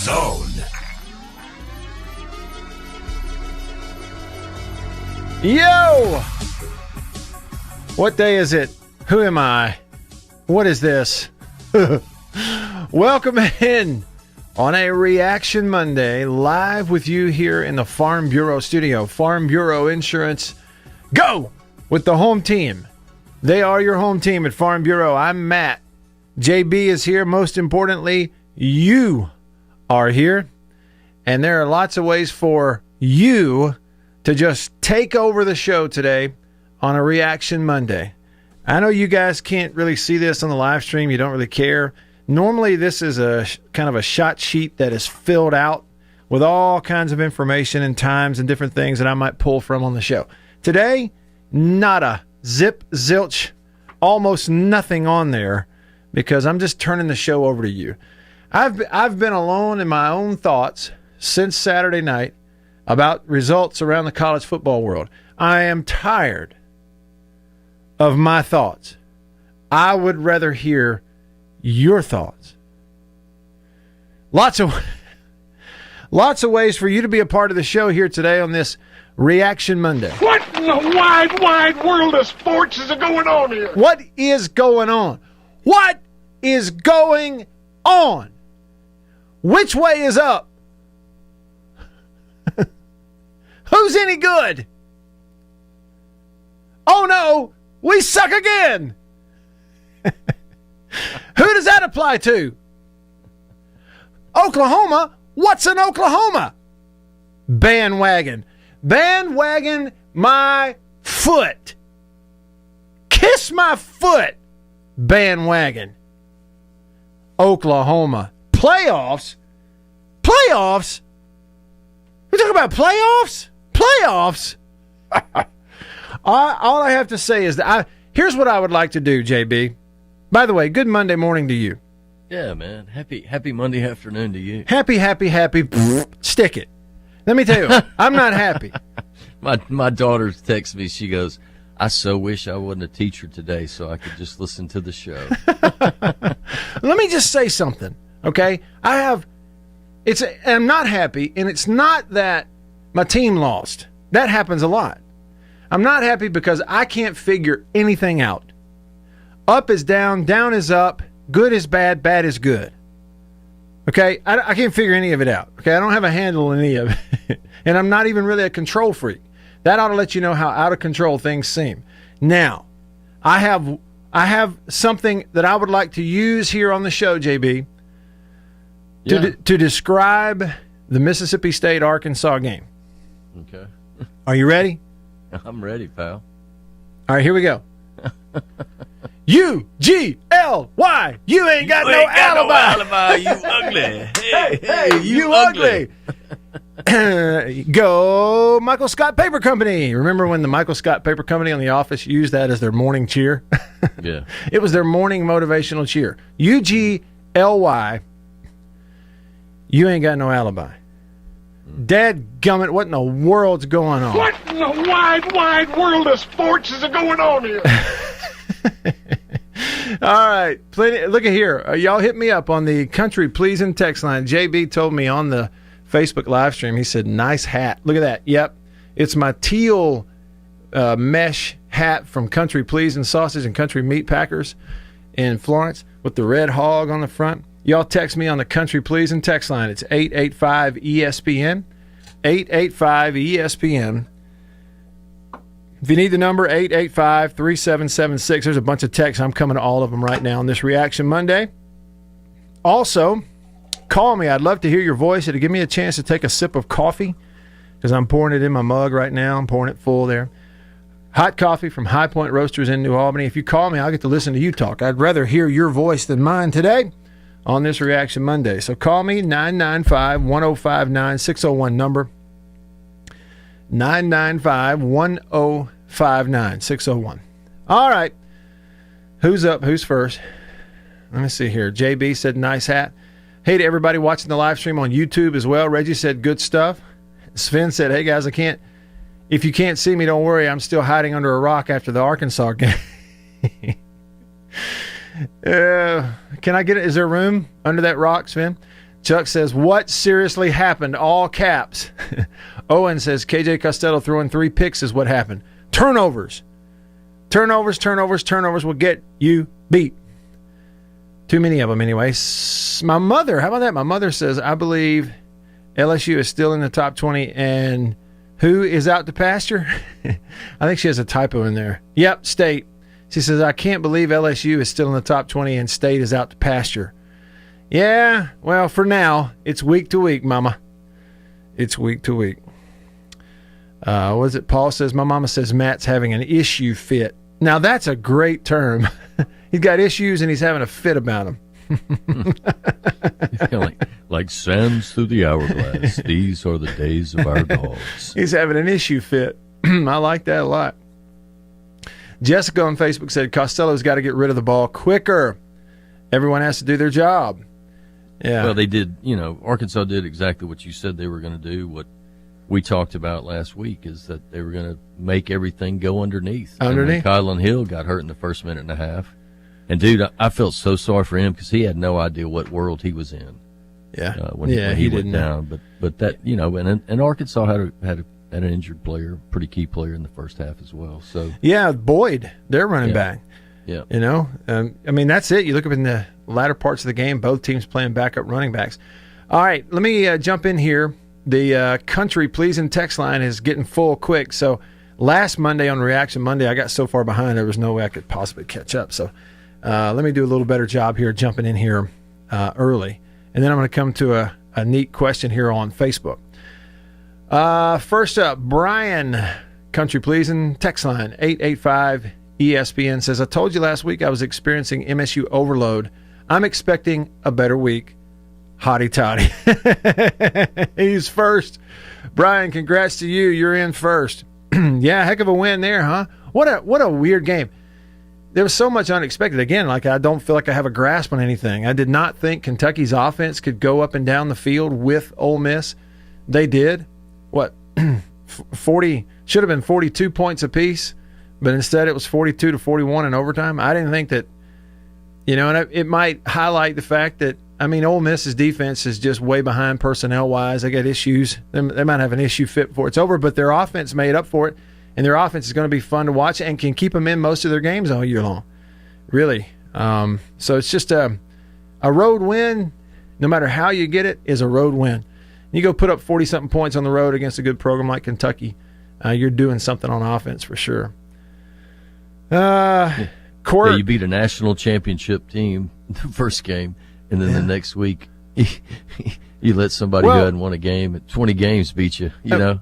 zone. Yo! What day is it? Who am I? What is this? Welcome in on a Reaction Monday, live with you here in the Farm Bureau studio. Farm Bureau Insurance, go with the home team. They are your home team at Farm Bureau. I'm Matt. JB is here. Most importantly, you are here. And there are lots of ways for you to just take over the show today on a Reaction Monday. I know you guys can't really see this on the live stream. You don't really care. Normally, this is a kind of a shot sheet that is filled out with all kinds of information and times and different things that I might pull from on the show. Today, nada, zip, zilch, almost nothing on there because I'm just turning the show over to you. I've been alone in my own thoughts since Saturday night about results around the college football world. I am tired of my thoughts. I would rather hear your thoughts. Lots of ways for you to be a part of the show here today on this Reaction Monday. What in the wide world of sports is going on here? What is going on? What is going on? Which way is up? Who's any good? Oh no, we suck again. Who does that apply to? Oklahoma? What's an Oklahoma? Bandwagon. Bandwagon my foot. Kiss my foot. Bandwagon. Oklahoma. Playoffs? Playoffs? We're talking about playoffs? Playoffs? All I have to say is that here's what I would like to do, JB. By the way, good Monday morning to you. Yeah, man. Happy Monday afternoon to you. Happy. Stick it. Let me tell you, I'm not happy. My daughter texts me. She goes, I so wish I wasn't a teacher today so I could just listen to the show. Let me just say something, okay? I'm not happy, and it's not that my team lost. That happens a lot. I'm not happy because I can't figure anything out. Up is down, down is up, good is bad, bad is good. Okay? I can't figure any of it out. Okay? I don't have a handle on any of it. And I'm not even really a control freak. That ought to let you know how out of control things seem. Now, I have something that I would like to use here on the show, JB, to describe the Mississippi State-Arkansas game. Okay. Are you ready? I'm ready, pal. All right, here we go. U-G-L-Y. You ain't got no alibi. You ugly. Hey, you ugly. Go Michael Scott Paper Company. Remember when the Michael Scott Paper Company on The Office used that as their morning cheer? Yeah. It was their morning motivational cheer. U-G-L-Y. You ain't got no alibi. Dadgummit, what in the world's going on? What in the wide world of sports is going on here? All right. Look at here. Y'all hit me up on the Country Pleasing text line. JB told me on the Facebook live stream, he said, nice hat. Look at that. Yep. It's my teal mesh hat from Country Pleasing Sausage and Country Meat Packers in Florence with the red hog on the front. Y'all text me on the Country Pleasing text line. It's 885-ESPN. 885-ESPN. If you need the number, 885-3776. There's a bunch of texts. I'm coming to all of them right now on this Reaction Monday. Also, call me. I'd love to hear your voice. It'll give me a chance to take a sip of coffee because I'm pouring it in my mug right now. I'm pouring it full there. Hot coffee from High Point Roasters in New Albany. If you call me, I'll get to listen to you talk. I'd rather hear your voice than mine today on this Reaction Monday. So call me, 995-1059, 601 number. 995-1059, 601. All right. Who's up? Who's first? Let me see here. JB said, nice hat. Hey to everybody watching the live stream on YouTube as well. Reggie said, good stuff. Sven said, hey guys, if you can't see me, don't worry. I'm still hiding under a rock after the Arkansas game. Can I get it? Is there room under that rock, Sven? Chuck says, what seriously happened? All caps. Owen says, KJ Costello throwing 3 picks is what happened. Turnovers will get you beat. Too many of them anyway. My mother, how about that? My mother says, I believe LSU is still in the top 20 and who is out to pasture? I think she has a typo in there. Yep, State. She says, I can't believe LSU is still in the top 20 and State is out to pasture. Yeah, well, for now, it's week to week, Mama. It's week to week. What is it? Paul says, my mama says Matt's having an issue fit. Now, that's a great term. He's got issues and he's having a fit about them. like sands through the hourglass. These are the days of our dogs. He's having an issue fit. I like that a lot. Jessica on Facebook said, Costello's got to get rid of the ball quicker. Everyone has to do their job. Yeah. Well, they did, Arkansas did exactly what you said they were going to do. What we talked about last week is that they were going to make everything go underneath. And Kylan Hill got hurt in the first minute and a half. And, dude, I felt so sorry for him because he had no idea what world he was in. Yeah. When he went down. But that, and Arkansas had an injured player, pretty key player in the first half as well. So yeah, Boyd, they're running back. Yeah. That's it. You look up in the latter parts of the game, both teams playing backup running backs. All right, let me jump in here. The country pleasing text line is getting full quick. So last Monday on Reaction Monday, I got so far behind there was no way I could possibly catch up. So let me do a little better job here, jumping in here early. And then I'm going to come to a neat question here on Facebook. First up, Brian, country pleasing text line 885 ESPN says, I told you last week I was experiencing MSU overload. I'm expecting a better week. Hotty toddy. He's first. Brian, congrats to you. You're in first. Yeah, heck of a win there, huh? What a weird game. There was so much unexpected. Again, I don't feel like I have a grasp on anything. I did not think Kentucky's offense could go up and down the field with Ole Miss. They did. 40 should have been 42 points apiece, but instead it was 42 to 41 in overtime. I didn't think that, and it might highlight the fact that, Ole Miss's defense is just way behind personnel-wise. They got issues. They might have an issue fit before it's over, but their offense made up for it, and their offense is going to be fun to watch and can keep them in most of their games all year long. Really. So it's just a road win, no matter how you get it, is a road win. You go put up 40-something points on the road against a good program like Kentucky, you're doing something on offense for sure. Court, you beat a national championship team the first game, and then the next week you let somebody who hadn't won a game at 20 games beat you,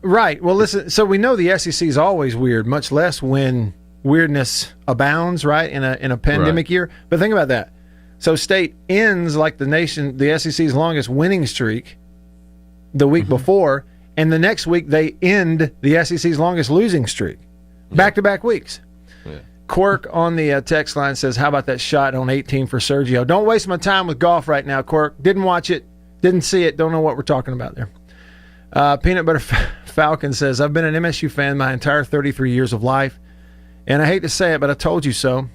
Right. Well, listen, so we know the SEC is always weird, much less when weirdness abounds, right, in a pandemic year. But think about that. So State ends like the SEC's longest winning streak the week before, and the next week they end the SEC's longest losing streak. Back-to-back weeks. Yeah. Quirk on the text line says, how about that shot on 18 for Sergio? Don't waste my time with golf right now, Quirk. Didn't watch it. Didn't see it. Don't know what we're talking about there. Peanut Butter Falcon says, I've been an MSU fan my entire 33 years of life, and I hate to say it, but I told you so.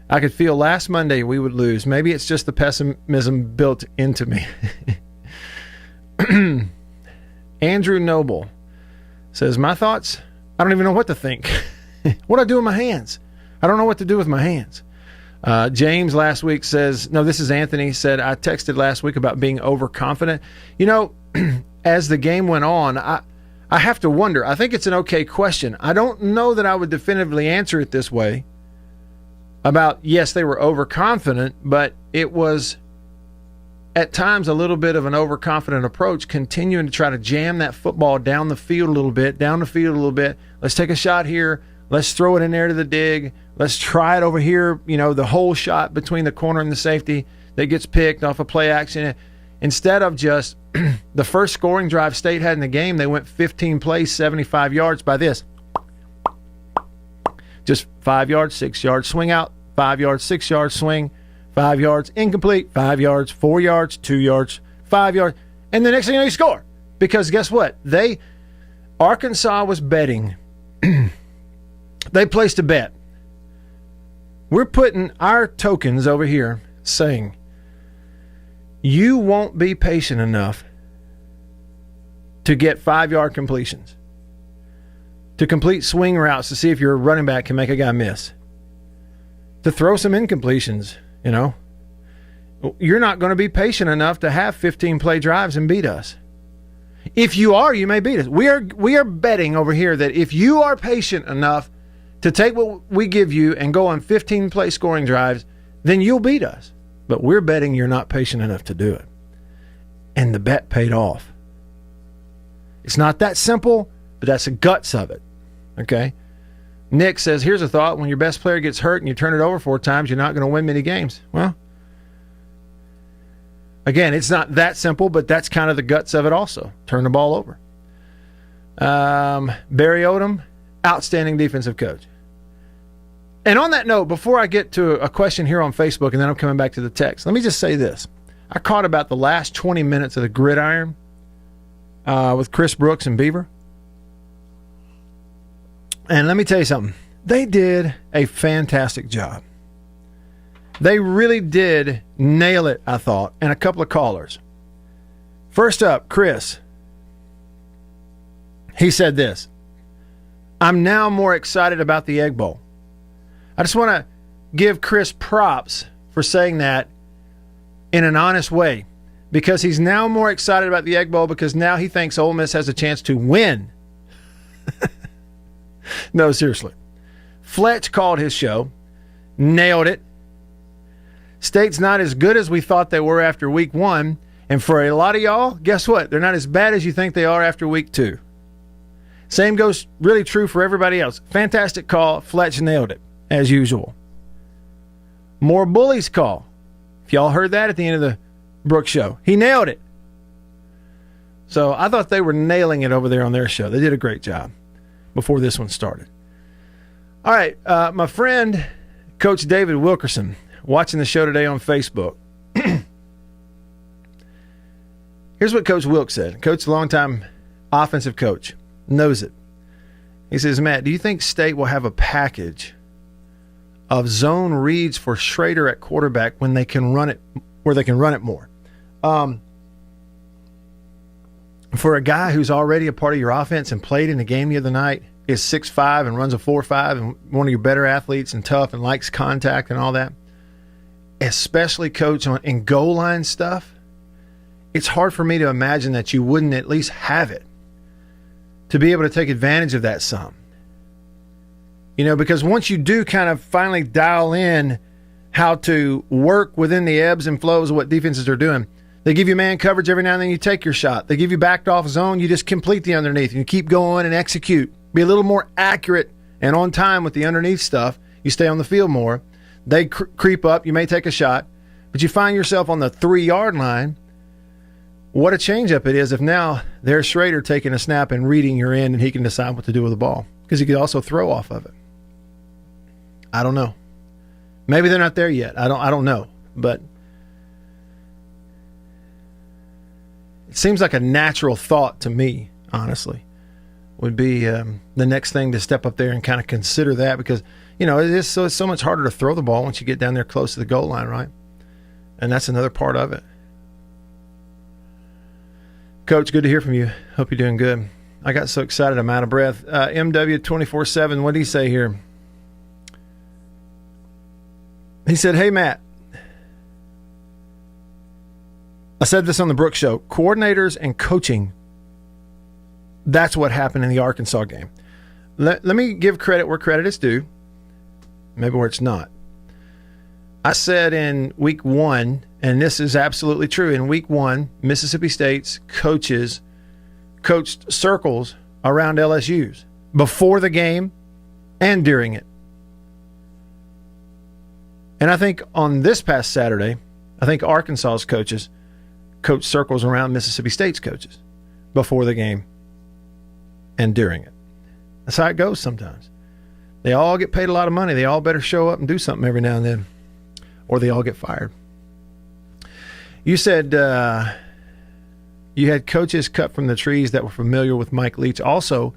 I could feel last Monday we would lose. Maybe it's just the pessimism built into me. Andrew Noble says, my thoughts? I don't even know what to think. What do I do with my hands? I don't know what to do with my hands. James last week says, no, this is Anthony, said, I texted last week about being overconfident. As the game went on, I have to wonder. I think it's an okay question. I don't know that I would definitively answer it this way about, yes, they were overconfident, but it was at times a little bit of an overconfident approach, continuing to try to jam that football down the field a little bit. Let's take a shot here. Let's throw it in there to the dig. Let's try it over here. The whole shot between the corner and the safety that gets picked off a play action. Instead of just the first scoring drive State had in the game, they went 15 plays, 75 yards by this. Just 5 yards, 6 yards, swing out, 5 yards, 6 yards, swing, 5 yards, incomplete, 5 yards, 4 yards, 2 yards, 5 yards. And the next thing you score. Because guess what? Arkansas was betting. They placed a bet. We're putting our tokens over here saying, you won't be patient enough to get 5-yard completions, to complete swing routes to see if your running back can make a guy miss, to throw some incompletions, you know. You're not going to be patient enough to have 15-play drives and beat us. If you are, you may beat us. We are betting over here that if you are patient enough to take what we give you and go on 15-play scoring drives, then you'll beat us. But we're betting you're not patient enough to do it. And the bet paid off. It's not that simple, but that's the guts of it. Okay? Nick says, here's a thought. When your best player gets hurt and you turn it over 4 times, you're not going to win many games. Well, again, it's not that simple, but that's kind of the guts of it also. Turn the ball over. Barry Odom, outstanding defensive coach. And on that note, before I get to a question here on Facebook, and then I'm coming back to the text, let me just say this. I caught about the last 20 minutes of the Gridiron with Chris Brooks and Beaver. And let me tell you something. They did a fantastic job. They really did nail it, I thought, and a couple of callers. First up, Chris. He said this: I'm now more excited about the Egg Bowl. I just want to give Chris props for saying that in an honest way, because he's now more excited about the Egg Bowl because now he thinks Ole Miss has a chance to win. No, seriously. Fletch called his show, nailed it. State's not as good as we thought they were after week 1, and for a lot of y'all, guess what? They're not as bad as you think they are after week 2. Same goes really true for everybody else. Fantastic call. Fletch nailed it, as usual. More bullies call. If y'all heard that at the end of the Brooks show, he nailed it. So I thought they were nailing it over there on their show. They did a great job before this one started. All right, my friend, Coach David Wilkerson, watching the show today on Facebook. Here's what Coach Wilk said. Coach, a longtime offensive coach, knows it. He says, Matt, do you think State will have a package of zone reads for Schrader at quarterback when they can run it, where they can run it more? For a guy who's already a part of your offense and played in the game the other night, is 6'5" and runs a 4.5 and one of your better athletes and tough and likes contact and all that, especially, Coach, in goal line stuff, it's hard for me to imagine that you wouldn't at least have it to be able to take advantage of that some. You know, because once you do kind of finally dial in how to work within the ebbs and flows of what defenses are doing, they give you man coverage every now and then, you take your shot. They give you backed off zone, you just complete the underneath and you keep going and execute. Be a little more accurate and on time with the underneath stuff. You stay on the field more. They creep up. You may take a shot, but you find yourself on the 3-yard line. What a changeup it is if now there's Schrader taking a snap and reading your end and he can decide what to do with the ball, because he could also throw off of it. I don't know. Maybe they're not there yet. I don't know, but it seems like a natural thought to me, honestly, would be the next thing to step up there and kind of consider that, because, you know, it's so much harder to throw the ball once you get down there close to the goal line, right? And that's another part of it. Coach, good to hear from you. Hope you're doing good. I got so excited I'm out of breath. MW 24/7, what did he say here? He said, hey, Matt. I said this on the Brooks show. Coordinators and coaching, that's what happened in the Arkansas game. Let me give credit where credit is due, maybe where it's not. I said in week 1, and this is absolutely true, in week 1, Mississippi State's coaches coached circles around LSU's before the game and during it. And I think on this past Saturday, I think Arkansas's coaches coached circles around Mississippi State's coaches before the game and during it. That's how it goes sometimes. They all get paid a lot of money. They all better show up and do something every now and then, or they all get fired. You said you had coaches cut from the trees that were familiar with Mike Leach. Also,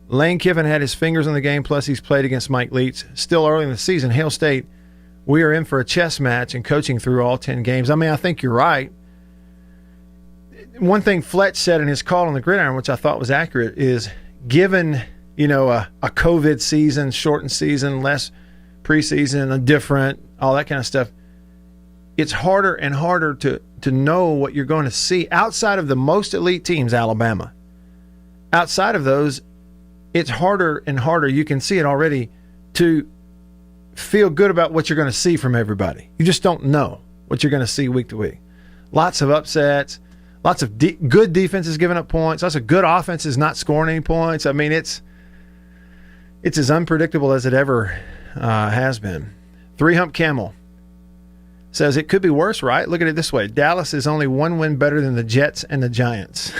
Lane Kiffin had his fingers in the game, plus he's played against Mike Leach. Still early in the season, Hail State we are in for a chess match and coaching through all 10 games. I mean, I think you're right. One thing Fletch said in his call on the gridiron, which I thought was accurate, is given, a COVID season, shortened season, less preseason, a different, all that kind of stuff, it's harder and harder to know what you're going to see outside of the most elite teams, Alabama. Outside of those, it's harder and harder. You can see it already to feel good about what you're going to see from everybody. You just don't know what you're going to see week to week. Lots of upsets, lots of good defenses giving up points, lots of good offenses not scoring any points. I mean, it's as unpredictable as it ever has been. Three Hump Camel says it could be worse, right? Look at it this way. Dallas is only one win better than the Jets and the Giants.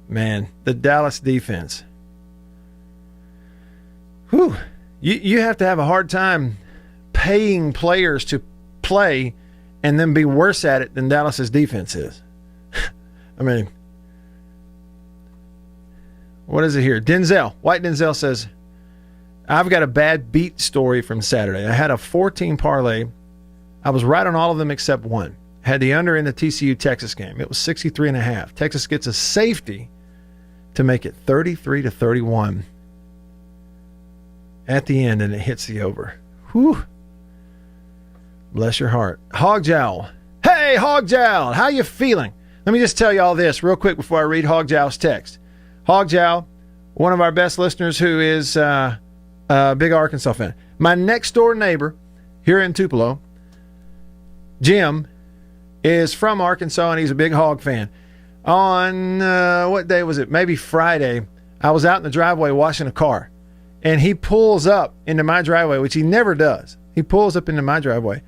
Man, the Dallas defense. Whew. You have to have a hard time paying players to play and then be worse at it than Dallas's defense is. I mean, what is it here? White Denzel says, I've got a bad beat story from Saturday. I had a 14 parlay. I was right on all of them except one. Had the under in the TCU-Texas game. It was 63.5. Texas gets a safety to make it 33-31 at the end, and it hits the over. Whew. Bless your heart. Hog Jowl. Hey, Hog Jowl, how you feeling? Let me just tell you all this real quick before I read Hog Jowl's text. Hog Jowl, one of our best listeners who is a big Arkansas fan. My next door neighbor here in Tupelo, Jim, is from Arkansas, and he's a big Hog fan. On, what day was it? Maybe Friday, I was out in the driveway washing a car, and he pulls up into my driveway, which he never does. He pulls up into my driveway.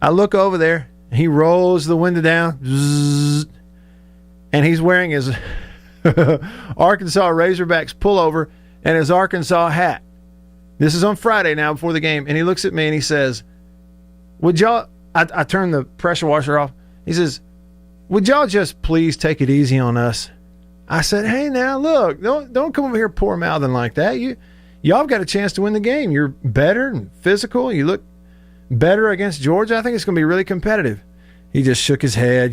I look over there, and he rolls the window down, zzz, and he's wearing his Arkansas Razorbacks pullover and his Arkansas hat. This is on Friday now before the game, and he looks at me and he says, would y'all, I turned the pressure washer off. He says, would y'all just please take it easy on us? I said, hey, now, look, don't come over here poor-mouthing like that. Y'all got a chance to win the game. You're better and physical. You look better against Georgia. I think it's going to be really competitive. He just shook his head,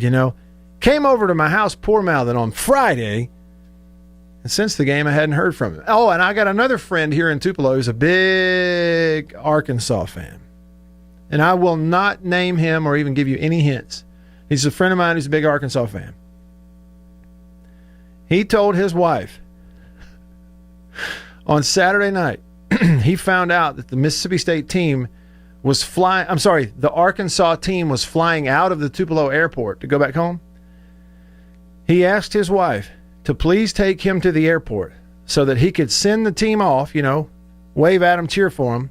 Came over to my house poor-mouthing on Friday, and since the game, I hadn't heard from him. Oh, and I got another friend here in Tupelo who's a big Arkansas fan. And I will not name him or even give you any hints. He's a friend of mine who's a big Arkansas fan. He told his wife on Saturday night, he found out that the Mississippi State team was the Arkansas team was flying out of the Tupelo airport to go back home. He asked his wife to please take him to the airport so that he could send the team off, wave at him, cheer for him.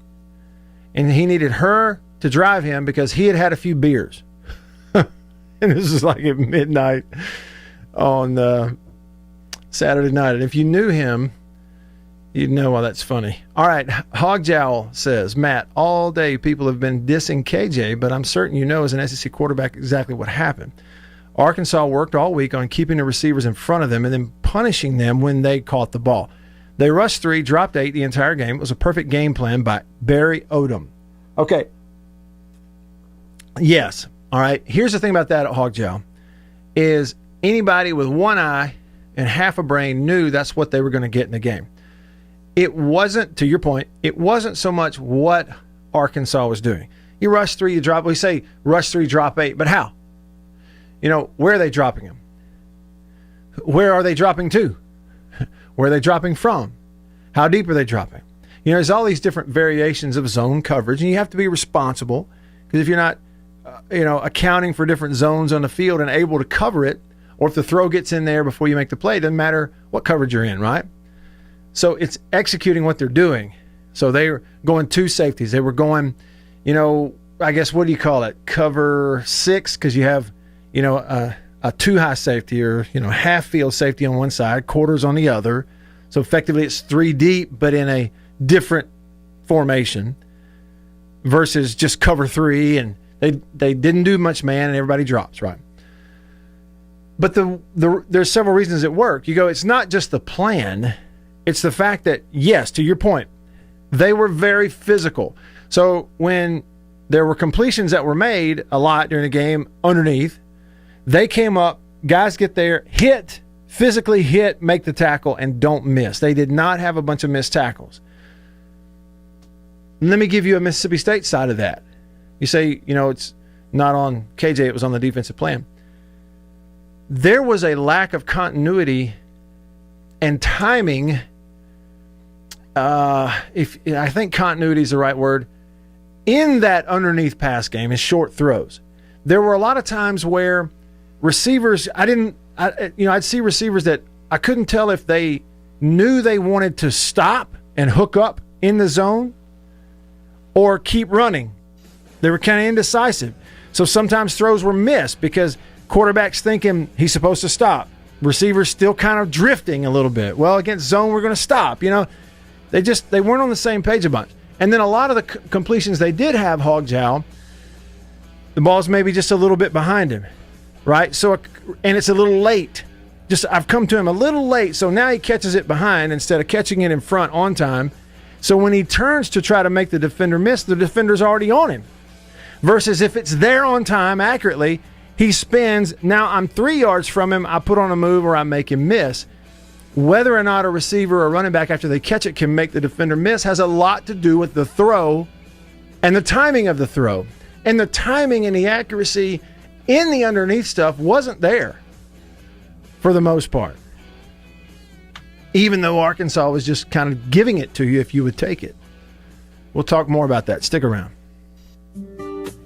And he needed her to drive him because he had had a few beers. And this is like at midnight on Saturday night. And if you knew him, you'd know why that's funny. All right, Hog Jowl says, Matt, all day people have been dissing KJ, but I'm certain you know as an SEC quarterback exactly what happened. Arkansas worked all week on keeping the receivers in front of them and then punishing them when they caught the ball. They rushed 3, dropped 8 the entire game. It was a perfect game plan by Barry Odom. Okay. Yes. All right. Here's the thing about that at Hog Jowl is anybody with one eye and half a brain knew that's what they were going to get in the game. It wasn't, to your point, it wasn't so much what Arkansas was doing. You rush 3, you drop, we say rush 3, drop 8, but how? Where are they dropping them? Where are they dropping to? Where are they dropping from? How deep are they dropping? There's all these different variations of zone coverage, and you have to be responsible because if you're not, accounting for different zones on the field and able to cover it, or if the throw gets in there before you make the play, it doesn't matter what coverage you're in, right? So it's executing what they're doing. So they were going 2 safeties. They were going, I guess, what do you call it? Cover 6 because you have, a 2 high safety or, half field safety on one side, quarters on the other. So effectively it's 3 deep, but in a different formation versus just cover 3. And they didn't do much man and everybody drops, right? But there's several reasons it worked. You go, it's not just the plan. It's the fact that, yes, to your point, they were very physical. So when there were completions that were made a lot during the game underneath. They came up, guys get there, physically hit, make the tackle, and don't miss. They did not have a bunch of missed tackles. Let me give you a Mississippi State side of that. You say, it's not on KJ, it was on the defensive plan. There was a lack of continuity and timing. I think continuity is the right word, in that underneath pass game, in short throws. There were a lot of times where receivers, I'd see receivers that I couldn't tell if they knew they wanted to stop and hook up in the zone or keep running. They were kind of indecisive. So sometimes throws were missed because quarterback's thinking he's supposed to stop. Receivers still kind of drifting a little bit. Well, against zone, we're going to stop. They weren't on the same page a bunch. And then a lot of the completions they did have, Hogjow, the ball's maybe just a little bit behind him, right? And it's a little late. I've come to him a little late, so now he catches it behind instead of catching it in front on time. So when he turns to try to make the defender miss, the defender's already on him. Versus if it's there on time accurately, he spins. Now I'm 3 yards from him. I put on a move or I make him miss. Whether or not a receiver or running back after they catch it can make the defender miss has a lot to do with the throw and the timing of the throw. And the timing and the accuracy in the underneath stuff wasn't there for the most part. Even though Arkansas was just kind of giving it to you if you would take it. We'll talk more about that. Stick around.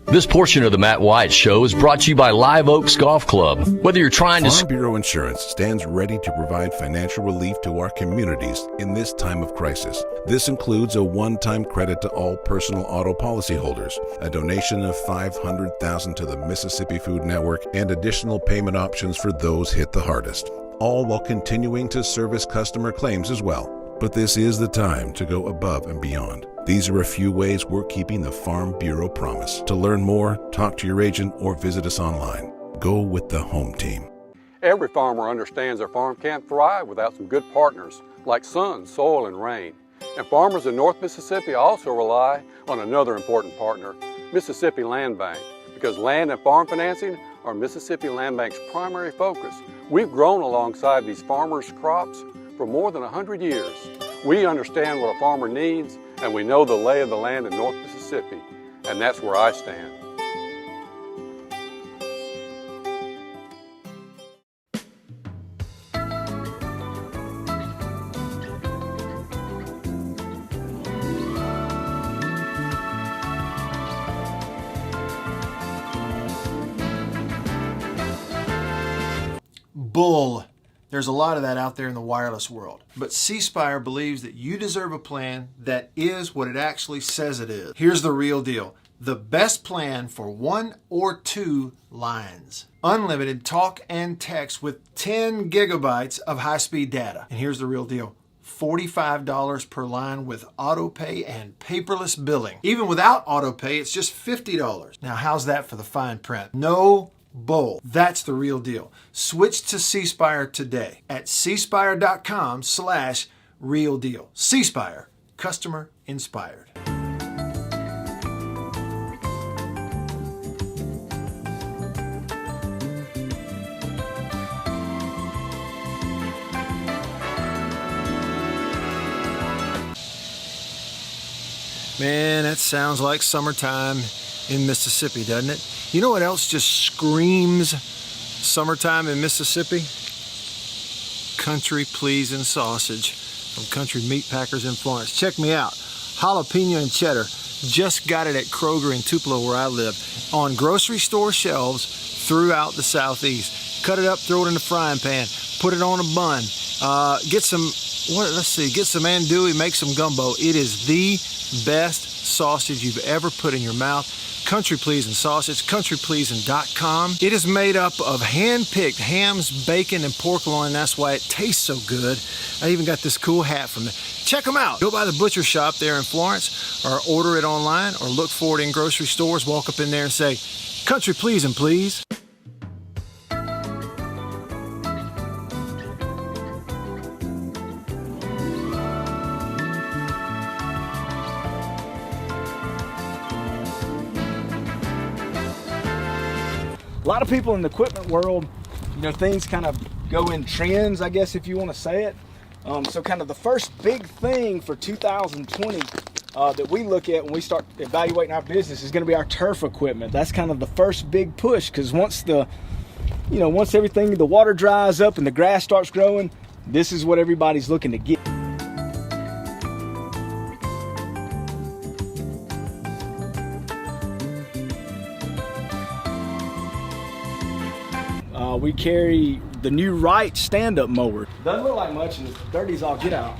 This portion of the Matt Wyatt Show is brought to you by Live Oaks Golf Club. Whether you're trying to... Farm Bureau Insurance stands ready to provide financial relief to our communities in this time of crisis. This includes a one-time credit to all personal auto policyholders, a donation of $500,000 to the Mississippi Food Network, and additional payment options for those hit the hardest, all while continuing to service customer claims as well. But this is the time to go above and beyond. These are a few ways we're keeping the Farm Bureau promise. To learn more, talk to your agent or visit us online. Go with the home team. Every farmer understands their farm can't thrive without some good partners like sun, soil, and rain. And farmers in North Mississippi also rely on another important partner, Mississippi Land Bank, because land and farm financing are Mississippi Land Bank's primary focus. We've grown alongside these farmers' crops for more than 100 years. We understand what a farmer needs, and we know the lay of the land in North Mississippi, and that's where I stand. Bull. There's a lot of that out there in the wireless world. But C Spire believes that you deserve a plan that is what it actually says it is. Here's the real deal. The best plan for 1 or 2 lines. Unlimited talk and text with 10 gigabytes of high-speed data. And here's the real deal. $45 per line with auto pay and paperless billing. Even without auto pay, it's just $50. Now, how's that for the fine print? No bull. That's the real deal. Switch to C Spire today at cspire.com/real deal. C Spire, customer inspired. Man, that sounds like summertime in Mississippi, doesn't it? You know what else just screams summertime in Mississippi? Country Pleasing sausage from Country Meat Packers in Florence. Check me out. Jalapeno and cheddar. Just got it at Kroger in Tupelo where I live. On grocery store shelves throughout the Southeast. Cut it up, throw it in the frying pan. Put it on a bun. Get some andouille, make some gumbo. It is the best sausage you've ever put in your mouth. Country Pleasing sausage, countrypleasing.com. It is made up of hand-picked hams, bacon, and pork loin. That's why it tastes so good. I even got this cool hat from it. Check them out. Go by the butcher shop there in Florence, or order it online, or look for it in grocery stores. Walk up in there and say, Country Pleasing, please. A lot of people in the equipment world, things kind of go in trends, I guess, if you want to say it. So kind of the first big thing for 2020 that we look at when we start evaluating our business is going to be our turf equipment. That's kind of the first big push, because once everything, the water dries up and the grass starts growing, this is what everybody's looking to get. We carry the new REAX stand-up mower. Doesn't look like much, and it's dirty as all get out.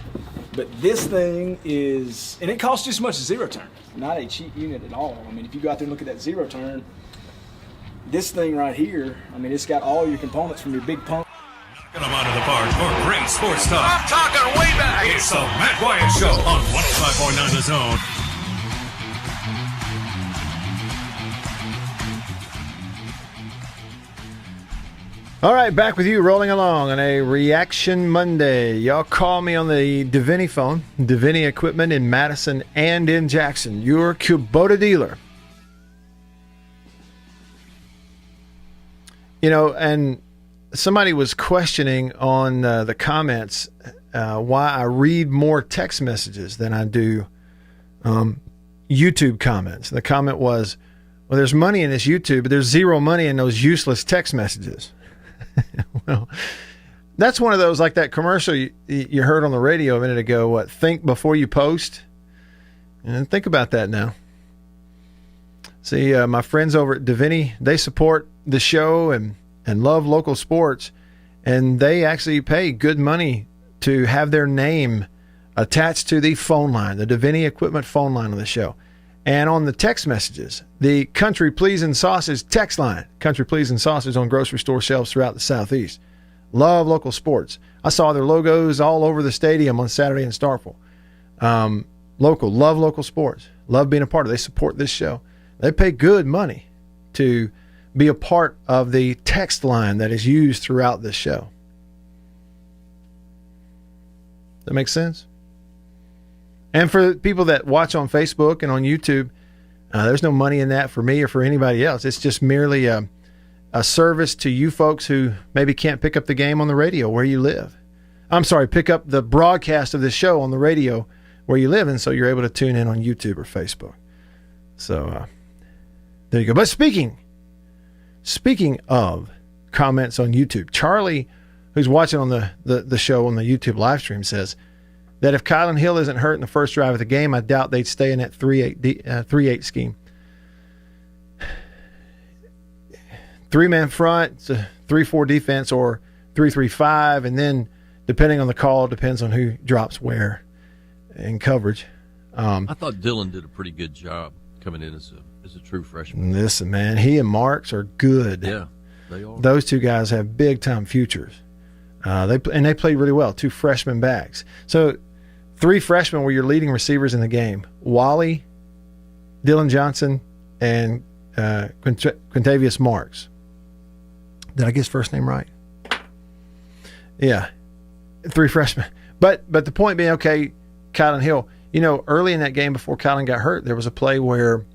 But this thing is, and it costs just as much as zero turn. Not a cheap unit at all. I mean, if you go out there and look at that zero turn, this thing right here, I mean, it's got all your components from your big pump. Knocking them out of the park for great sports talk. I'm talking way back. It's the Matt Wyatt Show on 105.9 The Zone. All right, back with you, rolling along on a Reaction Monday. Y'all call me on the Davini phone, Davini Equipment in Madison and in Jackson, your Kubota dealer. And somebody was questioning on the comments why I read more text messages than I do YouTube comments. The comment was, well, there's money in this YouTube, but there's zero money in those useless text messages. Well, that's one of those, like that commercial you heard on the radio a minute ago, what, think before you post? And think about that now. See, my friends over at Davini, they support the show and love local sports, and they actually pay good money to have their name attached to the phone line, the Davini Equipment phone line of the show. And on the text messages, the Country Pleasin' Sausage text line, Country Pleasin' Sausage on grocery store shelves throughout the Southeast. Love local sports. I saw their logos all over the stadium on Saturday in Starkville. Love local sports. Love being a part of it. They support this show. They pay good money to be a part of the text line that is used throughout this show. That makes sense? And for people that watch on Facebook and on YouTube, there's no money in that for me or for anybody else. It's just merely a service to you folks who maybe can't pick up the game on the radio where you live. I'm sorry, pick up the broadcast of this show on the radio where you live, and so you're able to tune in on YouTube or Facebook. So there you go. But speaking of comments on YouTube, Charlie, who's watching on the show on the YouTube live stream, says that if Kylan Hill isn't hurt in the first drive of the game, I doubt they'd stay in that 3-8 scheme. 3-man front, it's a 3-4 defense, or 3-3-5, and then depending on the call, depends on who drops where in coverage. I thought Dylan did a pretty good job coming in as a true freshman. Listen, man, he and Marks are good. Yeah, they are. Those two guys have big-time futures. They played really well, 2 freshman backs. So 3 freshmen were your leading receivers in the game. Wally, Dylan Johnson, and Quintavious Marks. Did I get his first name right? Yeah, 3 freshmen. But the point being, okay, Kylan Hill, early in that game before Kylan got hurt, there was a play where,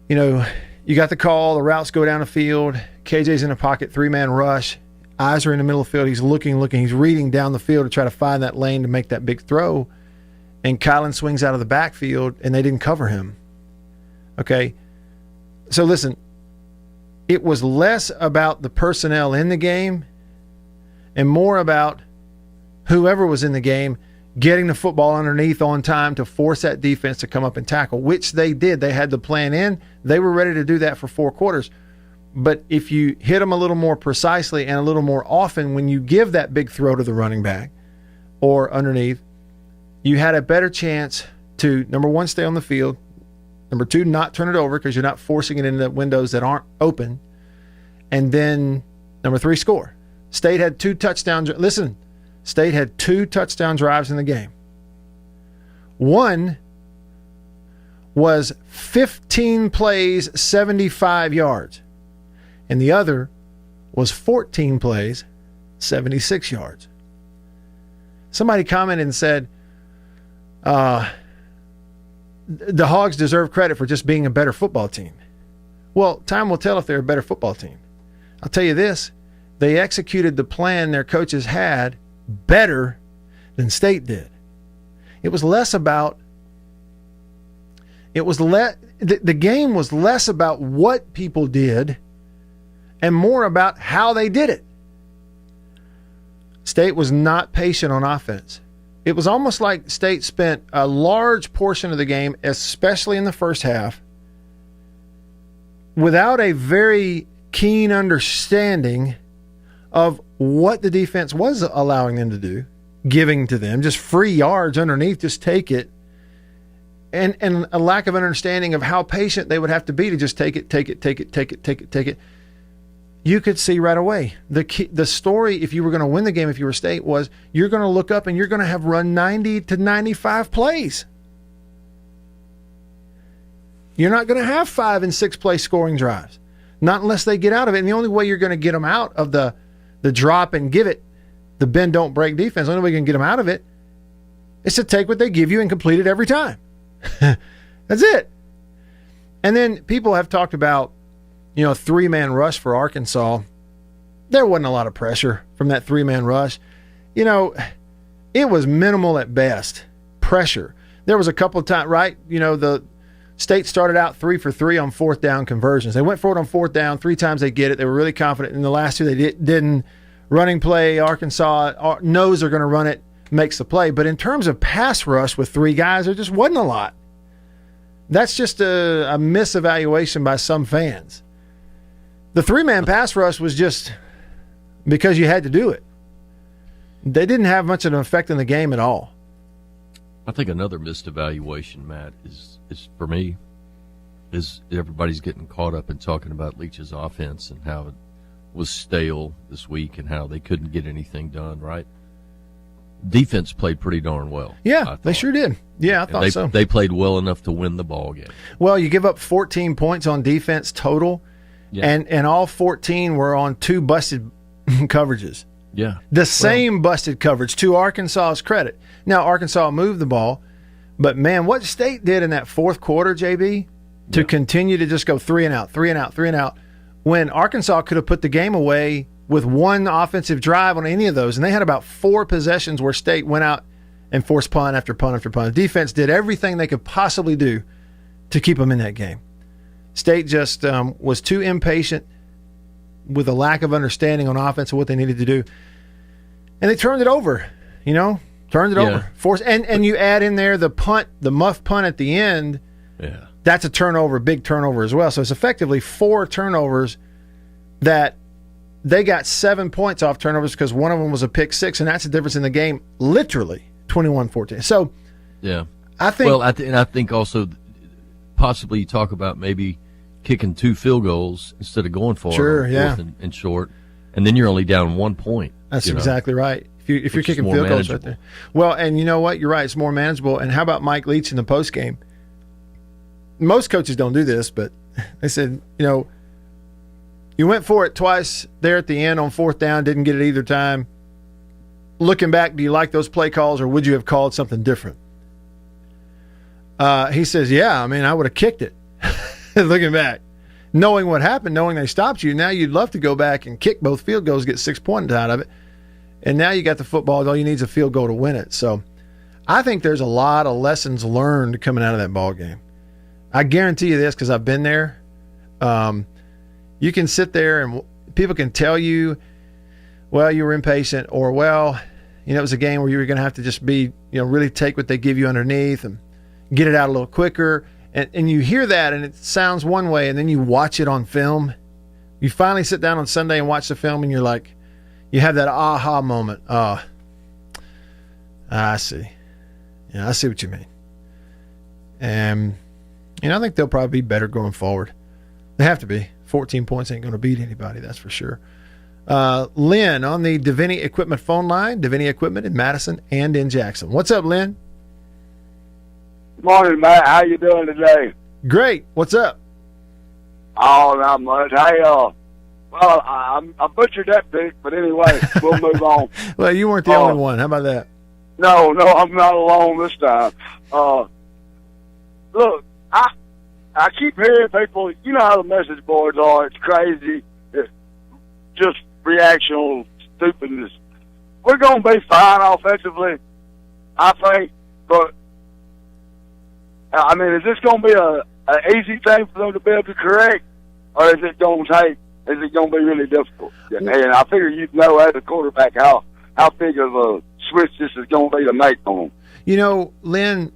you got the call, the routes go down the field, KJ's in the pocket, 3-man rush, eyes are in the middle of the field, he's looking, he's reading down the field to try to find that lane to make that big throw, and Kylan swings out of the backfield, and they didn't cover him. Okay? So listen, it was less about the personnel in the game and more about whoever was in the game getting the football underneath on time to force that defense to come up and tackle, which they did. They had the plan in. They were ready to do that for 4 quarters. But if you hit them a little more precisely and a little more often when you give that big throw to the running back or underneath, you had a better chance to, number 1, stay on the field, number 2, not turn it over because you're not forcing it into windows that aren't open, and then number 3, score. State had 2 touchdowns. Listen, State had 2 touchdown drives in the game. One was 15 plays, 75 yards. And the other was 14 plays, 76 yards. Somebody commented and said, the Hogs deserve credit for just being a better football team. Well, time will tell if they're a better football team. I'll tell you this, they executed the plan their coaches had better than State did. It was less about the game was less about what people did and more about how they did it. State was not patient on offense. It was almost like State spent a large portion of the game, especially in the first half, without a very keen understanding of what the defense was allowing them to do, giving to them, just free yards underneath, just take it, and a lack of understanding of how patient they would have to be to just take it. You could see right away. The story, if you were going to win the game, if you were State, was you're going to look up and you're going to have run 90 to 95 plays. You're not going to have 5 and 6 play scoring drives. Not unless they get out of it. And the only way you're going to get them out of the drop and give it, the bend, don't break defense, the only way you can get them out of it is to take what they give you and complete it every time. That's it. And then people have talked about, 3-man rush for Arkansas. There wasn't a lot of pressure from that 3-man rush. It was minimal at best. Pressure. There was a couple of times, right? The State started out 3 for 3 on 4th down conversions. They went for it on 4th down. 3 times they get it. They were really confident. In the last 2, they didn't. Running play, Arkansas knows they're going to run it, makes the play. But in terms of pass rush with 3 guys, there just wasn't a lot. That's just a misevaluation by some fans. The 3-man pass rush was just because you had to do it. They didn't have much of an effect in the game at all. I think another missed evaluation, Matt, is for me, is everybody's getting caught up in talking about Leach's offense and how it was stale this week and how they couldn't get anything done, right? Defense played pretty darn well. Yeah, they sure did. Yeah, I thought so. They played well enough to win the ball game. Well, you give up 14 points on defense total, and all 14 were on 2 busted coverages. Yeah. The same busted coverage, to Arkansas's credit. Now, Arkansas moved the ball, but, man, what State did in that 4th quarter, JB, to continue to just go 3 and out, 3 and out, 3 and out, when Arkansas could have put the game away with 1 offensive drive on any of those, and they had about 4 possessions where State went out and forced punt after punt after punt. The defense did everything they could possibly do to keep them in that game. State just was too impatient with a lack of understanding on offense of what they needed to do. And they turned it over, turned it over. And you add in there the punt, the muff punt at the end. Yeah. That's a turnover, big turnover as well. So it's effectively 4 turnovers that they got 7 points off turnovers because one of them was a pick 6, and that's the difference in the game, literally 21-14. So yeah, I think. Well, I think also possibly you talk about maybe kicking 2 field goals instead of going for it on 4th and short, and then you're only down 1 point. That's exactly right. If you're kicking field goals right there. Well, and you know what? You're right. It's more manageable. And how about Mike Leach in the post game? Most coaches don't do this, but they said, you went for it twice there at the end on 4th down, didn't get it either time. Looking back, do you like those play calls, or would you have called something different? He says, I would have kicked it. Looking back, knowing what happened, knowing they stopped you, now you'd love to go back and kick both field goals, get 6 points out of it. And now you got the football. All you need is a field goal to win it. So I think there's a lot of lessons learned coming out of that ball game. I guarantee you this because I've been there. You can sit there and people can tell you, well, you were impatient, or, well, it was a game where you were going to have to just be, really take what they give you underneath and get it out a little quicker. And you hear that and it sounds one way, and then you watch it on film. You finally sit down on Sunday and watch the film, and you're like, you have that aha moment. Oh, I see. I see what you mean. And, I think they'll probably be better going forward. They have to be. 14 points ain't going to beat anybody, that's for sure. Lynn on the Davini Equipment phone line. Davini Equipment in Madison and in Jackson. What's up, Lynn? Good morning, Matt. How you doing today? Great. What's up? Oh, not much. Hey, I butchered that pick, but anyway, we'll move on. Well, you weren't the only one. How about that? No, I'm not alone this time. Look, I keep hearing people, you know how the message boards are. It's crazy. It's just reactional stupidness. We're going to be fine offensively, I think. But, I mean, is this going to be an easy thing for them to be able to correct? Or is it going to be really difficult? And I figure you'd know as a quarterback how big of a switch this is going to be to make on them. You know, Lynn,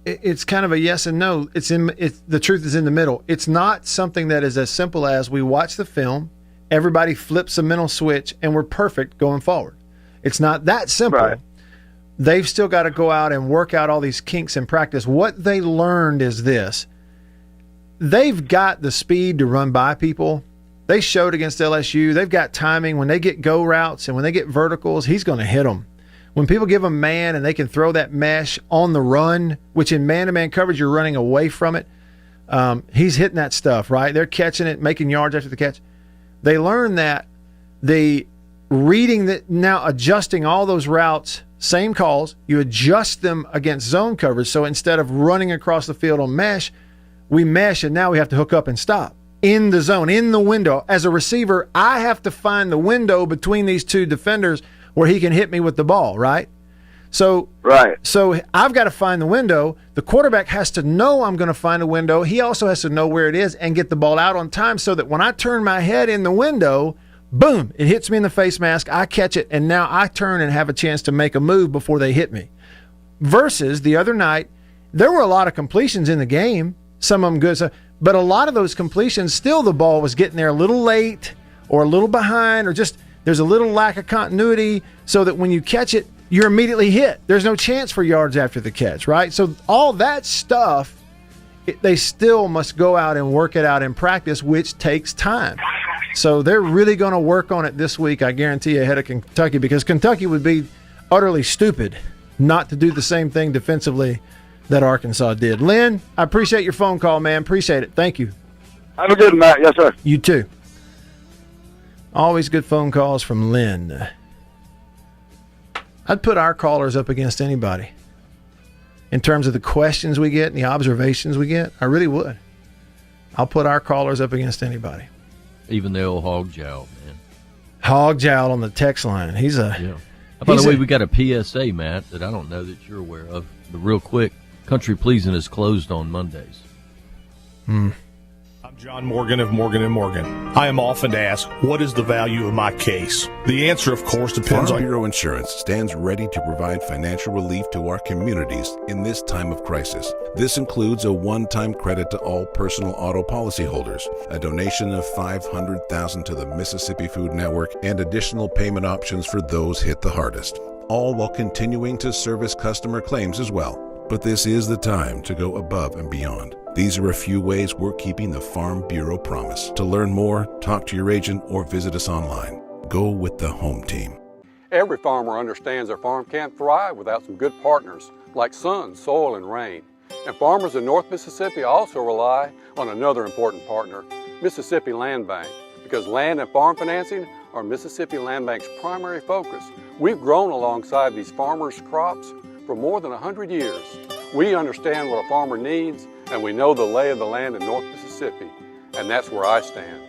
it's kind of a yes and no. The truth is in the middle. It's not something that is as simple as we watch the film, everybody flips a mental switch, and we're perfect going forward. It's not that simple. Right. They've still got to go out and work out all these kinks in practice. What they learned is this. They've got the speed to run by people. They showed against LSU. They've got timing. When they get go routes and when they get verticals, he's going to hit them. When people give them man and they can throw that mesh on the run, which in man-to-man coverage you're running away from it, he's hitting that stuff, right? They're catching it, making yards after the catch. They learn that the reading that now adjusting all those routes, same calls, you adjust them against zone coverage. So instead of running across the field on mesh, we mesh and now we have to hook up and stop. In the zone, in the window. As a receiver, I have to find the window between these two defenders where he can hit me with the ball, right? So I've got to find the window. The quarterback has to know I'm going to find a window. He also has to know where it is and get the ball out on time so that when I turn my head in the window, boom, it hits me in the face mask, I catch it, and now I turn and have a chance to make a move before they hit me. Versus the other night, there were a lot of completions in the game, some of them good, but a lot of those completions, still the ball was getting there a little late or a little behind or just there's a little lack of continuity so that when you catch it, you're immediately hit. There's no chance for yards after the catch, right? So all that stuff, they still must go out and work it out in practice, which takes time. So they're really going to work on it this week, I guarantee you, ahead of Kentucky, because Kentucky would be utterly stupid not to do the same thing defensively that Arkansas did. Lynn, I appreciate your phone call, man. Appreciate it. Thank you. Have a good night. Yes, sir. You too. Always good phone calls from Lynn. I'd put our callers up against anybody. In terms of the questions we get and the observations we get, I really would. I'll put our callers up against anybody. Even the old hog jowl, man. Hog jowl on the text line. He's a... Yeah. By the way, we got a PSA, Matt, that I don't know that you're aware of. But real quick, Country Pleasing is closed on Mondays. I'm John Morgan of Morgan & Morgan. I am often asked, what is the value of my case? The answer, of course, depends Farm on... Bureau Insurance stands ready to provide financial relief to our communities in this time of crisis. This includes a one-time credit to all personal auto policyholders, a donation of $500,000 to the Mississippi Food Network, and additional payment options for those hit the hardest, all while continuing to service customer claims as well. But this is the time to go above and beyond. These are a few ways we're keeping the Farm Bureau promise. To learn more, talk to your agent or visit us online. Go with the home team. Every farmer understands their farm can't thrive without some good partners like sun, soil, and rain. And farmers in North Mississippi also rely on another important partner, Mississippi Land Bank, because land and farm financing are Mississippi Land Bank's primary focus. We've grown alongside these farmers' crops for more than 100 years. We understand what a farmer needs, and we know the lay of the land in North Mississippi, and that's where I stand.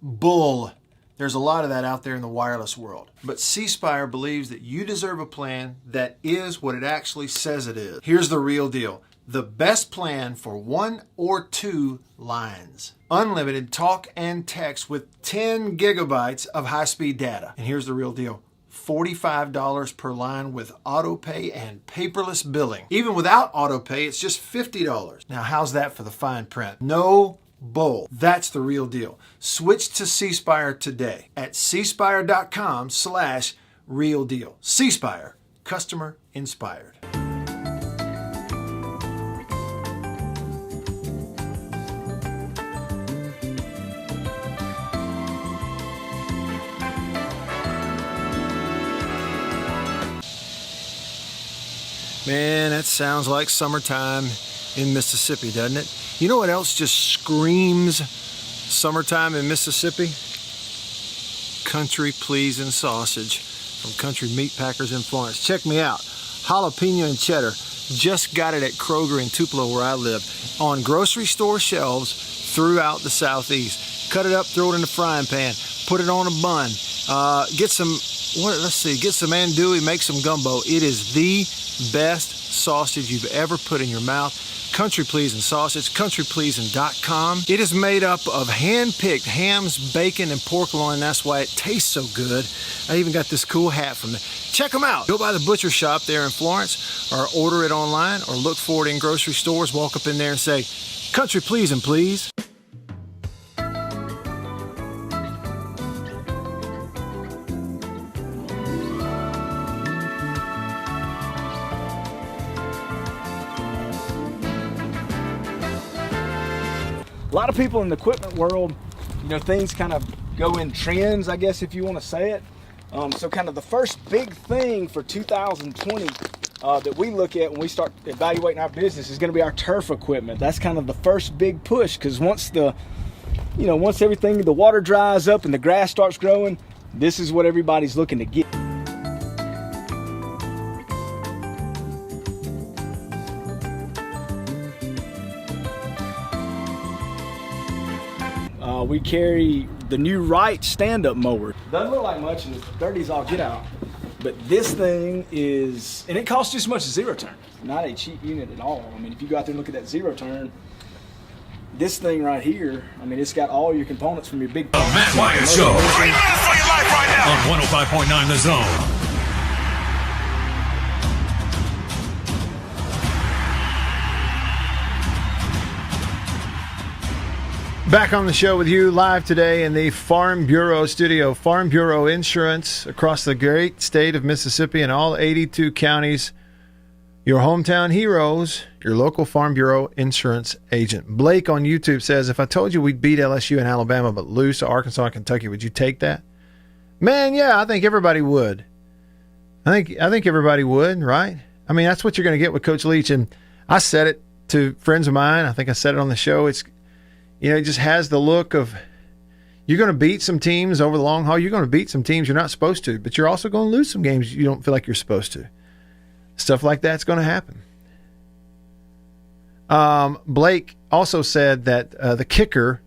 Bull. There's a lot of that out there in the wireless world. But C Spire believes that you deserve a plan that is what it actually says it is. Here's the real deal. The best plan for 1 or 2 lines. Unlimited talk and text with 10 gigabytes of high-speed data. And here's the real deal. $45 per line with auto pay and paperless billing. Even without auto pay, it's just $50. Now, how's that for the fine print? No bull. That's the real deal. Switch to C Spire today at cspire.com/real deal. C Spire, customer inspired. Man, that sounds like summertime in Mississippi, doesn't it? You know what else just screams summertime in Mississippi? Country Pleasing Sausage from Country Meat Packers in Florence. Check me out. Jalapeno and cheddar. Just got it at Kroger in Tupelo where I live. On grocery store shelves throughout the Southeast. Cut it up, throw it in the frying pan. Put it on a bun. Get some andouille, make some gumbo. It is the best sausage you've ever put in your mouth. Country Pleasing Sausage, countrypleasing.com. It is made up of hand-picked hams, bacon, and pork loin. That's why it tastes so good. I even got this cool hat from them. Check them out. Go by the butcher shop there in Florence, or order it online, or look for it in grocery stores. Walk up in there and say, Country Pleasing, please. A lot of people in the equipment world, things kind of go in trends, I guess, if you want to say it. So kind of the first big thing for 2020 that we look at when we start evaluating our business is going to be our turf equipment. That's kind of the first big push, because once everything, the water dries up and the grass starts growing, this is what everybody's looking to get. We carry the new REAX stand-up mower. Doesn't look like much, and it's dirty as all get out. But this thing is, and it costs just as much as zero turn. Not a cheap unit at all. I mean, if you go out there and look at that zero turn, this thing right here, I mean, it's got all your components from your big. The Matt Wyatt Show. Right for your life right now. On 105.9 The Zone. Back on the show with you live today in the Farm Bureau studio. Farm Bureau Insurance across the great state of Mississippi and all 82 counties. Your hometown heroes, your local Farm Bureau Insurance agent. Blake on YouTube says, if I told you we'd beat LSU and Alabama but lose to Arkansas and Kentucky, would you take that? Man, yeah, I think everybody would. I think everybody would, right? I mean, that's what you're going to get with Coach Leach. And I said it to friends of mine. I think I said it on the show. It just has the look of you're going to beat some teams over the long haul. You're going to beat some teams you're not supposed to, but you're also going to lose some games you don't feel like you're supposed to. Stuff like that's going to happen. Blake also said that the kicker,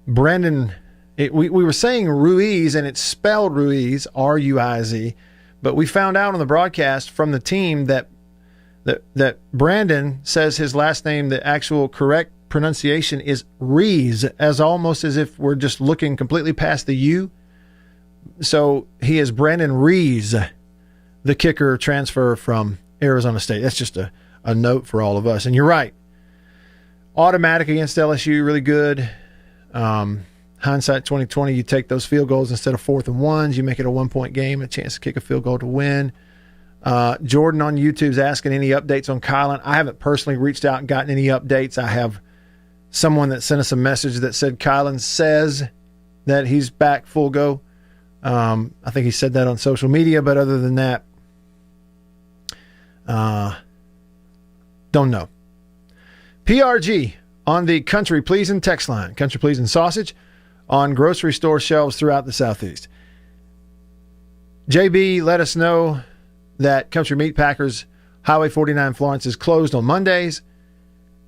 Brandon, we were saying Ruiz, and it's spelled Ruiz, R-U-I-Z, but we found out on the broadcast from the team that Brandon says his last name, the actual correct pronunciation is Rees, as almost as if we're just looking completely past the U. So he is Brandon Rees, the kicker transfer from Arizona State. That's just a note for all of us. And you're right. Automatic against LSU, really good. Hindsight 2020, you take those field goals instead of 4th and 1s. You make it a 1-point game, a chance to kick a field goal to win. Jordan on YouTube's asking any updates on Kylan. I haven't personally reached out and gotten any updates. I have someone that sent us a message that said Kylan says that he's back full go. I think he said that on social media, but other than that, don't know. PRG on the Country Pleasing text line. Country Pleasing Sausage on grocery store shelves throughout the Southeast. JB let us know that Country Meat Packers Highway 49 Florence is closed on Mondays.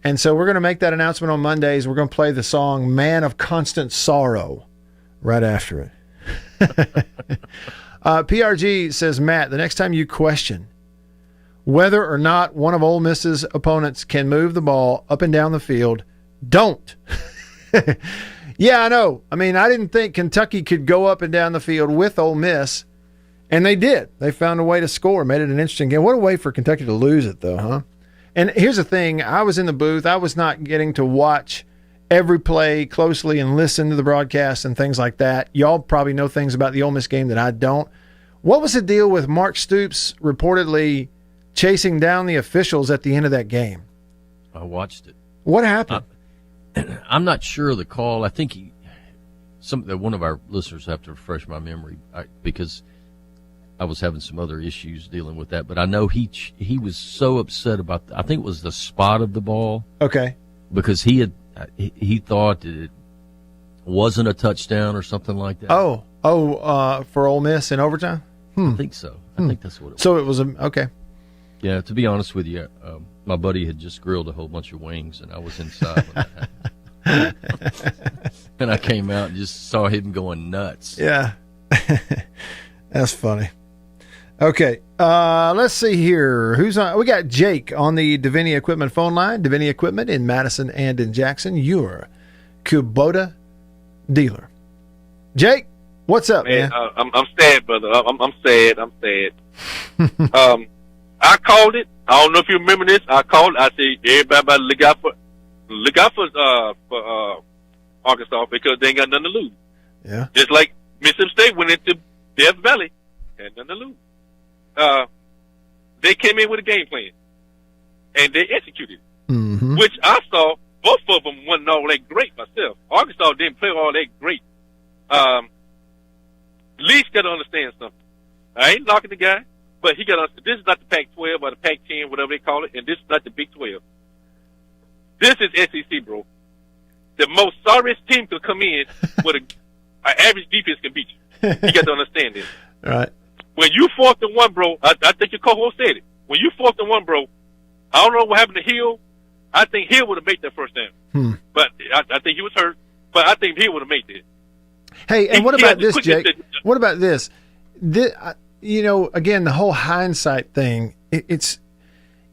And so we're going to make that announcement on Mondays. We're going to play the song Man of Constant Sorrow right after it. PRG says, Matt, the next time you question whether or not one of Ole Miss's opponents can move the ball up and down the field, don't. Yeah, I know. I mean, I didn't think Kentucky could go up and down the field with Ole Miss, and they did. They found a way to score, made it an interesting game. What a way for Kentucky to lose it, though, huh? And here's the thing. I was in the booth. I was not getting to watch every play closely and listen to the broadcast and things like that. Y'all probably know things about the Ole Miss game that I don't. What was the deal with Mark Stoops reportedly chasing down the officials at the end of that game? I watched it. What happened? I'm not sure of the call. I think one of our listeners have to refresh my memory because I was having some other issues dealing with that, but I know he was so upset about I think it was the spot of the ball. Okay. Because he thought that it wasn't a touchdown or something like that. For Ole Miss in overtime? I think so. I think that's what it was. So it was okay. Yeah, to be honest with you, my buddy had just grilled a whole bunch of wings, and I was inside when that happened. And I came out and just saw him going nuts. Yeah. That's funny. Okay, let's see here. Who's on? We got Jake on the Davini Equipment phone line. Davini Equipment in Madison and in Jackson. Your Kubota dealer. Jake, what's up, man? I'm sad, brother. I'm sad. I called it. I don't know if you remember this. I called it. I said, everybody look out for Arkansas because they ain't got nothing to lose. Yeah. Just like Mississippi State went into Death Valley, had nothing to lose. They came in with a game plan, and they executed it, which I saw both of them wasn't all that great myself. Arkansas didn't play all that great. Leach got to understand something. I ain't knocking the guy, but he got to understand this is not the Pac-12 or the Pac-10, whatever they call it, and this is not the Big 12. This is SEC, bro. The most sorriest team could come in with an average defense can beat you. You got to understand this. All right. When you 4th and 1, bro, I think your co-host said it. When you 4th and 1, bro, I don't know what happened to Hill. I think Hill would have made that first down. But I think he was hurt. But I think Hill would have made it. Hey, and what about this, Jake? What about this? Again, the whole hindsight thing, it's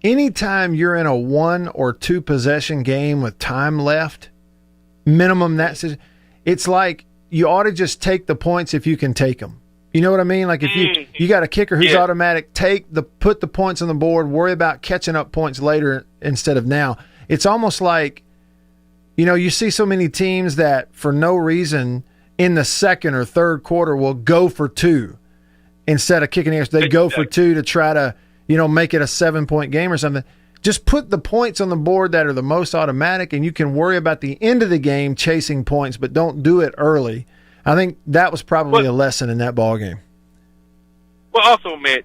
anytime you're in a 1 or 2 possession game with time left, minimum, it's like you ought to just take the points if you can take them. You know what I mean? Like if you got a kicker who's automatic, put the points on the board, worry about catching up points later instead of now. It's almost like, you see so many teams that for no reason in the second or third quarter will go for 2 instead of kicking it. They go for 2 to try to, make it a 7-point game or something. Just put the points on the board that are the most automatic, and you can worry about the end of the game chasing points, but don't do it early. I think that was probably a lesson in that ball game. Well, also, man,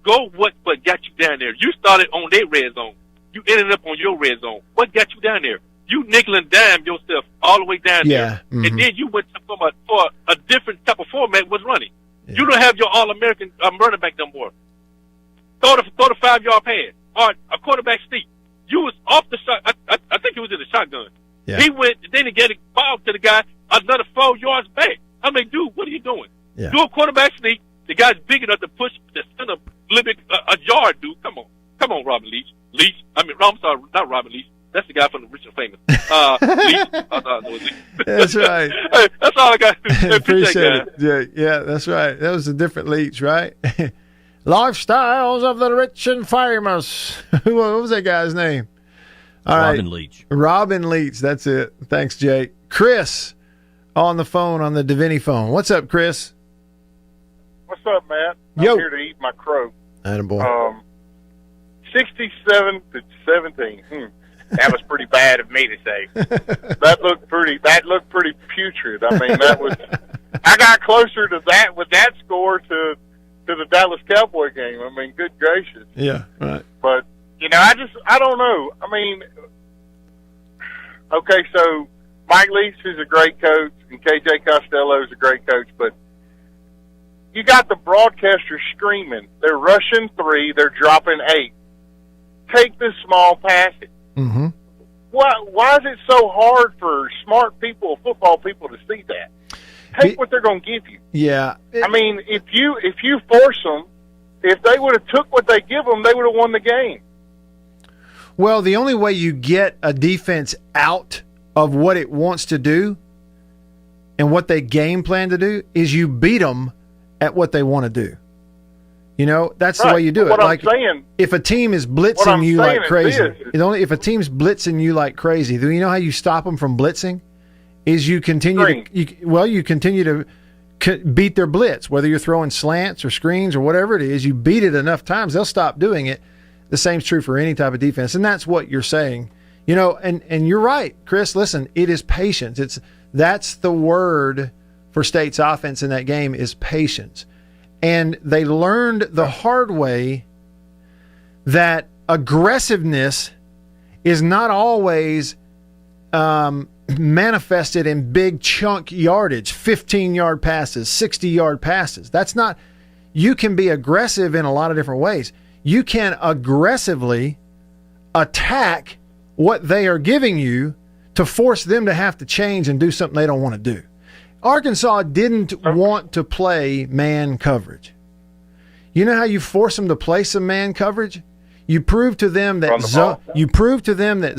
go what got you down there. You started on their red zone. You ended up on your red zone. What got you down there? You nickel and dime yourself all the way down there. And then you went for a different type of format was running. Yeah. You don't have your All-American running back no more. Throw the 5-yard pass. Or a quarterback sneak. You was off the shot. I think he was in the shotgun. Yeah. He went, then he gave a ball to the guy another 4 yards back. I mean, dude, what are you doing? Yeah. Do a quarterback sneak. The guy's big enough to push the center a yard, dude. Come on, Robin Leach. I'm sorry, not Robin Leach. That's the guy from the Rich and Famous. Leach. That's right. Hey, that's all I got. Appreciate it. Yeah, that's right. That was a different Leach, right? Lifestyles of the Rich and Famous. What was that guy's name? Robin Leach. Robin Leach. That's it. Thanks, Jake. Chris on the phone, on the Davini phone. What's up, Chris? What's up, Matt? Yo. I'm here to eat my crow. Attaboy. 67-17. That was pretty bad of me to say. That looked pretty putrid. I mean, I got closer to that with that score to the Dallas Cowboy game. I mean, good gracious. Yeah, right. But, I don't know. I mean, okay, so Mike Leach is a great coach, and KJ Costello is a great coach, but you got the broadcasters screaming. They're rushing 3, they're dropping 8. Take the small passes. Mm-hmm. Why is it so hard for smart people, football people, to see that? Take what they're going to give you. Yeah. I mean, if you force them, if they would have took what they give them, they would have won the game. Well, the only way you get a defense out of what it wants to do and what they game plan to do is you beat them at what they want to do. That's the way you do it. I'm saying, if a team is blitzing you like crazy, if a team's blitzing you like crazy, do you know how you stop them from blitzing? Is you continue to beat their blitz, whether you're throwing slants or screens or whatever it is. You beat it enough times, they'll stop doing it. The same's true for any type of defense, and that's what you're saying. And you're right, Chris. Listen, it is patience. That's the word for State's offense in that game is patience. And they learned the hard way that aggressiveness is not always manifested in big chunk yardage, 15-yard passes, 60-yard passes. That's not, you can be aggressive in a lot of different ways. You can aggressively attack what they are giving you to force them to have to change and do something they don't want to do. Arkansas didn't want to play man coverage. You know how you force them to play some man coverage? You prove to them that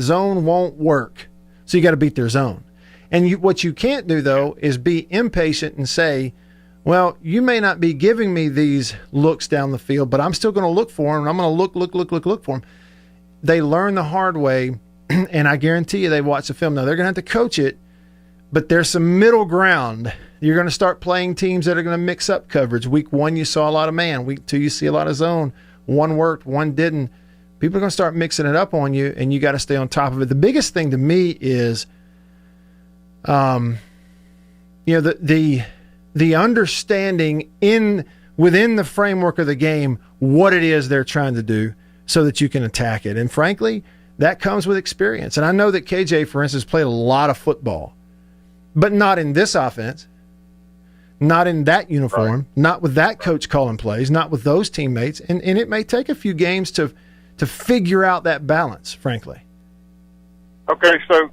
zone won't work. So you got to beat their zone. And what you can't do, though, is be impatient and say, well, you may not be giving me these looks down the field, but I'm still going to look for them. I'm going to look for them. They learn the hard way, and I guarantee you they watch the film. Now, they're going to have to coach it, but there's some middle ground. You're going to start playing teams that are going to mix up coverage. Week 1, you saw a lot of man. Week 2, you see a lot of zone. One worked, one didn't. People are going to start mixing it up on you, and you got to stay on top of it. The biggest thing to me is, the understanding within the framework of the game what it is they're trying to do, so that you can attack it. And frankly, that comes with experience. And I know that KJ, for instance, played a lot of football, but not in this offense, not in that uniform, not with that coach calling plays, not with those teammates. And it may take a few games to figure out that balance, frankly. Okay, so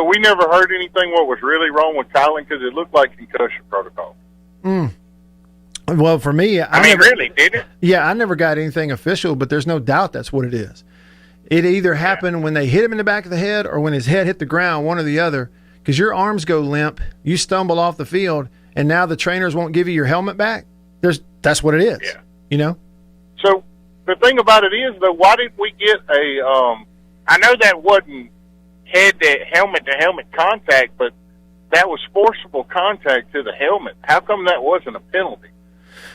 we never heard anything what was really wrong with Kylan, because it looked like concussion protocol. Well, for me, really, did it? Yeah, I never got anything official, but there's no doubt that's what it is. It either happened when they hit him in the back of the head or when his head hit the ground, one or the other, because your arms go limp, you stumble off the field, and now the trainers won't give you your helmet back. That's what it is. Yeah. You know? So the thing about it is, though, why didn't we get I know that wasn't helmet-to-helmet contact, but that was forcible contact to the helmet. How come that wasn't a penalty?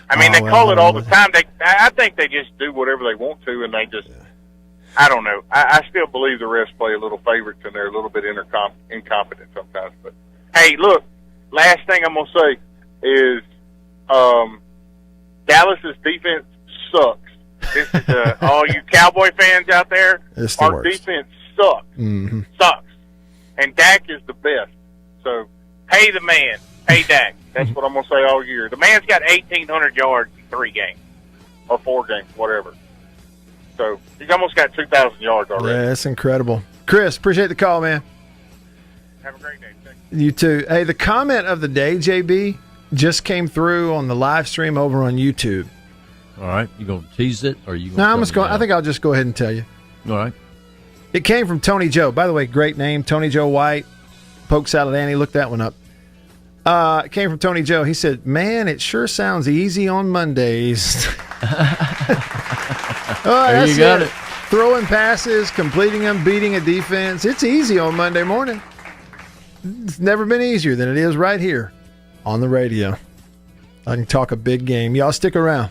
I mean, they call it all the time. I think they just do whatever they want to, and they just, I don't know. I still believe the refs play a little favorites, and they're a little bit incompetent sometimes. But, hey, look, last thing I'm going to say is Dallas's defense sucks. This is all you Cowboy fans out there. Our defense sucks. Mm-hmm. Sucks. And Dak is the best. So, pay the man. Pay Dak. That's what I'm going to say all year. The man's got 1,800 yards in 3 games. Or 4 games, whatever. So, he's almost got 2,000 yards already. Yeah, that's incredible. Chris, appreciate the call, man. Have a great day. You too. Hey, the comment of the day, JB, just came through on the live stream over on YouTube. All right. You going to tease it? Or you? No, I think I'll just go ahead and tell you. All right. It came from Tony Joe. By the way, great name. Tony Joe Wyatt. Poke Salad Annie. Look that one up. It came from Tony Joe. He said, man, it sure sounds easy on Mondays. There you got it. Throwing passes, completing them, beating a defense. It's easy on Monday morning. It's never been easier than it is right here on the radio. I can talk a big game. Y'all stick around.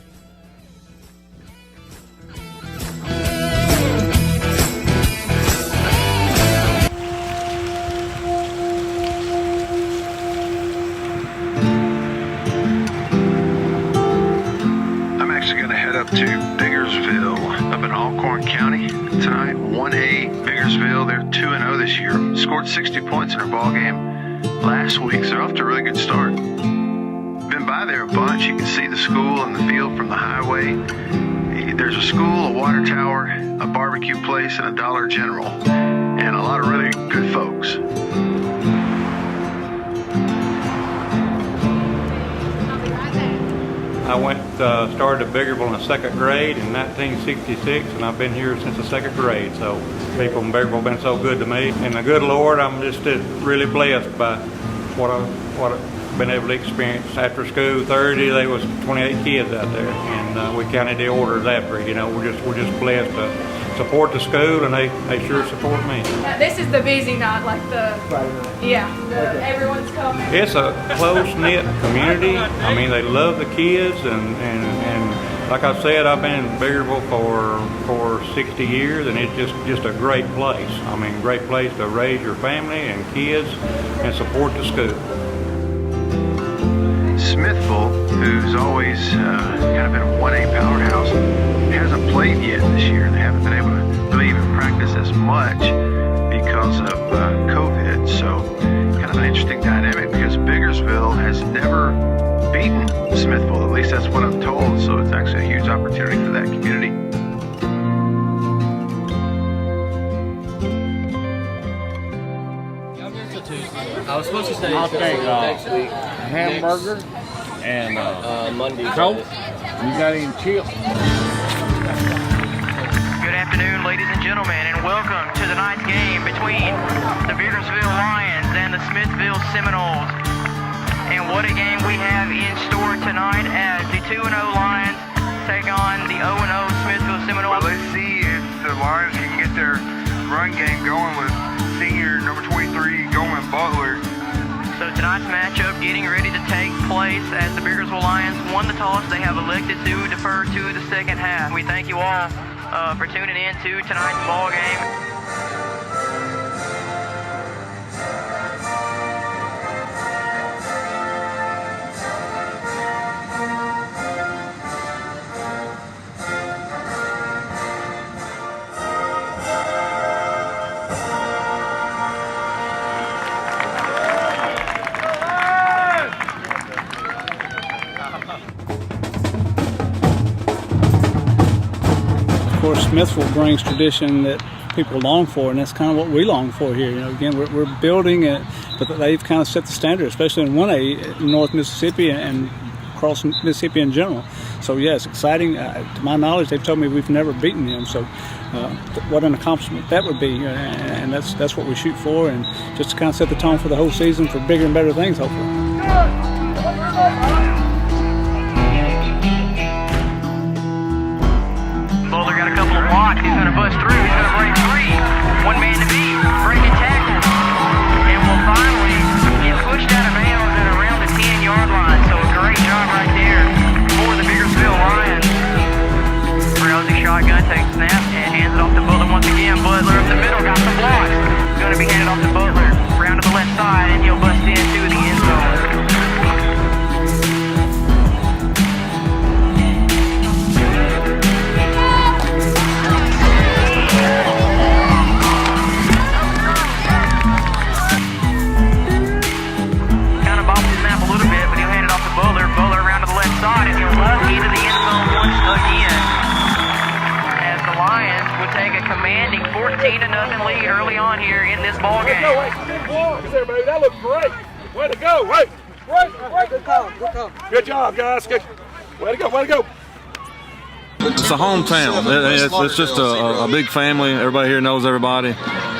To Biggersville up in Alcorn County tonight. 1A Biggersville, they're 2-0 this year. Scored 60 points in their ball game last week, so they're off to a really good start. Been by there a bunch. You can see the school and the field from the highway. There's a school, a water tower, a barbecue place, and a Dollar General, and a lot of really good folks. I started at Biggerville in the 2nd grade in 1966, and I've been here since the 2nd grade. So people in Biggerville have been so good to me. And the good Lord, I'm just really blessed by what I've been able to experience. After school Thursday, there was 28 kids out there, and we counted the orders after. You know, we're just blessed to support the school, and they sure support me. This is the busy night, like everyone's coming. It's a close-knit community. I mean, they love the kids, and like I said, I've been in Biggerville for 60 years, and it's just a great place. I mean, great place to raise your family and kids and support the school. Smithville, who who's always kind of been a 1A powerhouse, hasn't played yet this year. They haven't been able to really even practice as much because of COVID. So kind of an interesting dynamic because Biggersville has never beaten Smithville. At least that's what I'm told. So it's actually a huge opportunity for that community. I was supposed to stay I'll take next week. Hamburger and Monday. Coke. You got any chips? Good afternoon, ladies and gentlemen, and welcome to tonight's game between the Biggersville Lions and the Smithville Seminoles. And what a game we have in store tonight as the 2-0 Lions take on the 0-0 Smithville Seminoles. Well, let's see if the Lions can get their run game going with senior number 23 Goldman Butler. So tonight's matchup getting ready to take place as the Biggersville Lions won the toss. They have elected to defer to the second half. We thank you all for tuning in to tonight's ball game. Smithville brings tradition that people long for, and that's kind of what we long for here. You know, again, we're building it, but they've kind of set the standard, especially in 1A in North Mississippi and across Mississippi in general. So yeah, it's exciting. To my knowledge, they've told me we've never beaten them. So what an accomplishment that would be, and that's what we shoot for, and just to kind of set the tone for the whole season for bigger and better things, hopefully. Bowler got a couple of blocks. He's going to bust through. He's going to break free. One man to beat. Breaking tackle. And will finally get pushed out of bounds at around the 10-yard line. So a great job right there for the Biggersville Lions. Rousey shotgun takes snap and hands it off to Butler once again. Butler up the middle. Got some blocks. Going to be handed off to Butler. Round to the left side and he'll bust into the end zone. Bowler around to the left side, and he'll walk into the end zone once again. As the Lions would take a commanding 14-0 lead early on here in this ball game. Good blocks there, baby. That looked great. Way to go. Wait. Good call. Good job, guys. Good. Way to go. Way to go. It's a hometown. It's just a big family. Everybody here knows everybody.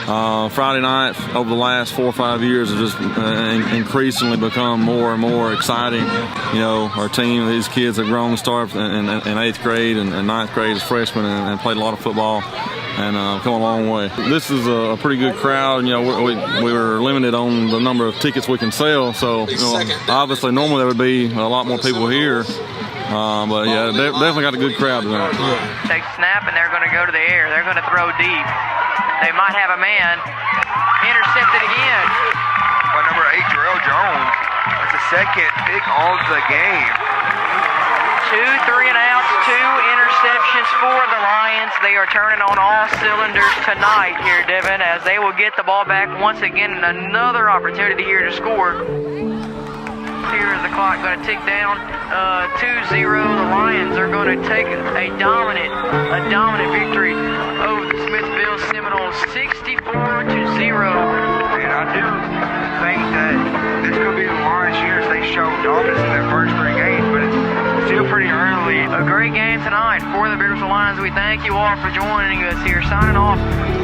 Friday nights over the last 4 or 5 years have just increasingly become more and more exciting. You know, our team, these kids have grown to start in 8th grade and 9th grade as freshmen and played a lot of football and come a long way. This is a pretty good crowd. You know, we were limited on the number of tickets we can sell, so obviously normally there would be a lot more people here. But yeah, they definitely got a good crowd tonight. Take snap and they're going to go to the air. They're going to throw deep. They might have a man. Intercepted again. By number 8, Jarrell Jones. That's the second pick of the game. 2 3-and-outs, 2 interceptions for the Lions. They are turning on all cylinders tonight here, Devin, as they will get the ball back once again. Another opportunity here to score. Here is the clock going to tick down 2-0. The Lions are going to take a dominant victory over the Smithville Seminoles, 64-0. And I do think that this could be the Lions year as they show dominance in their first 3 games, but it's still pretty early. A great game tonight for the Biggersville Lions. We thank you all for joining us here. Signing off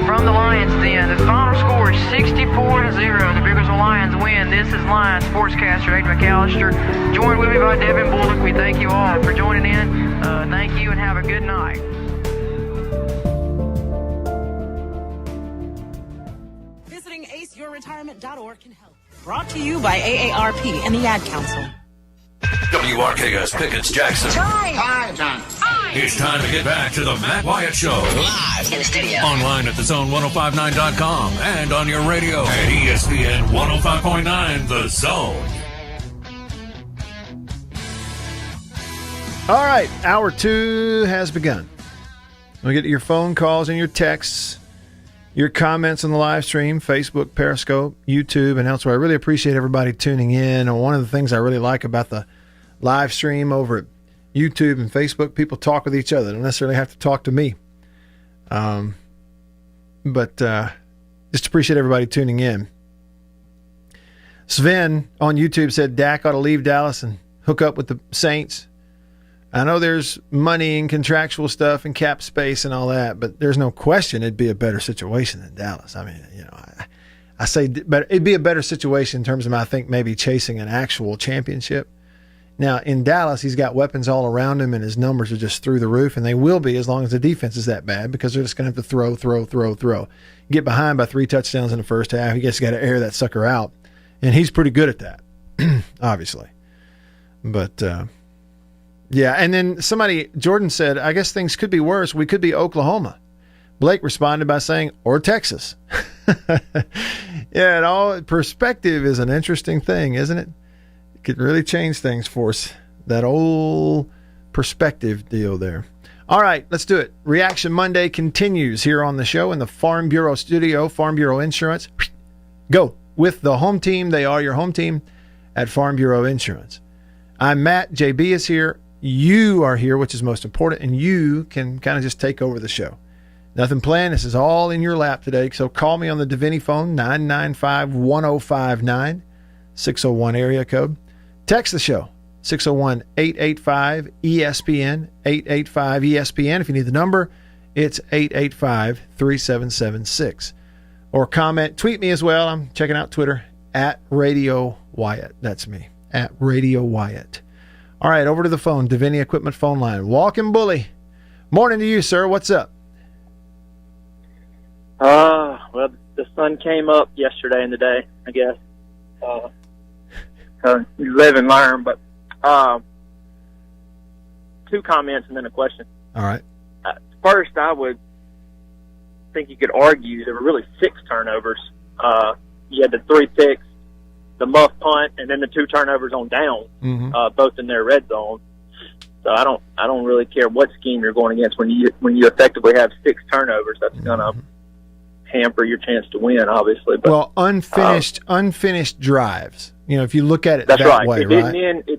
from the Lions Den. The final score is 64-0. The Biggersville Lions win. This is Lions sportscaster Aiden McAllister, joined with me by Devin Bullock. We thank you all for joining in. Thank you and have a good night. Visiting aceyourretirement.org can help. Brought to you by AARP and the Ad Council. WRKS Pickens Jackson. Hi, John. It's time to get back to the Matt Wyatt Show. Live in the studio. Online at thezone1059.com and on your radio at ESPN 105.9 The Zone. All right, hour 2 has begun. We'll get to your phone calls and your texts, your comments on the live stream, Facebook, Periscope, YouTube, and elsewhere. I really appreciate everybody tuning in. And one of the things I really like about the live stream over at YouTube and Facebook, people talk with each other. They don't necessarily have to talk to me. But just appreciate everybody tuning in. Sven on YouTube said Dak ought to leave Dallas and hook up with the Saints. I know there's money and contractual stuff and cap space and all that, but there's no question it'd be a better situation than Dallas. I mean, I say, but it'd be a better situation in terms of, I think, maybe chasing an actual championship. Now, in Dallas, he's got weapons all around him, and his numbers are just through the roof, and they will be as long as the defense is that bad, because they're just going to have to throw. Get behind by 3 touchdowns in the first half. You just got to air that sucker out, and he's pretty good at that, obviously. But, yeah, and then Jordan said, I guess things could be worse. We could be Oklahoma. Blake responded by saying, or Texas. Yeah, perspective is an interesting thing, isn't it? It could really change things for us. That old perspective deal there. All right, let's do it. Reaction Monday continues here on the show in the Farm Bureau studio, Farm Bureau Insurance. Go with the home team. They are your home team at Farm Bureau Insurance. I'm Matt. JB is here. You are here, which is most important, and you can kind of just take over the show. Nothing planned. This is all in your lap today. So call me on the Divinity phone, 995-1059, 601 area code. Text the show, 601-885-ESPN, 885-ESPN. If you need the number, it's 885-3776. Or comment, tweet me as well. I'm checking out Twitter, at Radio Wyatt. That's me, at Radio Wyatt. All right, over to the phone, Divinity Equipment phone line. Walking Bully. Morning to you, sir. What's up? Well, the sun came up yesterday in the day, I guess. You live and learn, but 2 comments and then a question. All right. First, I would think you could argue there were really 6 turnovers. You had the 3 picks, the muff punt, and then the 2 turnovers on down, both in their red zone. So I don't really care what scheme you're going against when you effectively have 6 turnovers. That's gonna hamper your chance to win, obviously. But, well, unfinished drives. You know, if you look at it that's that right. way, It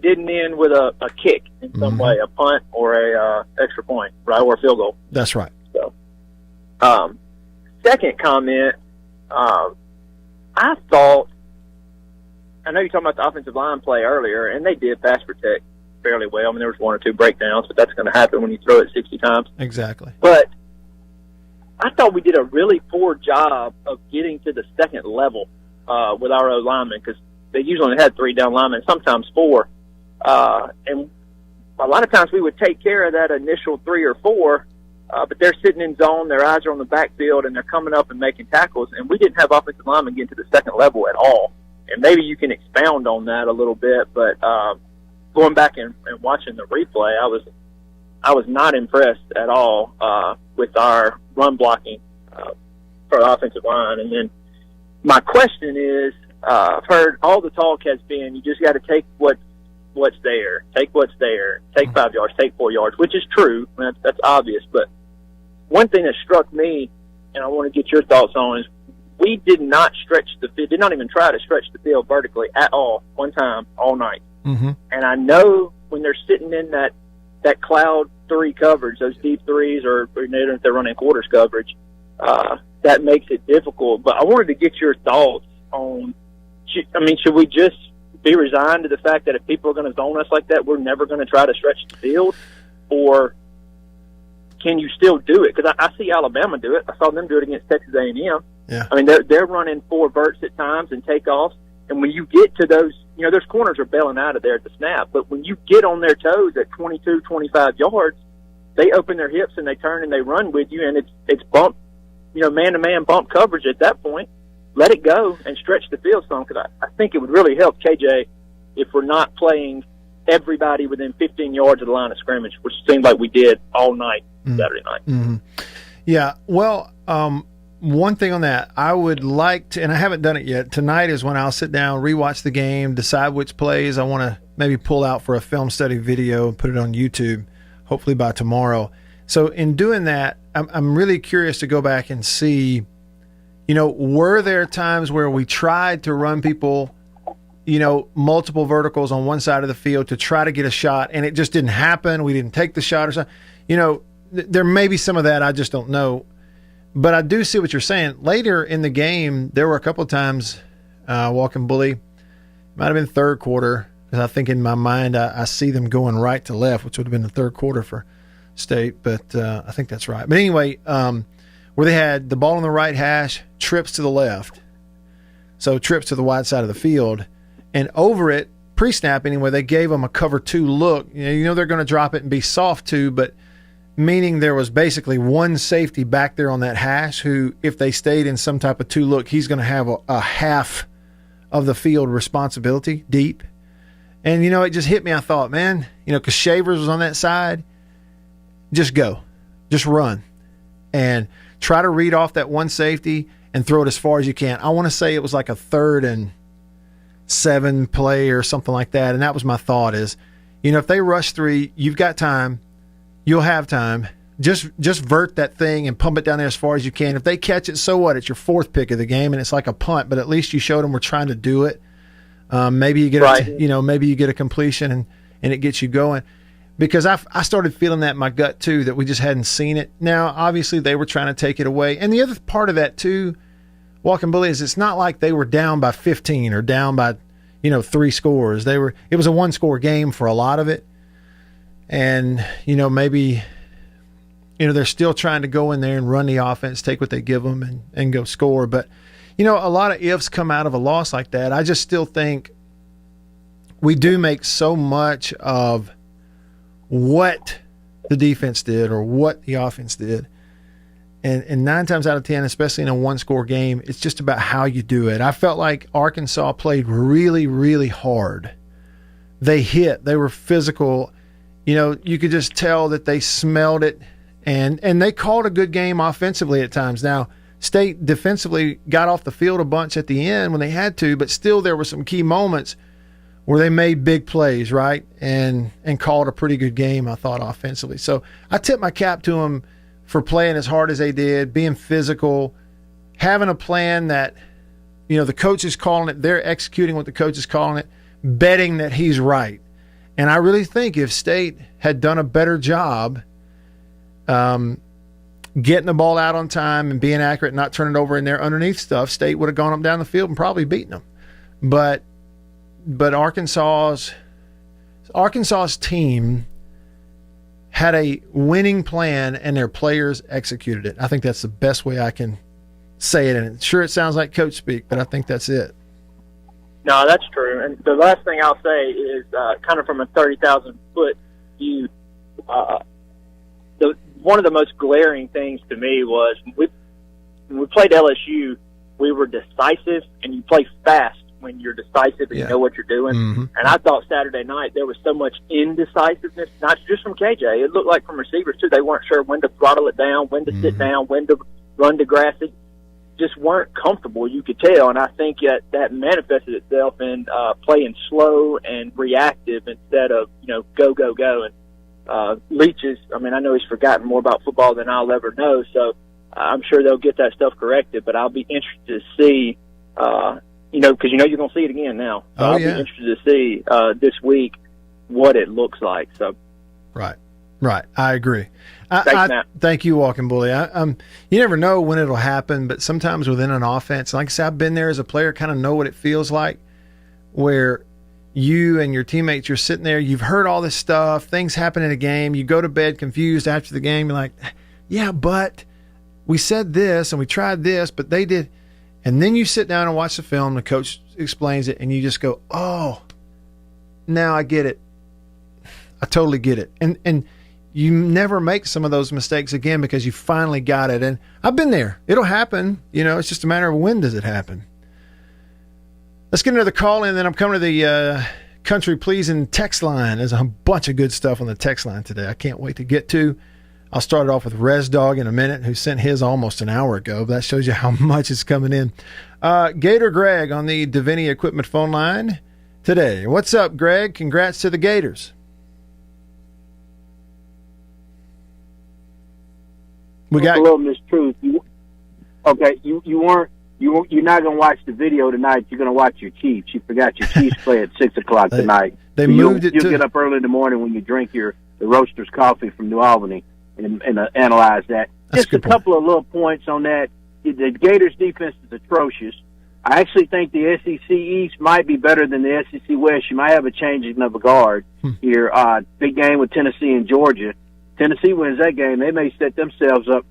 didn't end with a kick in some way, a punt or a extra point, right, or a field goal. That's right. So, second comment, I thought. I know you're talking about the offensive line play earlier, and they did pass protect fairly well. I mean, there was 1 or 2 breakdowns, but that's going to happen when you throw it 60 times. Exactly. But I thought we did a really poor job of getting to the second level with our O-linemen, because they usually only had 3 down linemen, sometimes 4. And a lot of times we would take care of that initial 3 or 4, but they're sitting in zone, their eyes are on the backfield, and they're coming up and making tackles, and we didn't have offensive linemen getting to the second level at all. And maybe you can expound on that a little bit, but going back and watching the replay, I was not impressed at all with our run blocking for the offensive line. And then my question is, I've heard all the talk has been you just got to take what's there, take 5 yards, take 4 yards, which is true. That's obvious. But one thing that struck me, and I want to get your thoughts on, is we did not stretch the field, did not even try to stretch the field vertically at all, one time, all night. Mm-hmm. And I know when they're sitting in that cloud 3 coverage, those deep 3s, or if they're running quarters coverage, that makes it difficult. But I wanted to get your thoughts on, should we just be resigned to the fact that if people are going to zone us like that, we're never going to try to stretch the field? Or can you still do it? Because I see Alabama do it. I saw them do it against Texas A&M. Yeah. I mean, they're running 4 verts at times and takeoffs. And when you get to those, those corners are bailing out of there at the snap. But when you get on their toes at 22, 25 yards, they open their hips and they turn and they run with you. And it's bump, man-to-man bump coverage at that point. Let it go and stretch the field some, because I think it would really help KJ if we're not playing everybody within 15 yards of the line of scrimmage, which seemed like we did all night, Saturday night. Mm-hmm. Yeah, well, one thing on that, I would like to, and I haven't done it yet, tonight is when I'll sit down, rewatch the game, decide which plays I want to maybe pull out for a film study video and put it on YouTube, hopefully by tomorrow. So in doing that, I'm really curious to go back and see, were there times where we tried to run people, multiple verticals on one side of the field to try to get a shot, and it just didn't happen. We didn't take the shot or something. There may be some of that. I just don't know. But I do see what you're saying. Later in the game, there were a couple of times, walking bully, might have been third quarter, because I think in my mind I see them going right to left, which would have been the third quarter for State, but I think that's right. But anyway, where they had the ball on the right hash, trips to the left. So trips to the wide side of the field. And over it, pre-snap anyway, they gave them a cover 2 look. They're going to drop it and be soft 2, but meaning there was basically one safety back there on that hash who, if they stayed in some type of 2 look, he's going to have a half of the field responsibility deep. And, it just hit me. I thought, man, because Shavers was on that side, just go. Just run. And try to read off that one safety and throw it as far as you can. I want to say it was like a 3rd and 7 play or something like that. And that was my thought is, if they rush 3, you've got time. You'll have time. Just vert that thing and pump it down there as far as you can. If they catch it, so what? It's your 4th pick of the game, and it's like a punt. But at least you showed them we're trying to do it. Maybe you get maybe you get a completion and it gets you going. Because I started feeling that in my gut too, that we just hadn't seen it. Now, obviously, they were trying to take it away, and the other part of that too, walking bully, is it's not like they were down by 15 or down by 3 scores. It was a 1-score game for a lot of it. And, maybe, they're still trying to go in there and run the offense, take what they give them and go score. But, a lot of ifs come out of a loss like that. I just still think we do make so much of what the defense did or what the offense did. And 9 times out of 10, especially in a 1-score game, it's just about how you do it. I felt like Arkansas played really, really hard. They hit. They were physical. You could just tell that they smelled it, and they called a good game offensively at times. Now, State defensively got off the field a bunch at the end when they had to, but still there were some key moments where they made big plays, right, and called a pretty good game, I thought, offensively. So I tip my cap to them for playing as hard as they did, being physical, having a plan that, the coach is calling it, they're executing what the coach is calling it, betting that he's right. And I really think if State had done a better job getting the ball out on time and being accurate, not turning it over in their underneath stuff, State would have gone up down the field and probably beaten them. But Arkansas's team had a winning plan and their players executed it. I think that's the best way I can say it. And sure, it sounds like coach speak, but I think that's it. No, that's true. And the last thing I'll say is kind of from a 30,000-foot view, one of the most glaring things to me was when we played LSU, we were decisive, and you play fast when you're decisive and you know what you're doing. Mm-hmm. And I thought Saturday night there was so much indecisiveness, not just from KJ. It looked like from receivers, too. They weren't sure when to throttle it down, when to sit down, when to run to grassy. Just weren't comfortable, you could tell. And I think that manifested itself in playing slow and reactive instead of, go, go, go. And Leach is, I know he's forgotten more about football than I'll ever know, so I'm sure they'll get that stuff corrected. But I'll be interested to see because you're going to see it again now. So I'll be interested to see this week what it looks like. So, right. I agree. Thanks, Matt. Thank you, Walking Bully. You never know when it'll happen, but sometimes within an offense, like I said, I've been there as a player, kind of know what it feels like, where you and your teammates, you're sitting there, you've heard all this stuff, things happen in a game, you go to bed confused after the game, you're like, yeah, but we said this and we tried this, but they did. And then you sit down and watch the film, the coach explains it, and you just go, oh, now I get it. I totally get it. And you never make some of those mistakes again because you finally got it. And I've been there. It'll happen. It's just a matter of when does it happen. Let's get another call in, then I'm coming to the country pleasing text line. There's a bunch of good stuff on the text line today I can't wait to get to. I'll start it off with Res Dog in a minute, who sent his almost an hour ago. But that shows you how much is coming in. Gator Greg on the Davini Equipment phone line today. What's up, Greg? Congrats to the Gators. We got a little mistruth. You're not going to watch the video tonight. You're going to watch your Chiefs. You forgot your Chiefs play at 6:00 tonight. They moved it. You'll get up early in the morning when you drink the Roaster's coffee from New Albany and analyze that. Just a couple of little points on that. The Gators' defense is atrocious. I actually think the SEC East might be better than the SEC West. You might have a changing of a guard here. Big game with Tennessee and Georgia. Tennessee wins that game. They may set themselves up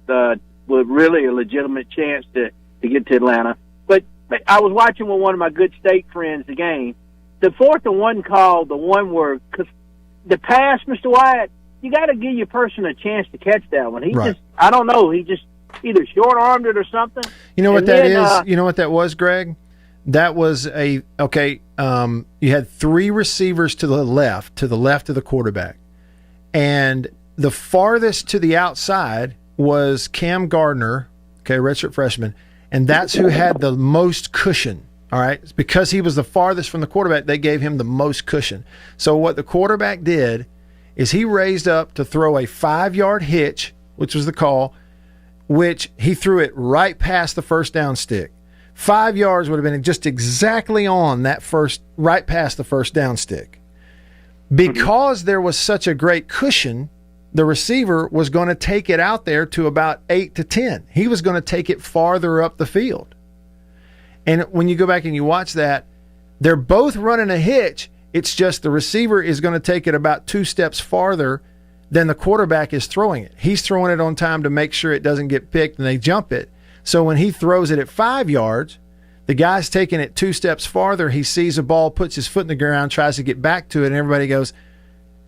with really a legitimate chance to get to Atlanta. But I was watching with one of my good state friends the game. The 4th and 1 call, the one where the pass, Mr. Wyatt, you got to give your person a chance to catch that one. I don't know. He just either short-armed it or something. You know what that is? You know what that was, Greg? That was you had 3 receivers to the left of the quarterback. And the farthest to the outside was Cam Gardner, redshirt freshman, and that's who had the most cushion. All right, it's because he was the farthest from the quarterback, they gave him the most cushion. So what the quarterback did is he raised up to throw a 5-yard hitch, which was the call, which he threw it right past the first down stick. 5 yards would have been just exactly on that right past the first down stick. Because there was such a great cushion, the receiver was going to take it out there to about 8 to 10. He was going to take it farther up the field. And when you go back and you watch that, they're both running a hitch. It's just the receiver is going to take it about 2 steps farther than the quarterback is throwing it. He's throwing it on time to make sure it doesn't get picked and they jump it. So when he throws it at 5 yards, the guy's taking it 2 steps farther. He sees a ball, puts his foot in the ground, tries to get back to it, and everybody goes,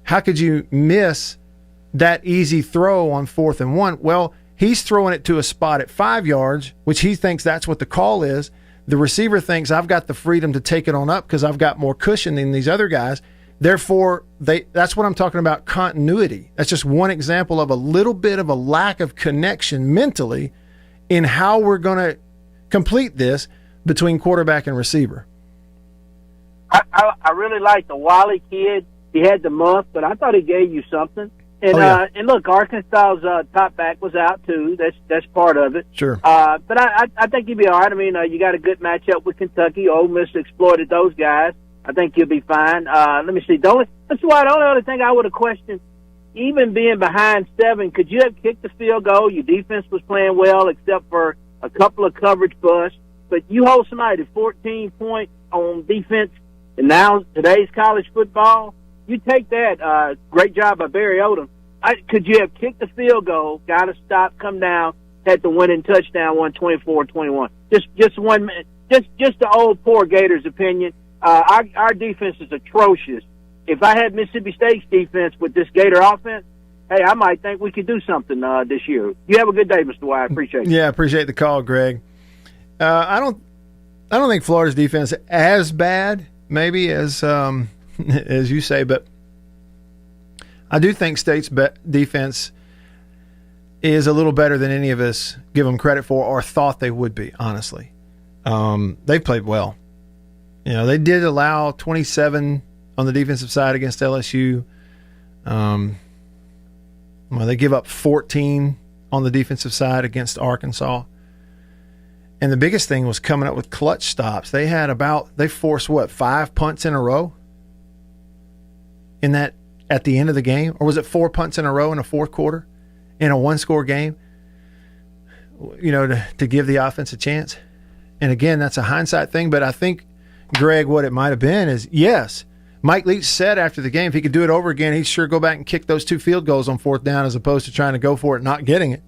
how could you miss that easy throw on 4th and 1? Well, he's throwing it to a spot at 5 yards, which he thinks that's what the call is. The receiver thinks I've got the freedom to take it on up because I've got more cushion than these other guys. Therefore, that's what I'm talking about, continuity. That's just one example of a little bit of a lack of connection mentally in how we're going to complete this between quarterback and receiver. I really like the Wally kid. He had the muff, but I thought he gave you something. And and look, Arkansas's top back was out too. That's part of it. Sure. But I think you'll be all right. I mean, you got a good matchup with Kentucky. Ole Miss exploited those guys. I think you'll be fine. Let me see. The only other thing I would have questioned, even being behind 7, could you have kicked the field goal? Your defense was playing well, except for a couple of coverage busts. But you hold somebody to 14 points on defense, and now today's college football. You take that. Great job by Barry Odom. Could you have kicked the field goal, got a stop, come down, had the winning touchdown, won 24-21? Just 1 minute. Just the old poor Gators opinion. Our defense is atrocious. If I had Mississippi State's defense with this Gator offense, hey, I might think we could do something this year. You have a good day, Mr. Wyatt. Appreciate it. Yeah, appreciate the call, Greg. I don't think Florida's defense is as bad, maybe as you say, but I do think State's defense is a little better than any of us give them credit for or thought they would be, honestly. They've played well. You know, they did allow 27 on the defensive side against LSU. Well, they give up 14 on the defensive side against Arkansas. And the biggest thing was coming up with clutch stops. They forced 5 punts in a row in that at the end of the game? Or was it 4 punts in a row in a fourth quarter in a 1-score game, you know, to give the offense a chance? And again, that's a hindsight thing, but I think, Greg, what it might have been is, yes, Mike Leach said after the game, if he could do it over again, he'd sure go back and kick those 2 field goals on 4th down as opposed to trying to go for it and not getting it.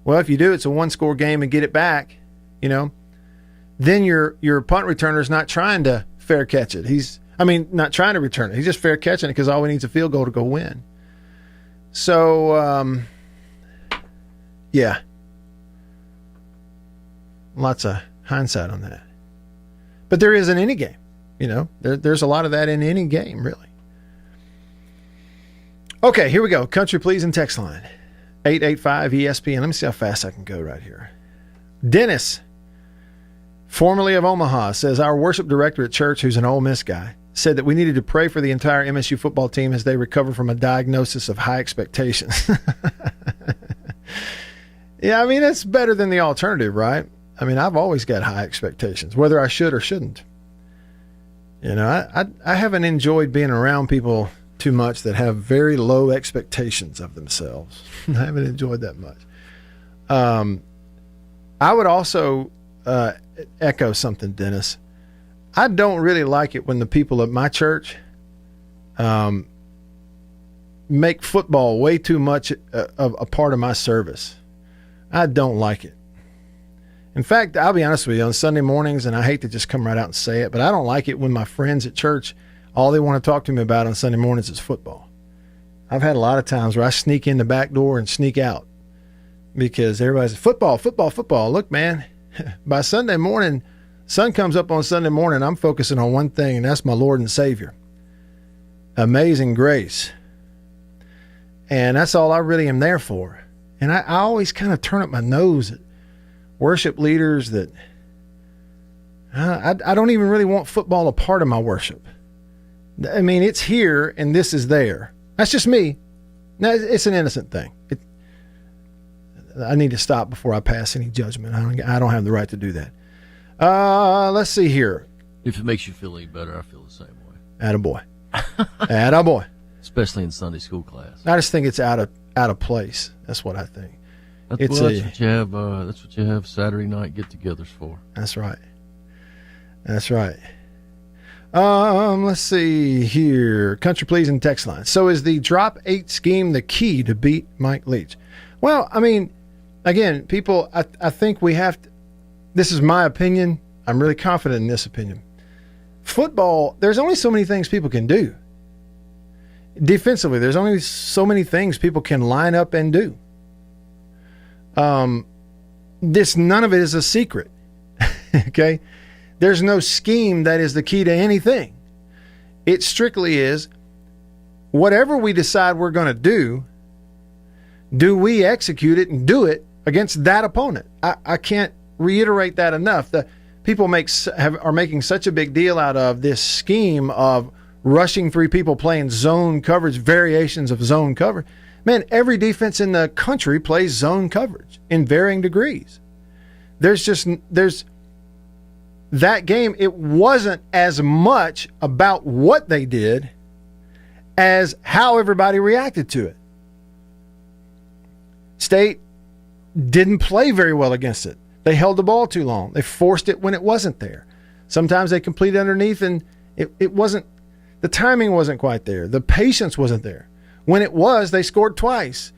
Well, if you do, it's a 1-score game and get it back, you know, then your punt returner is not trying to fair catch it. Not trying to return it. He's just fair catching it because all we need is a field goal to go win. So, yeah. Lots of hindsight on that. But there is in any game. You know, there's a lot of that in any game, really. Okay, here we go. Country Please and text line. 885-ESPN. Let me see how fast I can go right here. Dennis, formerly of Omaha, says, our worship director at church, who's an Ole Miss guy, said that we needed to pray for the entire MSU football team as they recover from a diagnosis of high expectations. Yeah, I mean, it's better than the alternative, right? I mean, I've always got high expectations, whether I should or shouldn't. You know, I haven't enjoyed being around people too much that have very low expectations of themselves. I haven't enjoyed that much. I would also echo something, Dennis. I don't really like it when the people at my church make football way too much of a part of my service. I don't like it. In fact, I'll be honest with you, on Sunday mornings, and I hate to just come right out and say it, but I don't like it when my friends at church, all they want to talk to me about on Sunday mornings is football. I've had a lot of times where I sneak in the back door and sneak out because everybody's football. Look, man, by Sunday morning, sun comes up on Sunday morning, I'm focusing on one thing, and that's my Lord and Savior. Amazing grace. And that's all I really am there for. And I always kind of turn up my nose at worship leaders that I don't even really want football a part of my worship. I mean, it's here and this is there. That's just me. Now, it's an innocent thing. I need to stop before I pass any judgment. I don't have the right to do that. Let's see here. If it makes you feel any better, I feel the same way. Attaboy. Attaboy. Especially in Sunday school class. I just think it's out of place. That's what I think. That's what you have Saturday night get-togethers for. That's right. Let's see here. Country Pleasing text line. So is the drop 8 scheme the key to beat Mike Leach? Well, I mean, again, people, I think we have to, this is my opinion. I'm really confident in this opinion. Football, there's only so many things people can do. Defensively, there's only so many things people can line up and do. None of it is a secret. Okay? There's no scheme that is the key to anything. It strictly is whatever we decide we're going to do we execute it and do it against that opponent? I can't reiterate that enough. The people are making such a big deal out of this scheme of rushing 3 people, playing zone coverage, variations of zone coverage. Man, every defense in the country plays zone coverage in varying degrees. There's that game, it wasn't as much about what they did as how everybody reacted to it. State didn't play very well against it. They held the ball too long. They forced it when it wasn't there. Sometimes they completed underneath and it wasn't, the timing wasn't quite there. The patience wasn't there. When it was, they scored twice.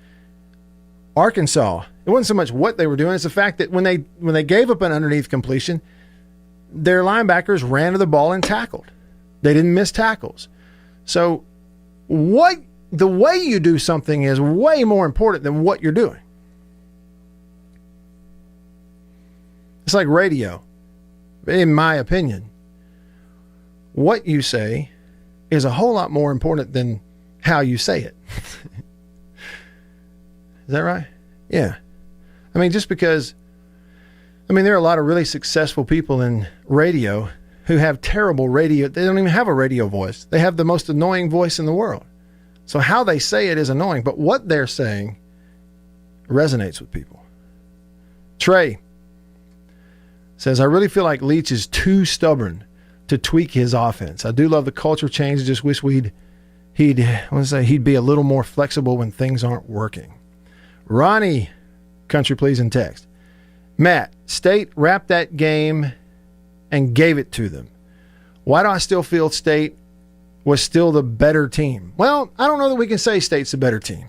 Arkansas, it wasn't so much what they were doing, it's the fact that when they gave up an underneath completion, their linebackers ran to the ball and tackled. They didn't miss tackles. So the way you do something is way more important than what you're doing. It's like radio, in my opinion. What you say is a whole lot more important than how you say it. Is that right? Yeah. I mean, just because, there are a lot of really successful people in radio who have terrible radio. They don't even have a radio voice. They have the most annoying voice in the world. So how they say it is annoying, but what they're saying resonates with people. Trey says, I really feel like Leach is too stubborn to tweak his offense. I do love the culture change. I just wish he'd be a little more flexible when things aren't working. Ronnie, country pleasing text. Matt, State wrapped that game and gave it to them. Why do I still feel State was still the better team? Well, I don't know that we can say State's the better team.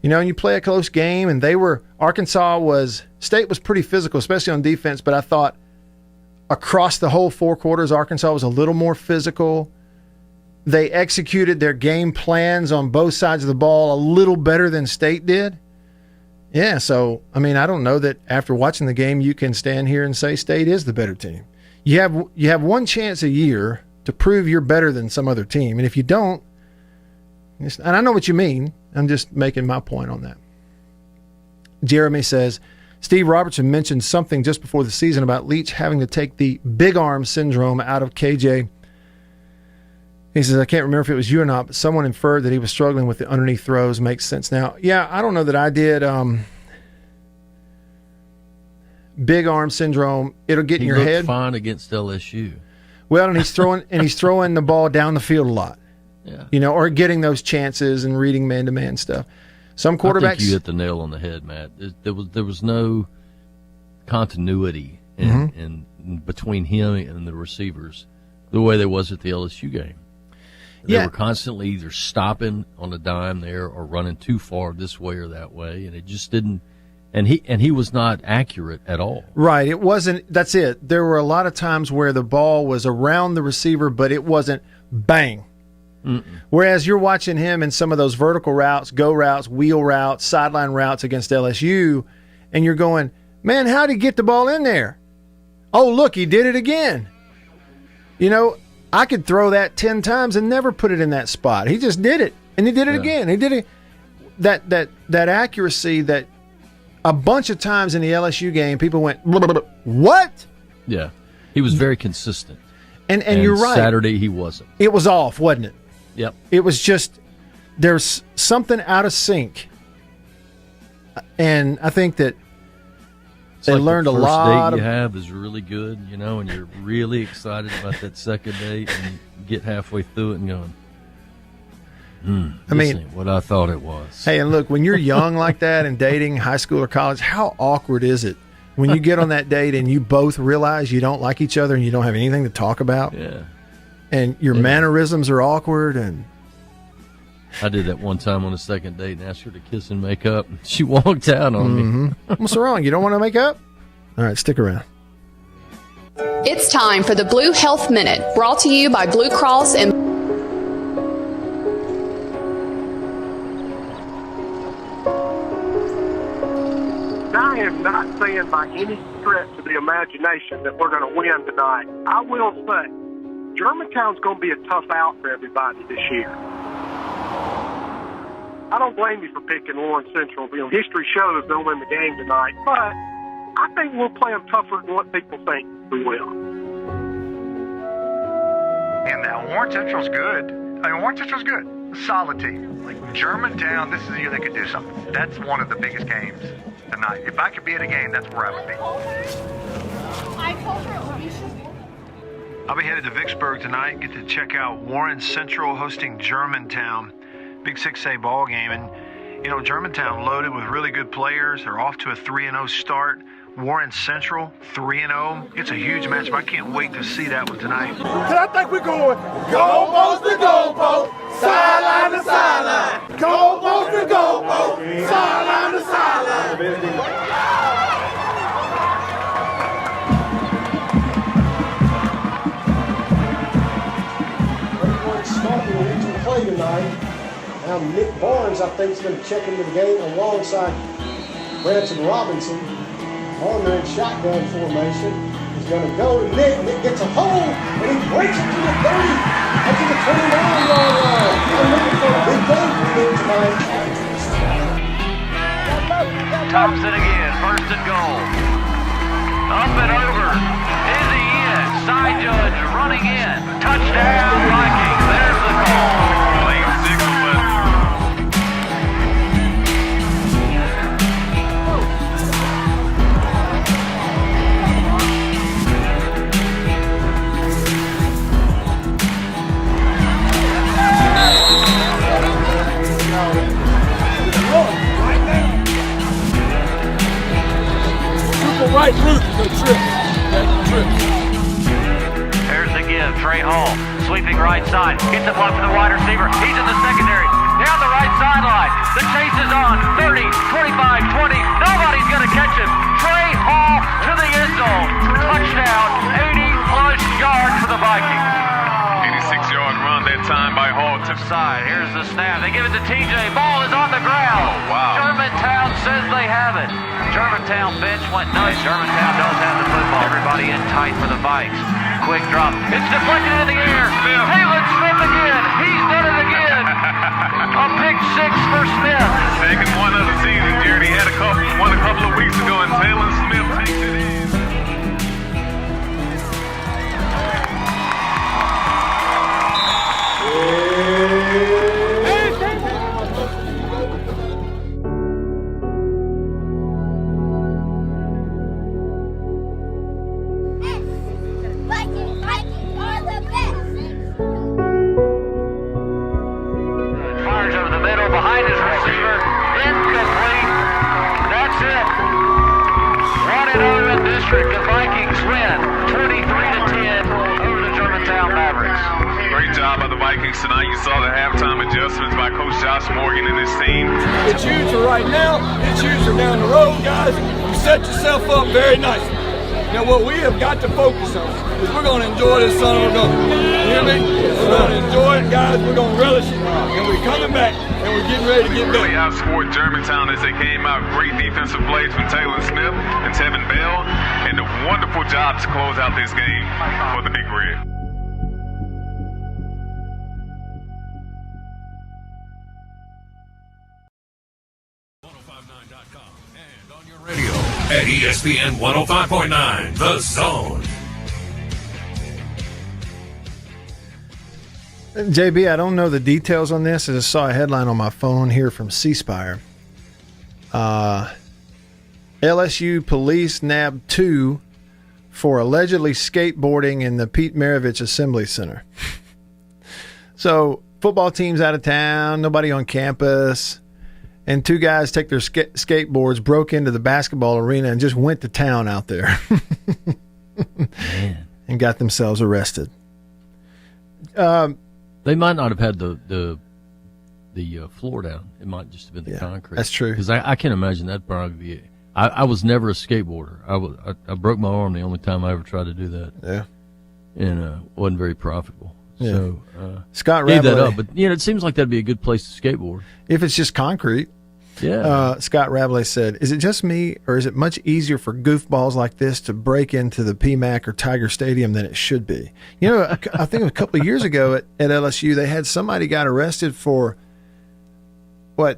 And you play a close game, and State was pretty physical, especially on defense, but I thought across the whole 4 quarters, Arkansas was a little more physical. They executed their game plans on both sides of the ball a little better than State did. Yeah, so, I don't know that after watching the game you can stand here and say State is the better team. You have one chance a year to prove you're better than some other team, and if you don't, and I know what you mean, I'm just making my point on that. Jeremy says, Steve Robertson mentioned something just before the season about Leach having to take the big arm syndrome out of KJ. He says, I can't remember if it was you or not, but someone inferred that he was struggling with the underneath throws. Makes sense now. Yeah, I don't know that I did. Big arm syndrome. It'll get in your head. He looked fine against LSU. Well, and he's throwing the ball down the field a lot. Yeah. Or getting those chances and reading man-to-man stuff. Some quarterbacks. I think you hit the nail on the head, Matt. There was no continuity in between him and the receivers the way there was at the LSU game. They were constantly either stopping on a dime there or running too far this way or that way, and it just didn't. And he was not accurate at all. Right. It wasn't. That's it. There were a lot of times where the ball was around the receiver, but it wasn't bang. Mm-mm. Whereas you're watching him in some of those vertical routes, go routes, wheel routes, sideline routes against LSU, and you're going, man, how'd he get the ball in there? Oh, look, he did it again. I could throw that 10 times and never put it in that spot. He just did it, and he did it again. He did it. That accuracy that a bunch of times in the LSU game, people went, blah, blah, blah. What? Yeah. He was very consistent. And you're right. Saturday he wasn't. It was off, wasn't it? Yep. It was just, there's something out of sync. And I think that they learned a lot. The first date you have is really good, and you're really excited about that second date, and you get halfway through it and going, this ain't what I thought it was. Hey, and look, when you're young like that and dating high school or college, how awkward is it when you get on that date and you both realize you don't like each other and you don't have anything to talk about? Yeah. And your mannerisms are awkward. And I did that one time on a second date and asked her to kiss and make up. She walked out on me. What's wrong? You don't want to make up? All right, stick around. It's time for the Blue Health Minute, brought to you by Blue Cross and I am not saying by any stretch of the imagination that we're going to win tonight. I will say, Germantown's going to be a tough out for everybody this year. I don't blame you for picking Warren Central. History shows they'll win the game tonight, but I think we'll play them tougher than what people think we will. And now Warren Central's good. Warren Central's good. Solid team. Like Germantown, this is the year they could do something. That's one of the biggest games tonight. If I could be at a game, that's where I would be. I'll be headed to Vicksburg tonight. Get to check out Warren Central hosting Germantown. Big 6A ball game. And, Germantown loaded with really good players. They're off to a 3-0 start. Warren Central, 3-0. It's a huge matchup. I can't wait to see that one tonight. Because I think we're going goalpost to goalpost, sideline to sideline. Goalpost to goalpost, sideline to sideline. Everyone's starting to reach the play tonight. Now Nick Barnes, I think, is going to check into the game alongside Branson Robinson. Barner in shotgun formation. He's going to go to Nick. Nick gets a hold, and he breaks it to the 30, up to the 29-yard line. I'm looking for a big game for Nick tonight. Thompson again, first and goal. Up and over. Is he in? Side judge running in. Touchdown, Vikings. There's the call. Late signal, but right route, no trip. There's the give. Trey Hall sweeping right side. Gets the block from the wide receiver. He's in the secondary. Down the right sideline. The chase is on. 30, 25, 20. Nobody's going to catch him. Trey Hall to the end zone. Touchdown. 80-plus yards for the Vikings. 86-yard run that time by Hall to side. Here's the snap. They give it to TJ. Ball is on the ground. Oh, wow. Germantown says they have it. Germantown bench went nuts. Germantown does have the football. Everybody in tight for the Vikes. Quick drop. It's deflected in the air. Taylor Smith again. He's done it again. A pick six for Smith. Second one of the season, Jared. He had one a couple of weeks ago, and Taylor Smith takes it in. receiver. Incomplete. That's it. 1-0 in district. The Vikings win 23-10 over the Germantown Mavericks. Great job by the Vikings tonight. You saw the halftime adjustments by Coach Josh Morgan and his team. It's huge for right now. It's huge for down the road, guys. You set yourself up very nicely. Now, what we have got to focus on is we're going to enjoy this son of a gun. You hear me? We're going to enjoy it, guys. We're going to relish it. And we're coming back, and we're getting ready to get better. Really outscored Germantown as they came out. Great defensive plays from Taylor Smith and Tevin Bell. And a wonderful job to close out this game for the Big Red. Radio at ESPN 105.9, The Zone. JB, I don't know the details on this. I just saw a headline on my phone here from C-Spire. LSU police nabbed 2 for allegedly skateboarding in the Pete Maravich Assembly Center. So, football team's out of town, nobody on campus. And 2 guys take their skateboards, broke into the basketball arena, and just went to town out there. Man. And got themselves arrested. They might not have had the floor down. It might just have been the concrete. That's true. Because I can't imagine that probably be. I was never a skateboarder. I broke my arm the only time I ever tried to do that. Yeah. And wasn't very profitable. Yeah. So Scott gave that Rabley, up. But it seems like that'd be a good place to skateboard. If it's just concrete. Yeah. Think Rabley said, "Is it just me, or is it much easier for goofballs like this to break into the PMAC or Tiger Stadium than it should be?" You know, I think a couple of years ago at LSU, they had somebody got arrested for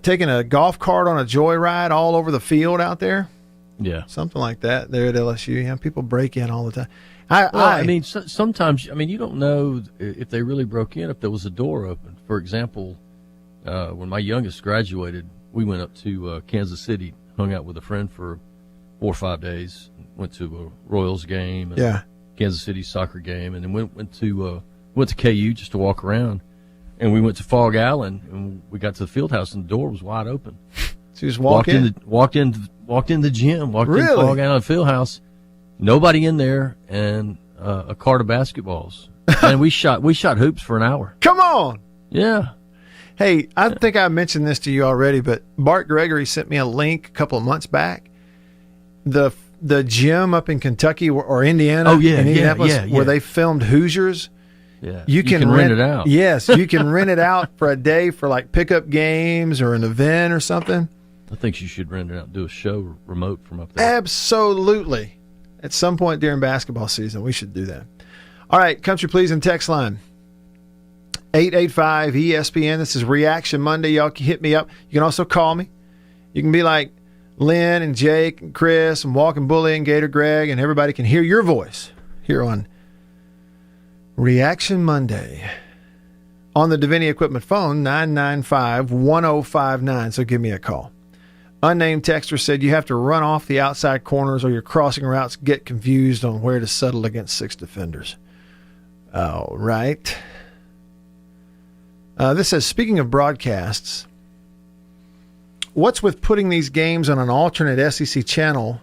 taking a golf cart on a joyride all over the field out there. Yeah, something like that there at LSU. Yeah, people break in all the time. I mean, sometimes you don't know if they really broke in, if there was a door open. For example, when my youngest graduated, we went up to Kansas City, hung out with a friend for 4 or 5 days, went to a Royals game, and Kansas City soccer game, and then went to KU just to walk around. And we went to Fog Allen, and we got to the field house, and the door was wide open. So you just walked in the gym, walked in Fog Allen field house, nobody in there, and a cart of basketballs. And we shot hoops for an hour. Come on. Yeah. Hey, I think I mentioned this to you already, but Bart Gregory sent me a link a couple of months back. The gym up in Kentucky or Indiana, Indianapolis, where they filmed Hoosiers. Yeah, you can rent it out. Yes, you can rent it out for a day for like pickup games or an event or something. I think you should rent it out and do a show remote from up there. Absolutely. At some point during basketball season, we should do that. All right, Country Please and text line. 885-ESPN. This is Reaction Monday. Y'all can hit me up. You can also call me. You can be like Lynn and Jake and Chris and Walking Bully and Gator Greg, and everybody can hear your voice here on Reaction Monday. On the Davini Equipment phone, 995-1059. So give me a call. Unnamed texter said you have to run off the outside corners or your crossing routes get confused on where to settle against 6 defenders. All right. This says, speaking of broadcasts, what's with putting these games on an alternate SEC channel?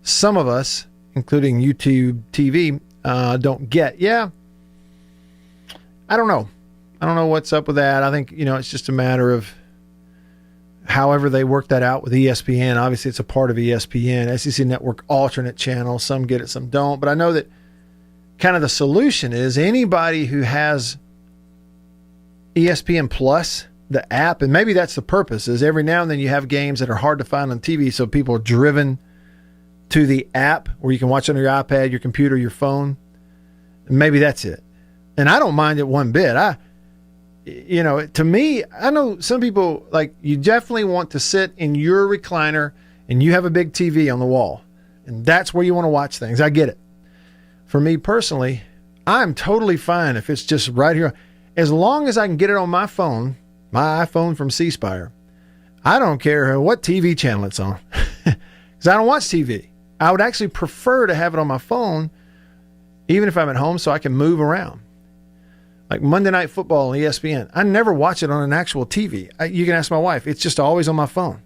Some of us, including YouTube TV, don't get. Yeah, I don't know. I don't know what's up with that. I think, it's just a matter of however they work that out with ESPN. Obviously, it's a part of ESPN, SEC Network alternate channel. Some get it, some don't. But I know that kind of the solution is anybody who has ESPN Plus, the app, and maybe that's the purpose, is every now and then you have games that are hard to find on TV, so people are driven to the app where you can watch on your iPad, your computer, your phone. And maybe that's it. And I don't mind it one bit. To me, I know some people, like, you definitely want to sit in your recliner and you have a big TV on the wall, and that's where you want to watch things. I get it. For me personally, I'm totally fine if it's just right here. As long as I can get it on my phone, my iPhone from C-Spire, I don't care what TV channel it's on. Because I don't watch TV. I would actually prefer to have it on my phone, even if I'm at home, so I can move around. Like Monday Night Football on ESPN. I never watch it on an actual TV. You can ask my wife. It's just always on my phone.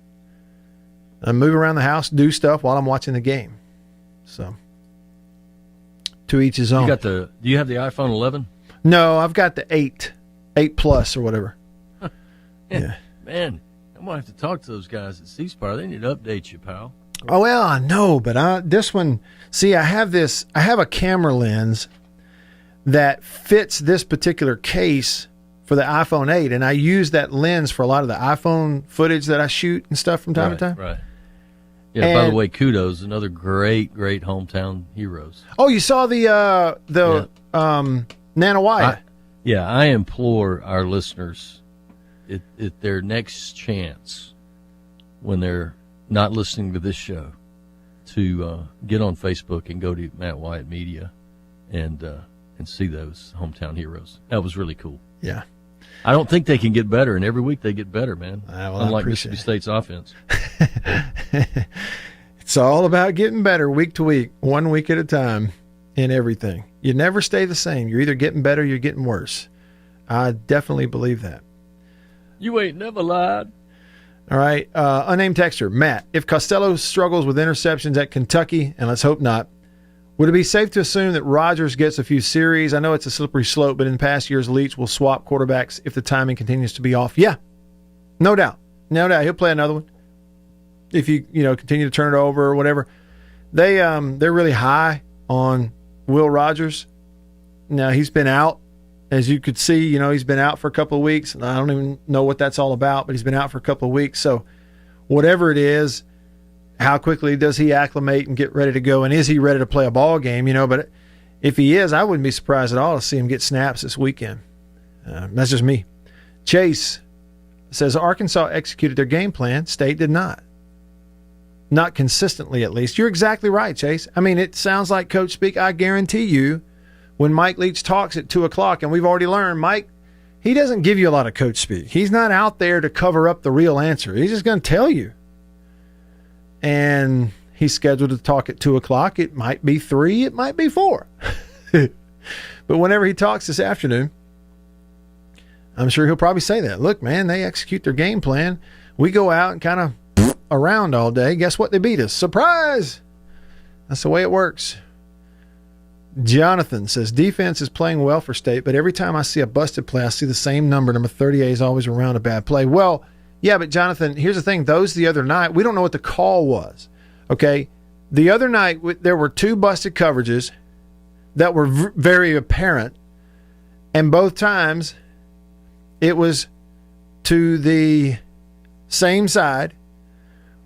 I move around the house, do stuff while I'm watching the game. So, to each his own. Do you have the iPhone 11? No, I've got the 8 Plus or whatever. Yeah. Man, I'm going to have to talk to those guys at C-Spire. They need to update you, pal. Oh, well, I know, but this one, see, I have a camera lens that fits this particular case for the iPhone 8, and I use that lens for a lot of the iPhone footage that I shoot and stuff from time to time. Right. Yeah, by the way, kudos, another great hometown heroes. Oh, you saw the Nana Wyatt. I implore our listeners at their next chance when they're not listening to this show to get on Facebook and go to Matt Wyatt Media and see those hometown heroes. That was really cool. Yeah. I don't think they can get better, and every week they get better, man. Unlike Mississippi State's offense. It's all about getting better week to week, 1 week at a time in everything. You never stay the same. You're either getting better or you're getting worse. I definitely believe that. You ain't never lied. All right. Unnamed texter, Matt, if Costello struggles with interceptions at Kentucky, and let's hope not, would it be safe to assume that Rodgers gets a few series? I know it's a slippery slope, but in past years, Leach will swap quarterbacks if the timing continues to be off. Yeah, no doubt. No doubt. He'll play another one if you continue to turn it over or whatever. They're really high on Will Rodgers. Now, he's been out. As you could see, he's been out for a couple of weeks. And I don't even know what that's all about, but he's been out for a couple of weeks. So whatever it is, how quickly does he acclimate and get ready to go? And is he ready to play a ball game? But if he is, I wouldn't be surprised at all to see him get snaps this weekend. That's just me. Chase says Arkansas executed their game plan. State did not. Not consistently, at least. You're exactly right, Chase. I mean, it sounds like coach speak. I guarantee you, when Mike Leach talks at 2 o'clock, and we've already learned, Mike, he doesn't give you a lot of coach speak. He's not out there to cover up the real answer. He's just going to tell you. And he's scheduled to talk at 2 o'clock. It might be 3, it might be 4. But whenever he talks this afternoon, I'm sure he'll probably say that. Look, man, they execute their game plan. We go out and kind of around all day. Guess what? They beat us. Surprise! That's the way it works. Jonathan says, defense is playing well for State, but every time I see a busted play, I see the same number. Number 38 is always around a bad play. Well, yeah, but Jonathan, here's the thing. Those the other night, we don't know what the call was. Okay? The other night, there were 2 busted coverages that were very apparent, and both times it was to the same side,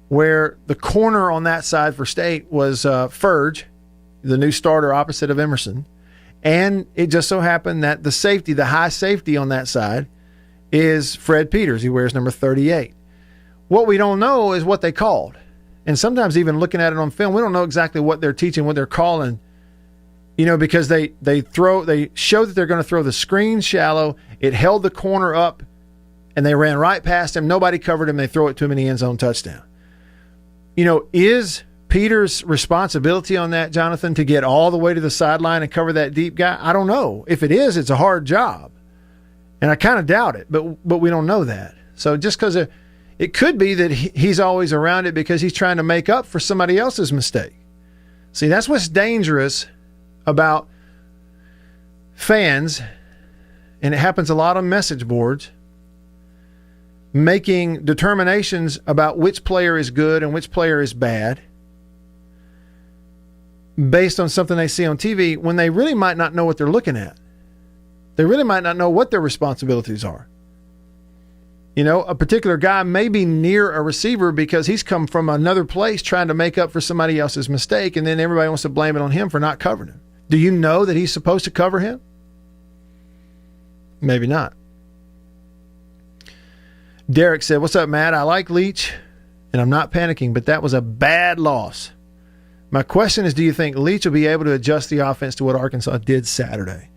where the corner on that side for State was Ferge, the new starter opposite of Emerson, and it just so happened that the safety, the high safety on that side, is Fred Peters. He wears number 38. What we don't know is what they called. And sometimes even looking at it on film, we don't know exactly what they're teaching, what they're calling, because they show that they're going to throw the screen shallow. It held the corner up, and they ran right past him. Nobody covered him. They throw it to him in the end zone touchdown. Is Peters' responsibility on that, Jonathan, to get all the way to the sideline and cover that deep guy? I don't know. If it is, it's a hard job. And I kind of doubt it, but we don't know that. So just because it could be that he's always around it because he's trying to make up for somebody else's mistake. See, that's what's dangerous about fans, and it happens a lot on message boards, making determinations about which player is good and which player is bad based on something they see on TV when they really might not know what they're looking at. They really might not know what their responsibilities are. A particular guy may be near a receiver because he's come from another place trying to make up for somebody else's mistake, and then everybody wants to blame it on him for not covering him. Do you know that he's supposed to cover him? Maybe not. Derek said, what's up, Matt? I like Leach, and I'm not panicking, but that was a bad loss. My question is, do you think Leach will be able to adjust the offense to what Arkansas did Saturday?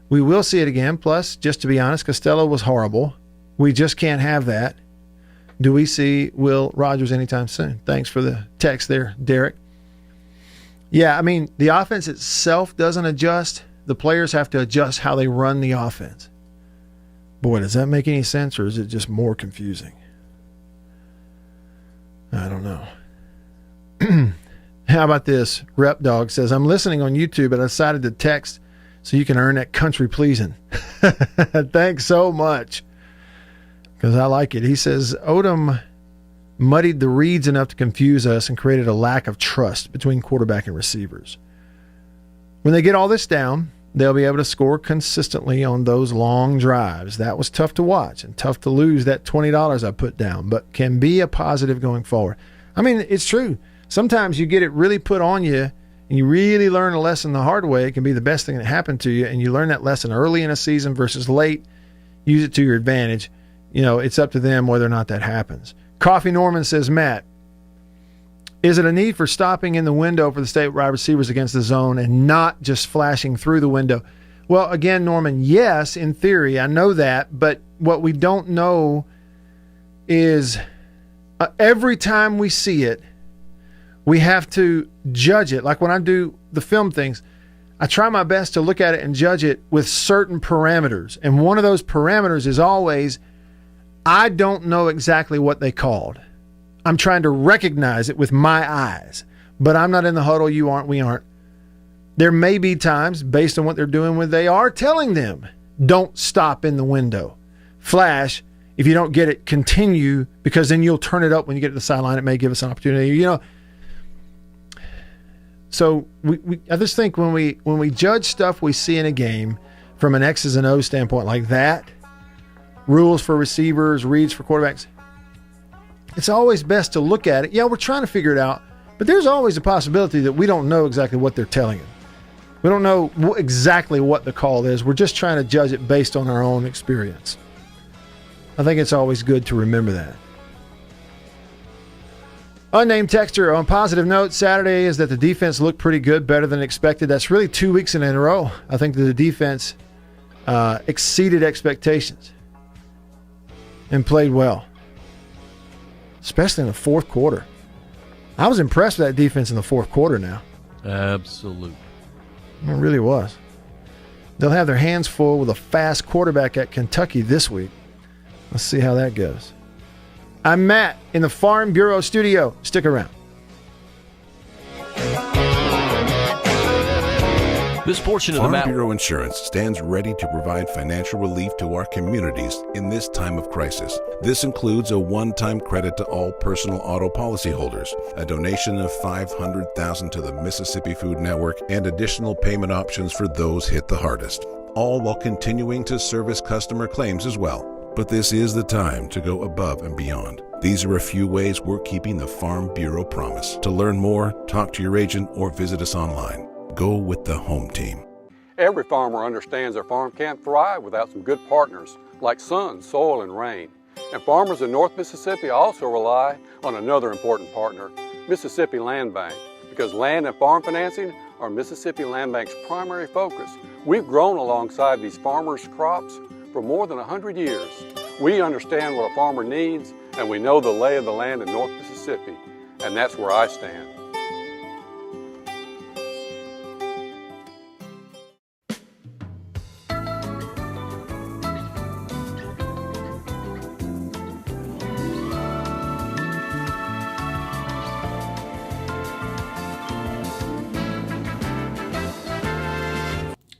We will see it again. Plus, just to be honest, Costello was horrible. We just can't have that. Do we see Will Rodgers anytime soon? Thanks for the text there, Derek. Yeah, I mean, the offense itself doesn't adjust, the players have to adjust how they run the offense. Boy, does that make any sense, or is it just more confusing? I don't know. How about this? Rep Dog says, I'm listening on YouTube, but I decided to text so you can earn that country pleasing. Thanks so much, because I like it. He says, Odom muddied the reads enough to confuse us and created a lack of trust between quarterback and receivers. When they get all this down, they'll be able to score consistently on those long drives. That was tough to watch and tough to lose that $20 I put down, but can be a positive going forward. I mean, it's true. Sometimes you get it really put on you and you really learn a lesson the hard way. It can be the best thing that happened to you, and you learn that lesson early in a season versus late. Use it to your advantage. You know, it's up to them whether or not that happens. Coffee Norman says, Matt, is it a need for stopping in the window for the state wide receivers against the zone and not just flashing through the window? Well, again, Norman, yes, in theory, I know that, but what we don't know is every time we see it, we have to judge it. Like when I do the film things, I try my best to look at it and judge it with certain parameters. And one of those parameters is always, I don't know exactly what they called. I'm trying to recognize it with my eyes, but I'm not in the huddle. You aren't, we aren't. There may be times, based on what they're doing, where they are telling them, don't stop in the window. Flash, if you don't get it, continue, because then you'll turn it up when you get to the sideline. It may give us an opportunity, you know. So I just think when we judge stuff we see in a game from an X's and O's standpoint like that, rules for receivers, reads for quarterbacks, it's always best to look at it. Yeah, we're trying to figure it out, but there's always a possibility that we don't know exactly what they're telling us. We don't know exactly what the call is. We're just trying to judge it based on our own experience. I think it's always good to remember that. Unnamed texter, on positive note, Saturday is that the defense looked pretty good, better than expected. That's really 2 weeks in a row. I think that the defense exceeded expectations and played well, especially in the fourth quarter. I was impressed with that defense in the fourth quarter now. Absolutely. It really was. They'll have their hands full with a fast quarterback at Kentucky this week. Let's see how that goes. I'm Matt in the Farm Bureau studio. Stick around. This portion of the Farm Bureau Insurance stands ready to provide financial relief to our communities in this time of crisis. This includes a one-time credit to all personal auto policyholders, a donation of $500,000 to the Mississippi Food Network, and additional payment options for those hit the hardest, all while continuing to service customer claims as well. But this is the time to go above and beyond. These are a few ways we're keeping the Farm Bureau promise. To learn more, talk to your agent or visit us online. Go with the home team. Every farmer understands their farm can't thrive without some good partners like sun, soil, and rain. And farmers in North Mississippi also rely on another important partner, Mississippi Land Bank, because land and farm financing are Mississippi Land Bank's primary focus. We've grown alongside these farmers' crops for more than 100 years. We understand what a farmer needs, and we know the lay of the land in North Mississippi, and that's where I stand.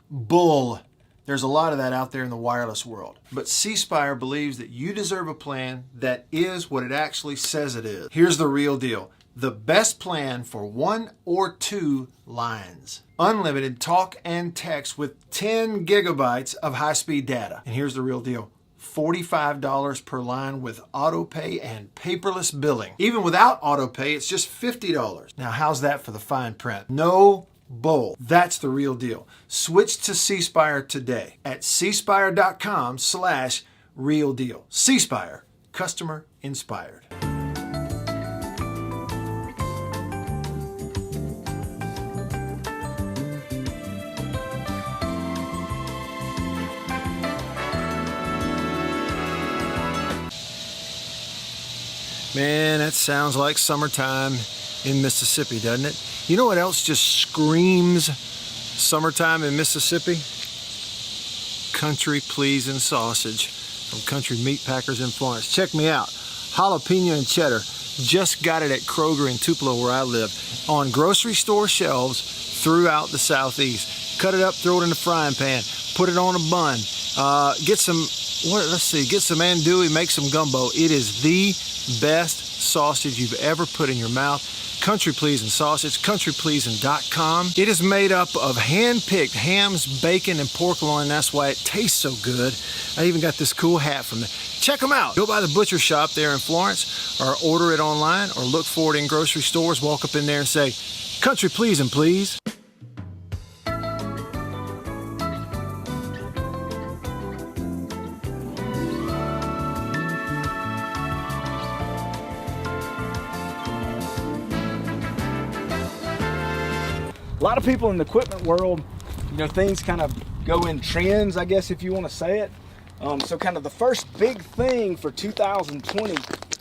Bull. There's a lot of that out there in the wireless world. But C Spire believes that you deserve a plan that is what it actually says it is. Here's the real deal. The best plan for 1 or 2 lines. Unlimited talk and text with 10 gigabytes of high-speed data. And here's the real deal. $45 per line with autopay and paperless billing. Even without autopay, it's just $50. Now, how's that for the fine print? No bull. That's the real deal. Switch to C Spire today at cspire.com/real deal. C Spire, customer inspired. Man, that sounds like summertime in Mississippi, doesn't it? You know what else just screams Summertime in Mississippi, country pleasing sausage from Country Meat Packers in Florence. Check me out. Jalapeno and cheddar. Just got it at Kroger in Tupelo where I live. On grocery store shelves throughout the Southeast. Cut it up, throw it in the frying pan, put it on a bun. Get some andouille, make some gumbo. It is the best sausage you've ever put in your mouth. Country Pleasing Sausage, countrypleasing.com. It is made up of hand-picked hams, bacon, and pork loin. That's why it tastes so good. I even got this cool hat from them. Check them out. Go by the butcher shop there in Florence, or order it online, or look for it in grocery stores. Walk up in there and say, Country Pleasing, please. A lot of people in the equipment world, things kind of go in trends, I guess, if you want to say it. So kind of the first big thing for 2020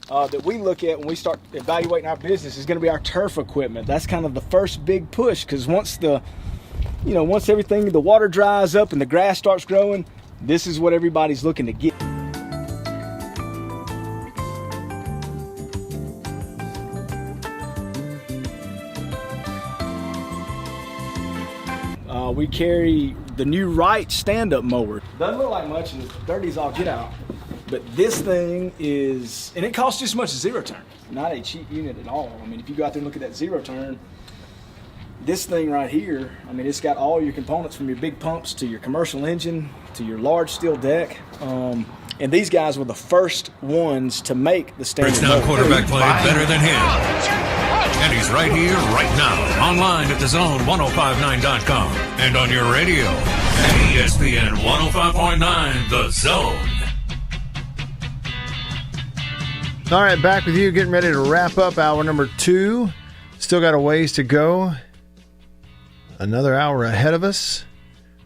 that we look at when we start evaluating our business is going to be our turf equipment. That's kind of the first big push, because once everything, the water dries up and the grass starts growing, this is what everybody's looking to get. We carry the new REAX stand-up mower. Doesn't look like much and it's dirty as all get out. But this thing is, and it costs just as much as zero turn. Not a cheap unit at all. I mean, if you go out there and look at that zero turn, this thing right here, I mean, it's got all your components from your big pumps to your commercial engine to your large steel deck. And these guys were the first ones to make the standard mower. Quarterback play better than him. And he's right here, right now, online at thezone1059.com and on your radio at ESPN 105.9 The Zone. All right, back with you, getting ready to wrap up hour number 2. Still got a ways to go. Another hour ahead of us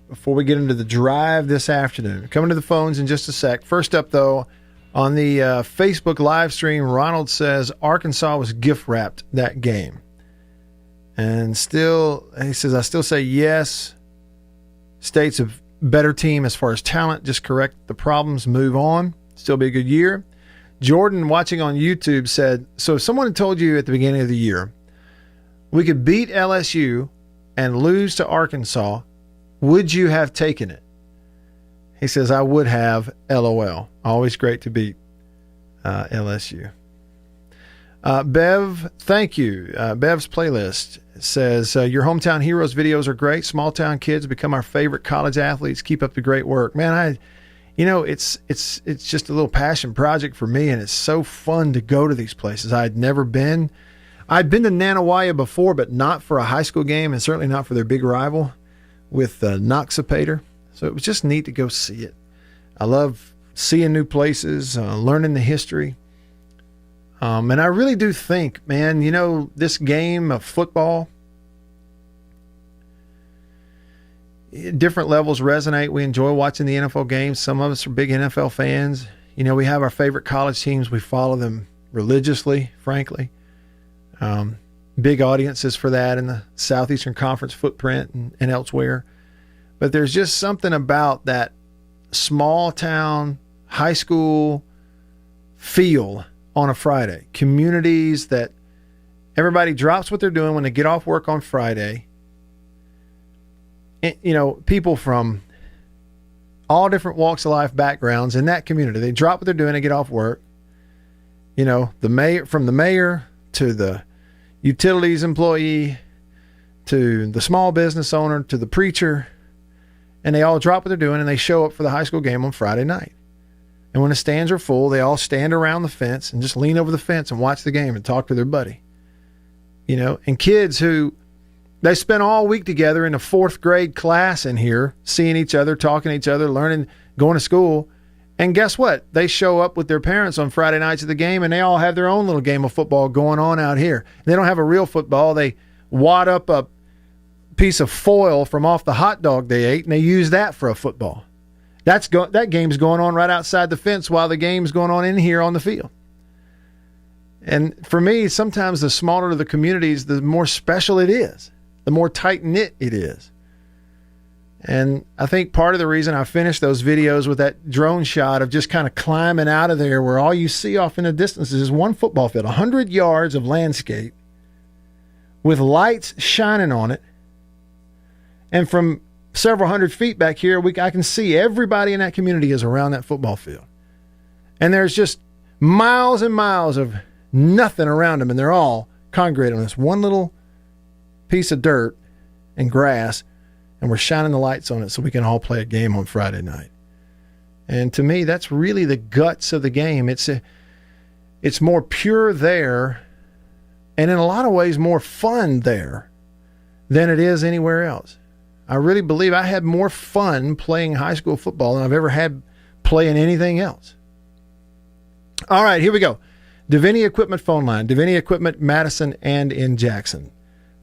before we get into the drive this afternoon. Coming to the phones in just a sec. First up, though, on the Facebook live stream, Ronald says Arkansas was gift-wrapped that game. And still, he says, I still say yes. State's a better team as far as talent. Just correct the problems, move on. Still be a good year. Jordan, watching on YouTube, said, so if someone had told you at the beginning of the year we could beat LSU and lose to Arkansas, would you have taken it? He says, I would have, LOL. Always great to beat LSU. Bev, thank you. Bev's playlist says, your hometown heroes videos are great. Small town kids become our favorite college athletes. Keep up the great work. Man, it's just a little passion project for me, and it's so fun to go to these places. I'd been to Nanawaya before, but not for a high school game, and certainly not for their big rival with Noxapater. So it was just neat to go see it. I love seeing new places, learning the history. And I really do think, man, this game of football, different levels resonate. We enjoy watching the NFL games. Some of us are big NFL fans. We have our favorite college teams. We follow them religiously, frankly. Big audiences for that in the Southeastern Conference footprint and elsewhere. But there's just something about that small town, high school feel on a Friday. Communities that everybody drops what they're doing when they get off work on Friday. And, people from all different walks of life, backgrounds in that community. They drop what they're doing and get off work. The mayor, from the mayor to the utilities employee to the small business owner to the preacher. And they all drop what they're doing and they show up for the high school game on Friday night. And when the stands are full, they all stand around the fence and just lean over the fence and watch the game and talk to their buddy. And kids who, they spent all week together in a 4th grade class in here, seeing each other, talking to each other, learning, going to school. And guess what? They show up with their parents on Friday nights at the game and they all have their own little game of football going on out here. They don't have a real football. They wad up a piece of foil from off the hot dog they ate and they use that for a football. That game's going on right outside the fence while the game's going on in here on the field. And for me, sometimes the smaller the communities, the more special it is, the more tight-knit it is. And I think part of the reason I finished those videos with that drone shot of just kind of climbing out of there where all you see off in the distance is one football field, 100 yards of landscape with lights shining on it. And from several hundred feet back here, I can see everybody in that community is around that football field. And there's just miles and miles of nothing around them, and they're all congregated on this one little piece of dirt and grass, and we're shining the lights on it so we can all play a game on Friday night. And to me, that's really the guts of the game. It's more pure there, and in a lot of ways more fun there than it is anywhere else. I really believe I had more fun playing high school football than I've ever had playing anything else. All right, here we go. Davini Equipment phone line. Davini Equipment, Madison and in Jackson.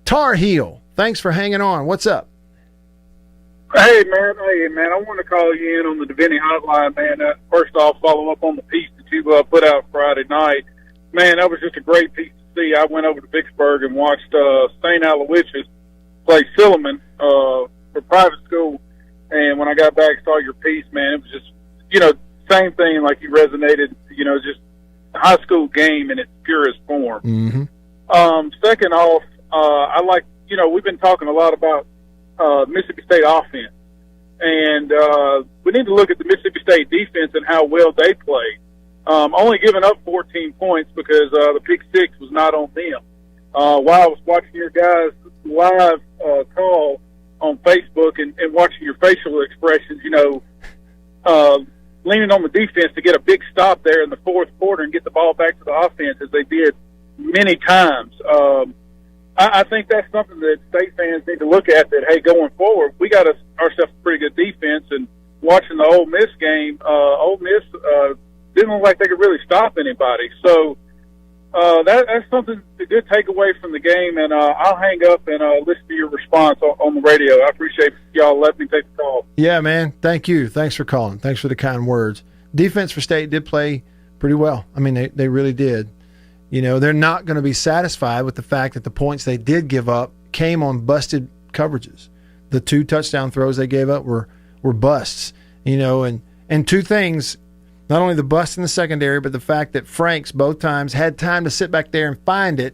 Tar Heel, thanks for hanging on. What's up? Hey, man, I want to call you in on the Davini hotline, man. First off, follow up on the piece that you put out Friday night. Man, that was just a great piece to see. I went over to Vicksburg and watched St. Aloysius play Silliman for private school, and when I got back, saw your piece, man, it was just, same thing, like you resonated, just a high school game in its purest form. Mm-hmm. Second off, I like, we've been talking a lot about Mississippi State offense, and we need to look at the Mississippi State defense and how well they played. Only giving up 14 points because the pick six was not on them. While I was watching your guys' live call on Facebook and watching your facial expressions, leaning on the defense to get a big stop there in the fourth quarter and get the ball back to the offense as they did many times. I think that's something that State fans need to look at, that, hey, going forward, we got ourselves a pretty good defense. And watching the Ole Miss game, Ole Miss didn't look like they could really stop anybody. So that's something, a good takeaway from the game. And I'll hang up and listen to your response on the radio. I appreciate y'all letting me take the call. Yeah, man. Thank you. Thanks for calling. Thanks for the kind words. Defense for State did play pretty well. I mean, they really did. They're not going to be satisfied with the fact that the points they did give up came on busted coverages. The 2 touchdown throws they gave up were busts, and two things, not only the bust in the secondary, but the fact that Franks both times had time to sit back there and find it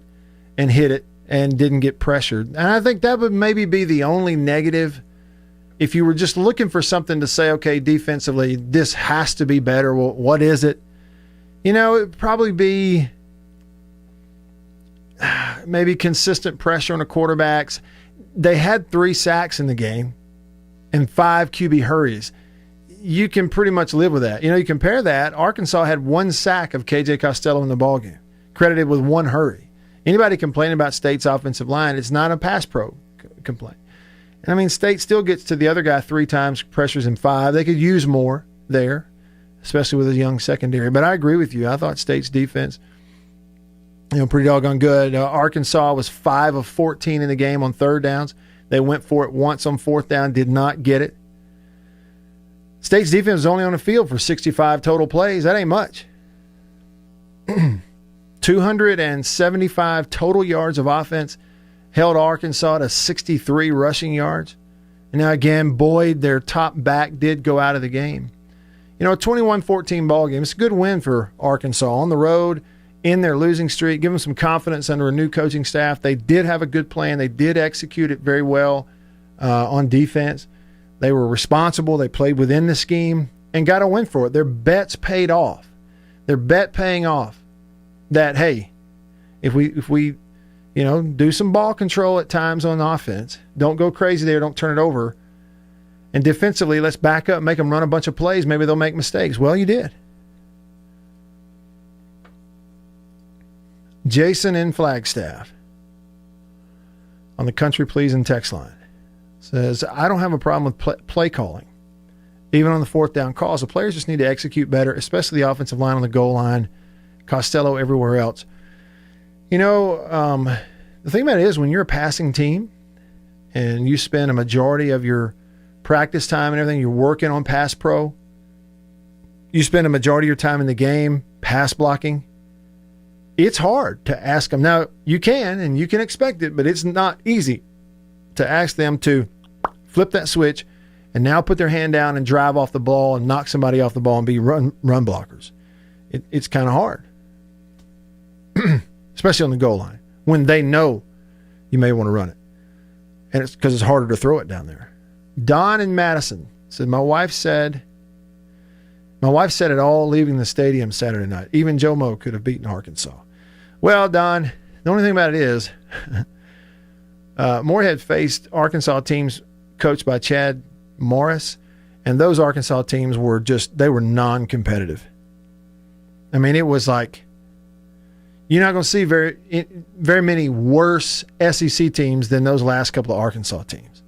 and hit it and didn't get pressured. And I think that would maybe be the only negative. If you were just looking for something to say, okay, defensively, this has to be better. Well, what is it? It would probably be maybe consistent pressure on the quarterbacks. They had 3 sacks in the game and 5 QB hurries. You can pretty much live with that. You compare that, Arkansas had 1 sack of KJ Costello in the ballgame, credited with 1 hurry. Anybody complaining about State's offensive line, it's not a pass pro complaint. And I mean, State still gets to the other guy 3 times, pressures in 5. They could use more there, especially with a young secondary. But I agree with you. I thought State's defense, pretty doggone good. Arkansas was 5 of 14 in the game on third downs. They went for it once on fourth down, did not get it. State's defense was only on the field for 65 total plays. That ain't much. 275 total yards of offense held Arkansas to 63 rushing yards. And now again, Boyd, their top back, did go out of the game. A 21-14 ball game. It's a good win for Arkansas on the road, in their losing streak, give them some confidence under a new coaching staff. They did have a good plan. They did execute it very well on defense. They were responsible. They played within the scheme and got a win for it. Their bets paid off. Their bet paying off that, hey, if we do some ball control at times on offense, don't go crazy there, don't turn it over, and defensively, let's back up, make them run a bunch of plays. Maybe they'll make mistakes. Well, you did. Jason in Flagstaff on the Country Pleasing text line says, I don't have a problem with play calling. Even on the fourth down calls, the players just need to execute better, especially the offensive line on the goal line, Costello everywhere else. The thing about it is when you're a passing team and you spend a majority of your practice time and everything, you're working on pass pro, you spend a majority of your time in the game pass blocking, it's hard to ask them. Now, you can, and you can expect it, but it's not easy to ask them to flip that switch and now put their hand down and drive off the ball and knock somebody off the ball and be run blockers. It's kind of hard, especially on the goal line when they know you may want to run it, and it's because it's harder to throw it down there. Don in Madison said, my wife said it all leaving the stadium Saturday night. Even Jomo could have beaten Arkansas. Well, Don, the only thing about it is Moorhead faced Arkansas teams coached by Chad Morris, and those Arkansas teams were non-competitive. I mean, it was like, you're not going to see very many worse SEC teams than those last couple of Arkansas teams.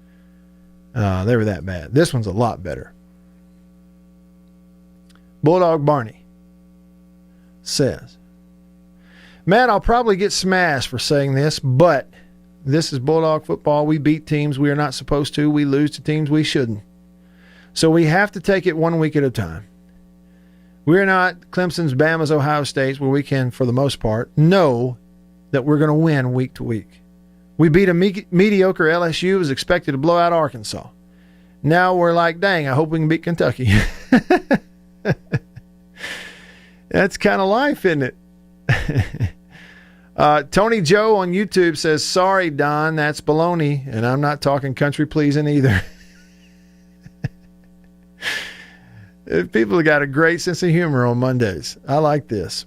They were that bad. This one's a lot better. Bulldog Barney says, Matt, I'll probably get smashed for saying this, but this is Bulldog football. We beat teams we are not supposed to. We lose to teams we shouldn't. So we have to take it 1 week at a time. We're not Clemson's, Bama's, Ohio State's, where we can, for the most part, know that we're going to win week to week. We beat a mediocre LSU, was expected to blow out Arkansas. Now we're like, dang, I hope we can beat Kentucky. That's kind of life, isn't it? Tony Joe on YouTube says, sorry, Don, that's baloney, and I'm not talking country pleasing either. People have got a great sense of humor on Mondays. I like this.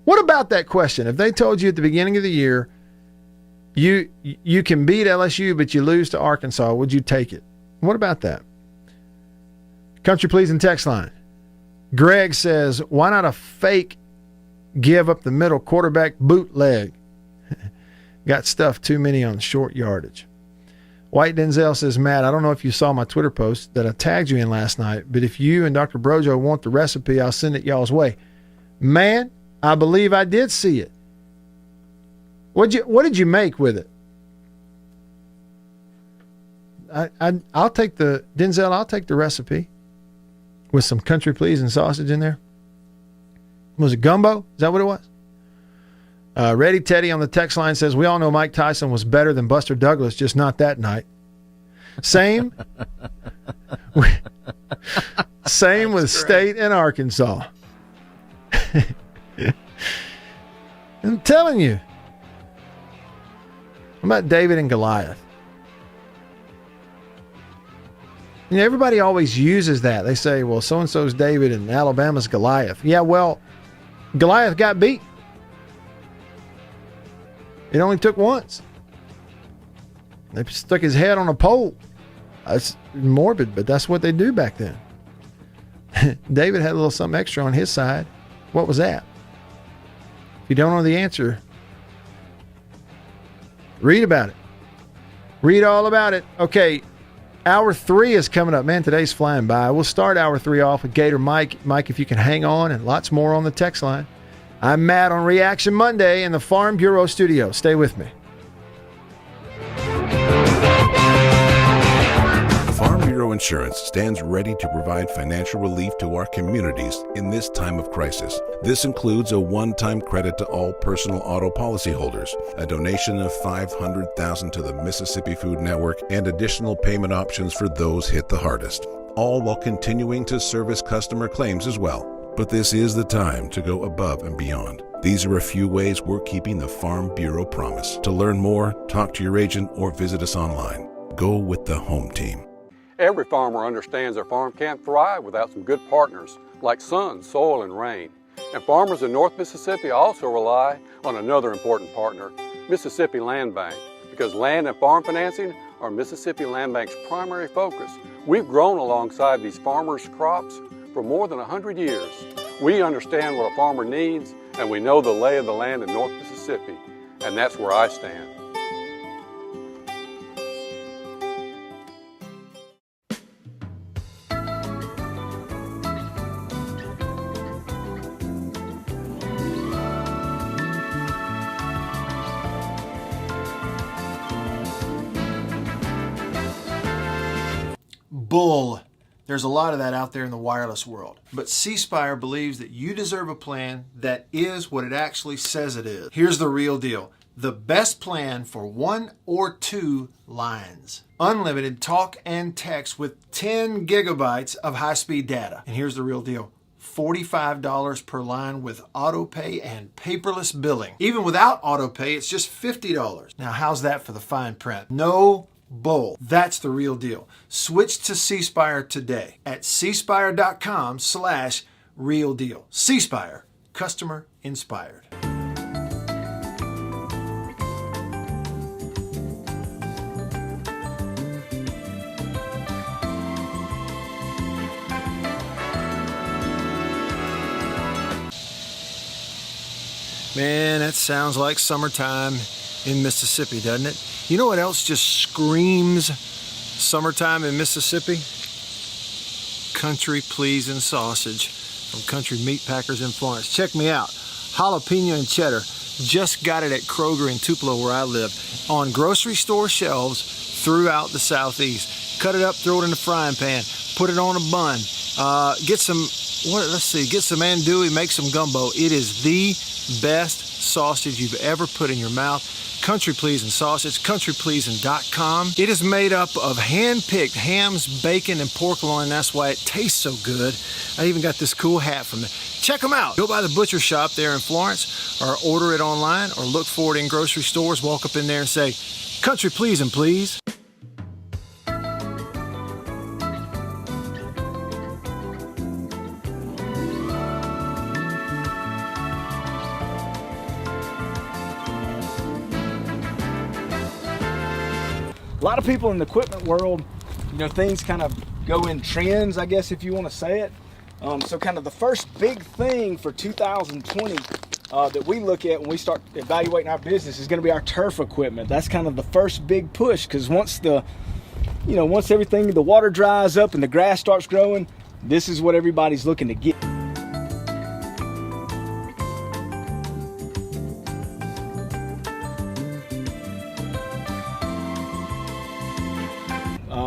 What about that question? If they told you at the beginning of the year, you can beat LSU, but you lose to Arkansas, would you take it? What about that? Country pleasing text line. Greg says, why not a fake give up the middle quarterback bootleg? Got stuffed too many on short yardage. White Denzel says, Matt, I don't know if you saw my Twitter post that I tagged you in last night, but if you and Dr. Brojo want the recipe, I'll send it y'all's way. Man, I believe I did see it. What did you make with it? I'll take the Denzel. I'll take the recipe with some country pleasing sausage in there. Was it gumbo? Is that what it was? Ready Teddy on the text line says, we all know Mike Tyson was better than Buster Douglas, just not that night. Same with State and Arkansas. I'm telling you. What about David and Goliath? You know, everybody always uses that. They say, well, so-and-so's David and Alabama's Goliath. Yeah, well, Goliath got beat. It only took once. They stuck his head on a pole. That's morbid, but that's what they do back then. David had a little something extra on his side. What was that? If you don't know the answer, read about it. Read all about it. Okay, Hour 3 is coming up. Man, today's flying by. We'll start Hour 3 off with Gator Mike. Mike, if you can hang on, and lots more on the text line. I'm Matt on Reaction Monday in the Farm Bureau studio. Stay with me. Farm Bureau Insurance stands ready to provide financial relief to our communities in this time of crisis. This includes a one-time credit to all personal auto policyholders, a donation of $500,000 to the Mississippi Food Network, and additional payment options for those hit the hardest, all while continuing to service customer claims as well. But this is the time to go above and beyond. These are a few ways we're keeping the Farm Bureau promise. To learn more, talk to your agent or visit us online. Go with the home team. Every farmer understands their farm can't thrive without some good partners like sun, soil, and rain. And farmers in North Mississippi also rely on another important partner, Mississippi Land Bank, because land and farm financing are Mississippi Land Bank's primary focus. We've grown alongside these farmers' crops for more than 100 years. We understand what a farmer needs, and we know the lay of the land in North Mississippi, and that's where I stand. Bull. There's a lot of that out there in the wireless world. But C Spire believes that you deserve a plan that is what it actually says it is. Here's the real deal. the best plan for 1 or 2 lines. Unlimited talk and text with 10 gigabytes of high-speed data. And here's the real deal. $45 per line with auto pay and paperless billing. Even without auto pay, it's just $50. Now, how's that for the fine print? No bull. That's the real deal. Switch to C Spire today at cspire.com/real deal. C Spire, customer inspired. Man, that sounds like summertime in Mississippi, doesn't it? You know what else just screams summertime in Mississippi? Country Pleasin' sausage from Country Meat Packers in Florence. Check me out. Jalapeno and cheddar. Just got it at Kroger in Tupelo where I live. On grocery store shelves throughout the Southeast. Cut it up, throw it in the frying pan, put it on a bun. Get some andouille, make some gumbo. It is the best sausage you've ever put in your mouth. Country Pleasin' sausage, countrypleasin.com. It is made up of hand-picked hams, bacon, and pork loin. That's why it tastes so good. I even got this cool hat from them. Check them out. Go by the butcher shop there in Florence, or order it online, or look for it in grocery stores. Walk up in there and say, Country Pleasin', please. A lot of people in the equipment world, things kind of go in trends, I guess, if you want to say it. So kind of the first big thing for 2020 that we look at when we start evaluating our business is going to be our turf equipment. That's kind of the first big push, because once everything, the water dries up and the grass starts growing, this is what everybody's looking to get.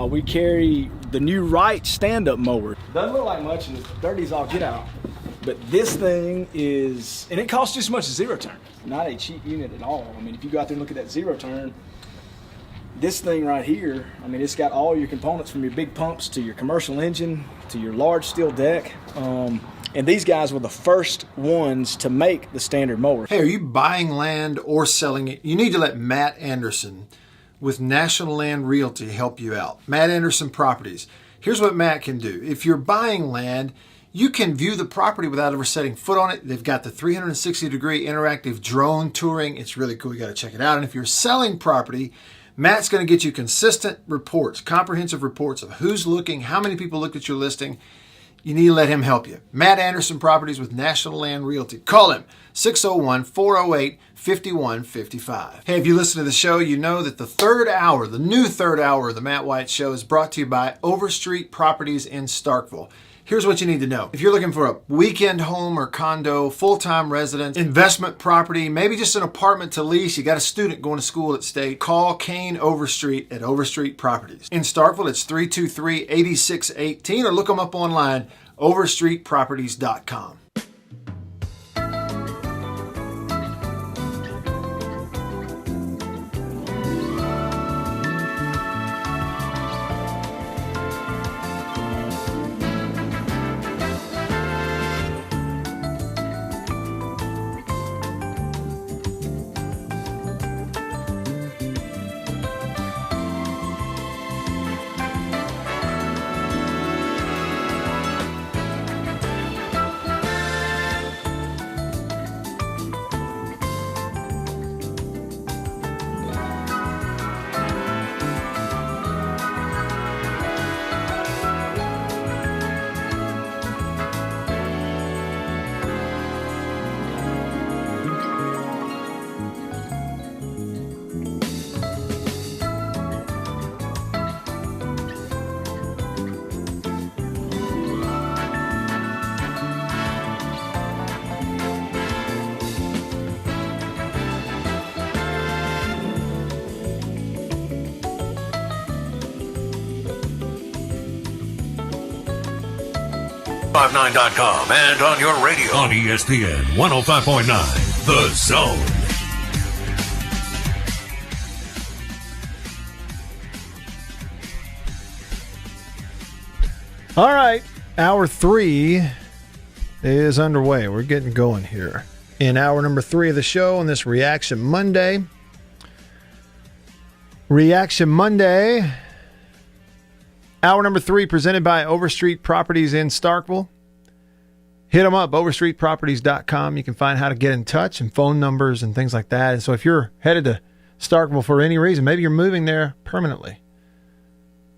We carry the new REAX stand-up mower. Doesn't look like much and it's dirty as all get out. But this thing is, and it costs just as much as zero turn. Not a cheap unit at all. I mean, if you go out there and look at that zero turn, this thing right here, I mean, it's got all your components from your big pumps to your commercial engine to your large steel deck. And these guys were the first ones to make the standard mower. Hey, are you buying land or selling it? You need to let Matt Anderson with National Land Realty help you out. Matt Anderson Properties. Here's what Matt can do. If you're buying land, you can view the property without ever setting foot on it. They've got the 360-degree interactive drone touring. It's really cool. You got to check it out. And if you're selling property, Matt's going to get you consistent reports, comprehensive reports of who's looking, how many people looked at your listing. You need to let him help you. Matt Anderson Properties with National Land Realty. Call him, 601-408-5155. Hey, if you listen to the show, you know that the new third hour of the Matt Wyatt Show is brought to you by Overstreet Properties in Starkville. Here's what you need to know. If you're looking for a weekend home or condo, full-time residence, investment property, maybe just an apartment to lease, you got a student going to school at State, call Kane Overstreet at Overstreet Properties. In Starkville, it's 323-8618, or look them up online, overstreetproperties.com. .com and on your radio on ESPN 105.9 The Zone. All right. Hour 3 is underway. We're getting going here in hour number 3 of the show on this Reaction Monday. Reaction Monday. Hour number 3 presented by Overstreet Properties in Starkville. Hit them up, overstreetproperties.com. You can find how to get in touch and phone numbers and things like that. And so if you're headed to Starkville for any reason, maybe you're moving there permanently,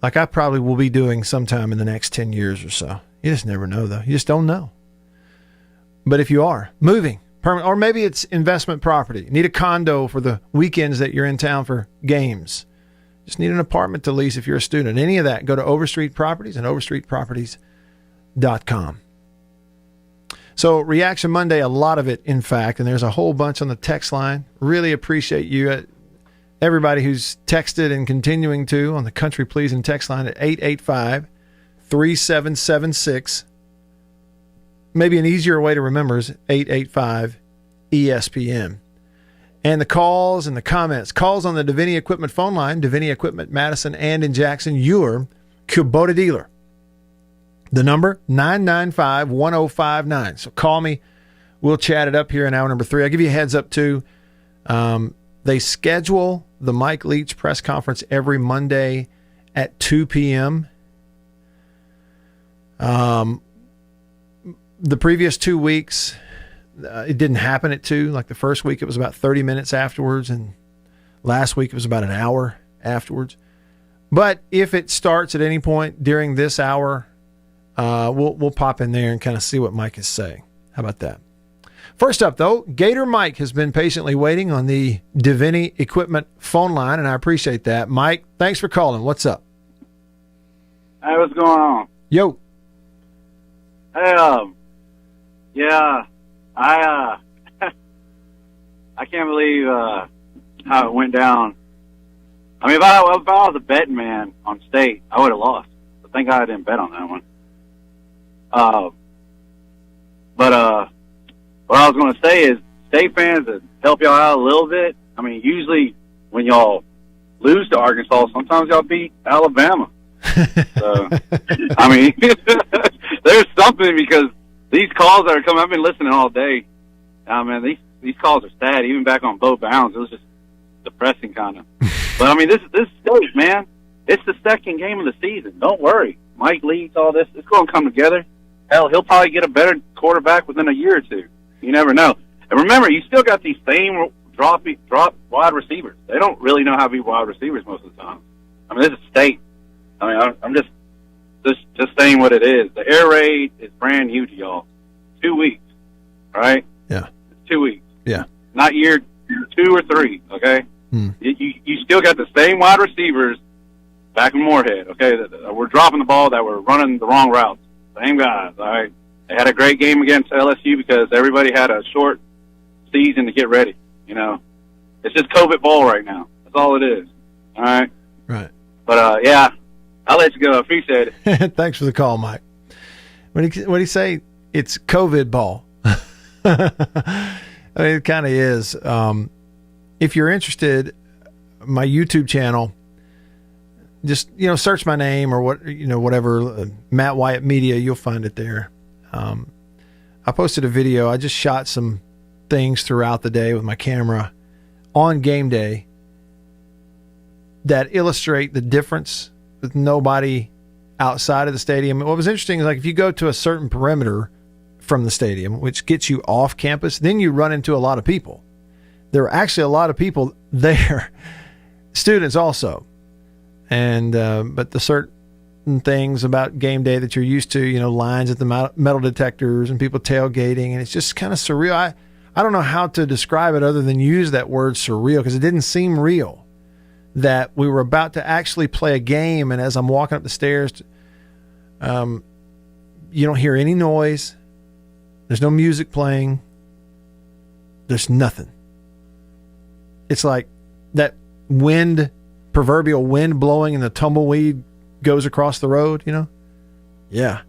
like I probably will be doing sometime in the next 10 years or so. You just never know, though. You just don't know. But if you are moving permanent, or maybe it's investment property, need a condo for the weekends that you're in town for games, just need an apartment to lease if you're a student, any of that, go to Overstreet Properties and overstreetproperties.com. So Reaction Monday, a lot of it, in fact, and there's a whole bunch on the text line. Really appreciate you, everybody who's texted and continuing to on the Country Pleasing text line at 885-3776. Maybe an easier way to remember is 885-ESPN. And the calls and the comments. Calls on the Davini Equipment phone line, Davini Equipment, Madison, and in Jackson, your Kubota dealer. The number, 995-1059. So call me. We'll chat it up here in hour number 3. I'll give you a heads up, too. They schedule the Mike Leach press conference every Monday at 2 p.m. The previous 2 weeks, it didn't happen at 2. Like the first week, it was about 30 minutes afterwards, and last week it was about an hour afterwards. But if it starts at any point during this hour, we'll pop in there and kind of see what Mike is saying. How about that? First up, though, Gator Mike has been patiently waiting on the Davini Equipment phone line, and I appreciate that. Mike, thanks for calling. What's up? Hey, what's going on? Yo. Hey, yeah, I can't believe how it went down. I mean, if I was a betting man on state, I would have lost. But thank God I didn't bet on that one. But what I was going to say is, state fans, to help y'all out a little bit. I mean, usually when y'all lose to Arkansas, sometimes y'all beat Alabama. So, I mean, there's something, because these calls that are coming, I've been listening all day. I mean, these calls are sad. Even back on Bo Bounds, it was just depressing, kind of. But I mean, this state, man, it's the second game of the season. Don't worry. Mike leads all this. It's going to come together. Hell, he'll probably get a better quarterback within a year or two. You never know. And remember, you still got these same drop wide receivers. They don't really know how to be wide receivers most of the time. I mean, this is state. I mean, I'm just saying what it is. The air raid is brand new to y'all. 2 weeks, right? Yeah. It's 2 weeks. Yeah. Not year 2 or 3, okay? You still got the same wide receivers back in Moorhead, okay? We're dropping the ball, that we're running the wrong routes. Same guys, all right? They had a great game against LSU because everybody had a short season to get ready, you know? It's just COVID ball right now. That's all it is, all right? Right. But, yeah, I'll let you go. I appreciate it. Thanks for the call, Mike. What do you say? It's COVID ball. I mean, it kind of is. If you're interested, my YouTube channel, just, search my name or whatever, Matt Wyatt Media, you'll find it there. I posted a video. I just shot some things throughout the day with my camera on game day that illustrate the difference with nobody outside of the stadium. What was interesting is, like, if you go to a certain perimeter from the stadium, which gets you off campus, then you run into a lot of people. There are actually a lot of people there, students also. And, but the certain things about game day that you're used to, lines at the metal detectors and people tailgating, and it's just kind of surreal. I don't know how to describe it other than use that word surreal, because it didn't seem real that we were about to actually play a game. And as I'm walking up the stairs, you don't hear any noise. There's no music playing. There's nothing. It's like that proverbial wind blowing and the tumbleweed goes across the road, Yeah.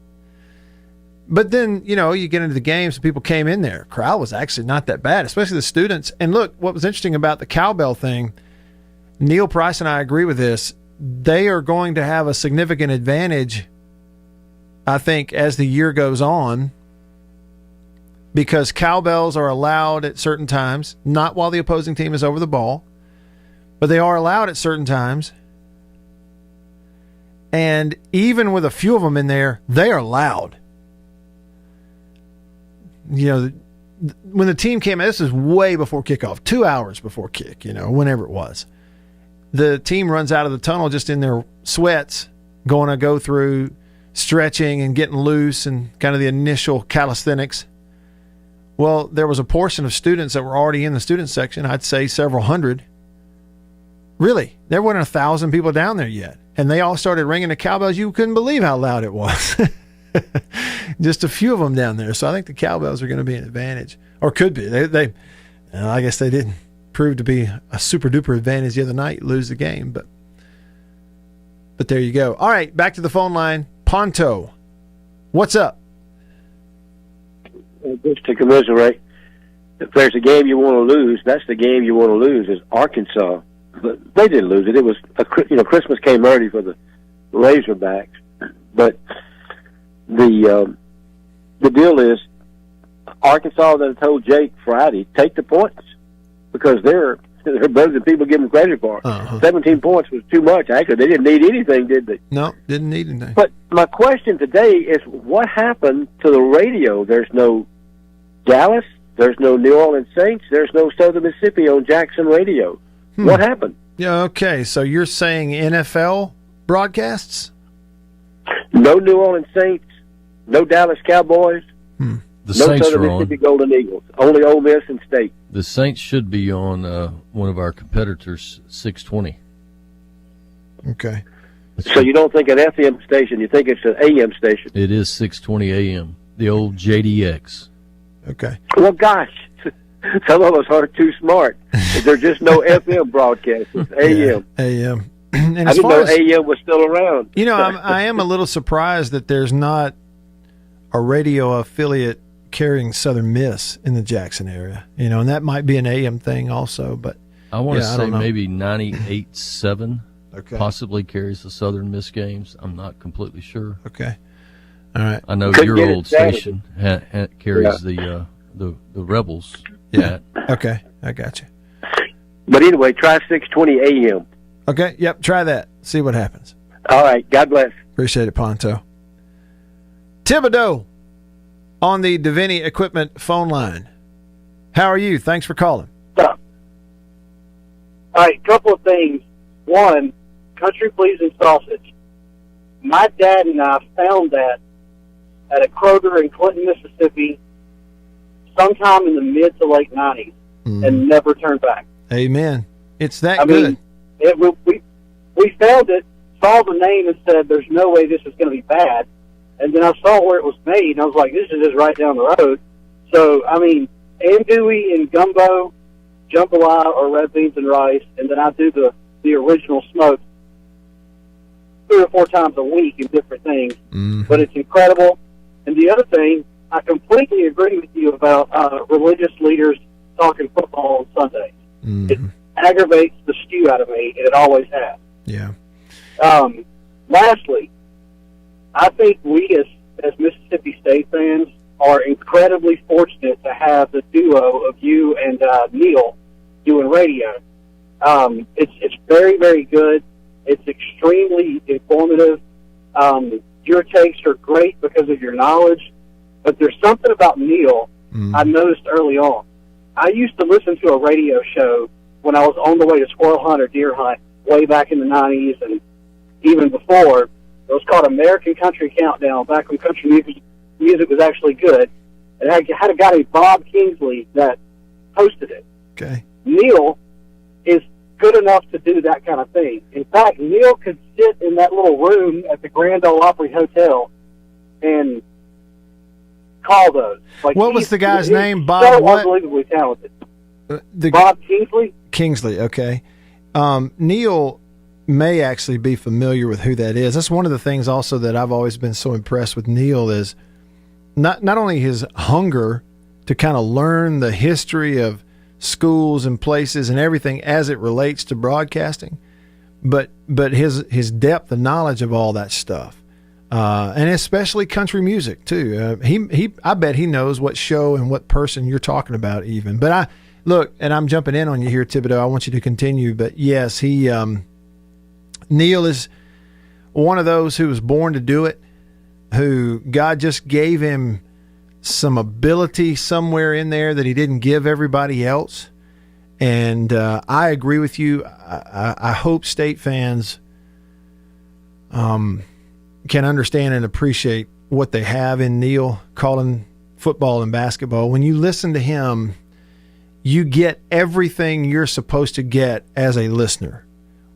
But then, you get into the game, so people came in there. Crowd was actually not that bad, especially the students. And look, what was interesting about the cowbell thing, Neil Price and I agree with this. They are going to have a significant advantage I think, as the year goes on, because cowbells are allowed at certain times, not while the opposing team is over the ball, but they are allowed at certain times. And even with a few of them in there, they are loud. You know, when the team came in, this is way before kickoff, 2 hours before kick, whenever it was. The team runs out of the tunnel just in their sweats, going to go through stretching and getting loose and kind of the initial calisthenics. Well, there was a portion of students that were already in the student section, I'd say several hundred. Really, there weren't 1,000 people down there yet. And they all started ringing the cowbells. You couldn't believe how loud it was. Just a few of them down there. So I think the cowbells are going to be an advantage. Or could be. I guess they didn't prove to be a super duper advantage the other night, lose the game. But there you go. All right, back to the phone line. Ponto, what's up? Just to commiserate, if there's a game you want to lose, that's the game you want to lose is Arkansas. But they didn't lose it. It was Christmas came early for the Razorbacks. But the deal is Arkansas that told Jake Friday, take the points because they're better than people give them credit for. 17 points was too much. Actually, they didn't need anything, did they? No, didn't need anything. But my question today is, what happened to the radio? There's no Dallas. There's no New Orleans Saints. There's no Southern Mississippi on Jackson Radio. What happened? Yeah. Okay. So you're saying NFL broadcasts? No New Orleans Saints. No Dallas Cowboys. The no Saints Southern are on. Mississippi Golden Eagles. Only Ole Miss and State. The Saints should be on one of our competitors, 620. Okay. So you don't think an FM station, you think it's an AM station. It is 620 AM, the old JDX. Okay. Well, gosh, some of us aren't too smart. There's just no FM broadcast. It's AM. Yeah, AM. And I didn't know AM was still around. I am a little surprised that there's not a radio affiliate carrying Southern Miss in the Jackson area. And that might be an AM thing also. But I want to say maybe 98.7 okay. possibly carries the Southern Miss games. I'm not completely sure. Okay. All right. I know your old station carries the Rebels. Yeah. Okay. I got you. But anyway, try 620 AM. Okay. Yep. Try that. See what happens. All right. God bless. Appreciate it, Ponto. Thibodeau on the Davini Equipment phone line. How are you? Thanks for calling. All right. Couple of things. One, country pleasing sausage. My dad and I found that at a Kroger in Clinton, Mississippi, sometime in the mid to late 90s, and never turned back. Amen. It's that good. We found it, saw the name, and said, "There's no way this is going to be bad." And then I saw where it was made, and I was like, "This is just right down the road." So, andouille and gumbo, jambalaya or red beans and rice, and then I do the original smoke 3 or 4 times a week in different things. But it's incredible. And the other thing, I completely agree with you about religious leaders talking football on Sundays. It aggravates the stew out of me, and it always has. Yeah. Lastly, I think we as Mississippi State fans are incredibly fortunate to have the duo of you and Neil doing radio. It's very, very good. It's extremely informative. Your takes are great because of your knowledge, but there's something about Neil I noticed early on. I used to listen to a radio show when I was on the way to squirrel hunt or deer hunt way back in the 90s and even before. It was called American Country Countdown, back when country music was actually good. It had a guy named Bob Kingsley that hosted it. Okay. Neil is good enough to do that kind of thing. In fact, Neil could sit in that little room at the Grand Ole Opry Hotel and call those. What was the guy's name? Bob so what? Unbelievably talented. Bob Kingsley? Kingsley, okay. Neil may actually be familiar with who that is. That's one of the things also that I've always been so impressed with Neil is not only his hunger to kind of learn the history of schools and places and everything as it relates to broadcasting, but his depth of knowledge of all that stuff. and especially country music too. I bet he knows what show and what person you're talking about even. But look, and I'm jumping in on you here, Thibodeau. I want you to continue, but yes, Neil is one of those who was born to do it, who God just gave him some ability somewhere in there that he didn't give everybody else. And I agree with you. I hope State fans can understand and appreciate what they have in Neil calling football and basketball. When you listen to him, you get everything you're supposed to get as a listener,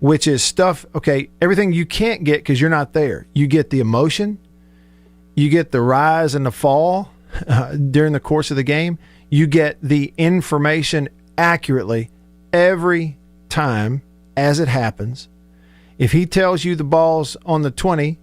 which is stuff, okay, everything you can't get because you're not there. You get the emotion, you get the rise and the fall during the course of the game, you get the information accurately every time as it happens. If he tells you the ball's on the 20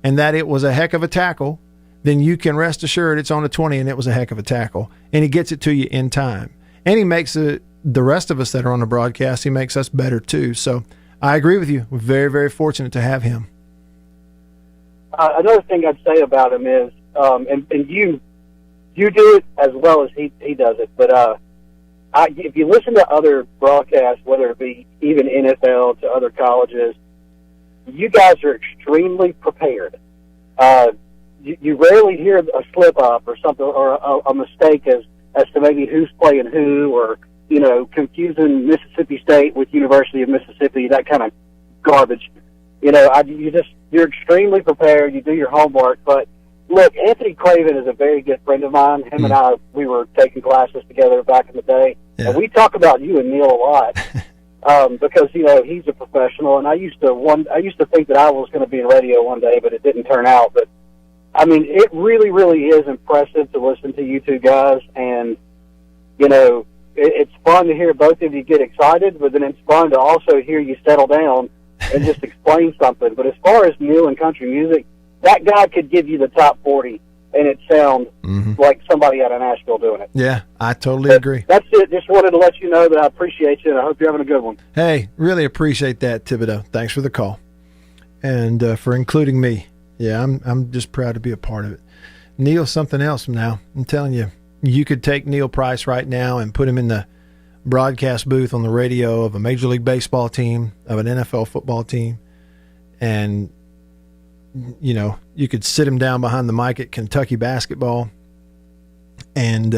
and that it was a heck of a tackle, then you can rest assured it's on the 20 and it was a heck of a tackle. And he gets it to you in time. And he makes the rest of us that are on the broadcast, he makes us better too. So I agree with you. We're very, very fortunate to have him. Another thing I'd say about him is, and you do it as well as he does it, but if you listen to other broadcasts, whether it be even NFL to other colleges, you guys are extremely prepared. You rarely hear a slip-up or something, or a mistake as to maybe who's playing who, or, confusing Mississippi State with University of Mississippi, that kind of garbage. You're extremely prepared. You do your homework. But, look, Anthony Craven is a very good friend of mine. Him and I, we were taking classes together back in the day. Yeah. And we talk about you and Neil a lot because, he's a professional. And I used to think that I was going to be in radio one day, but it didn't turn out. But, I mean, it really, really is impressive to listen to you two guys. And, it's fun to hear both of you get excited, but then it's fun to also hear you settle down and just explain something. But as far as Neil and country music, that guy could give you the top 40, and it sounds like somebody out of Nashville doing it. Yeah, I totally agree. That's it. Just wanted to let you know that I appreciate you, and I hope you're having a good one. Hey, really appreciate that, Thibodeau. Thanks for the call and for including me. Yeah, I'm just proud to be a part of it. Neil's something else now. I'm telling you. You could take Neil Price right now and put him in the broadcast booth on the radio of a Major League Baseball team, of an NFL football team, and, you could sit him down behind the mic at Kentucky basketball, and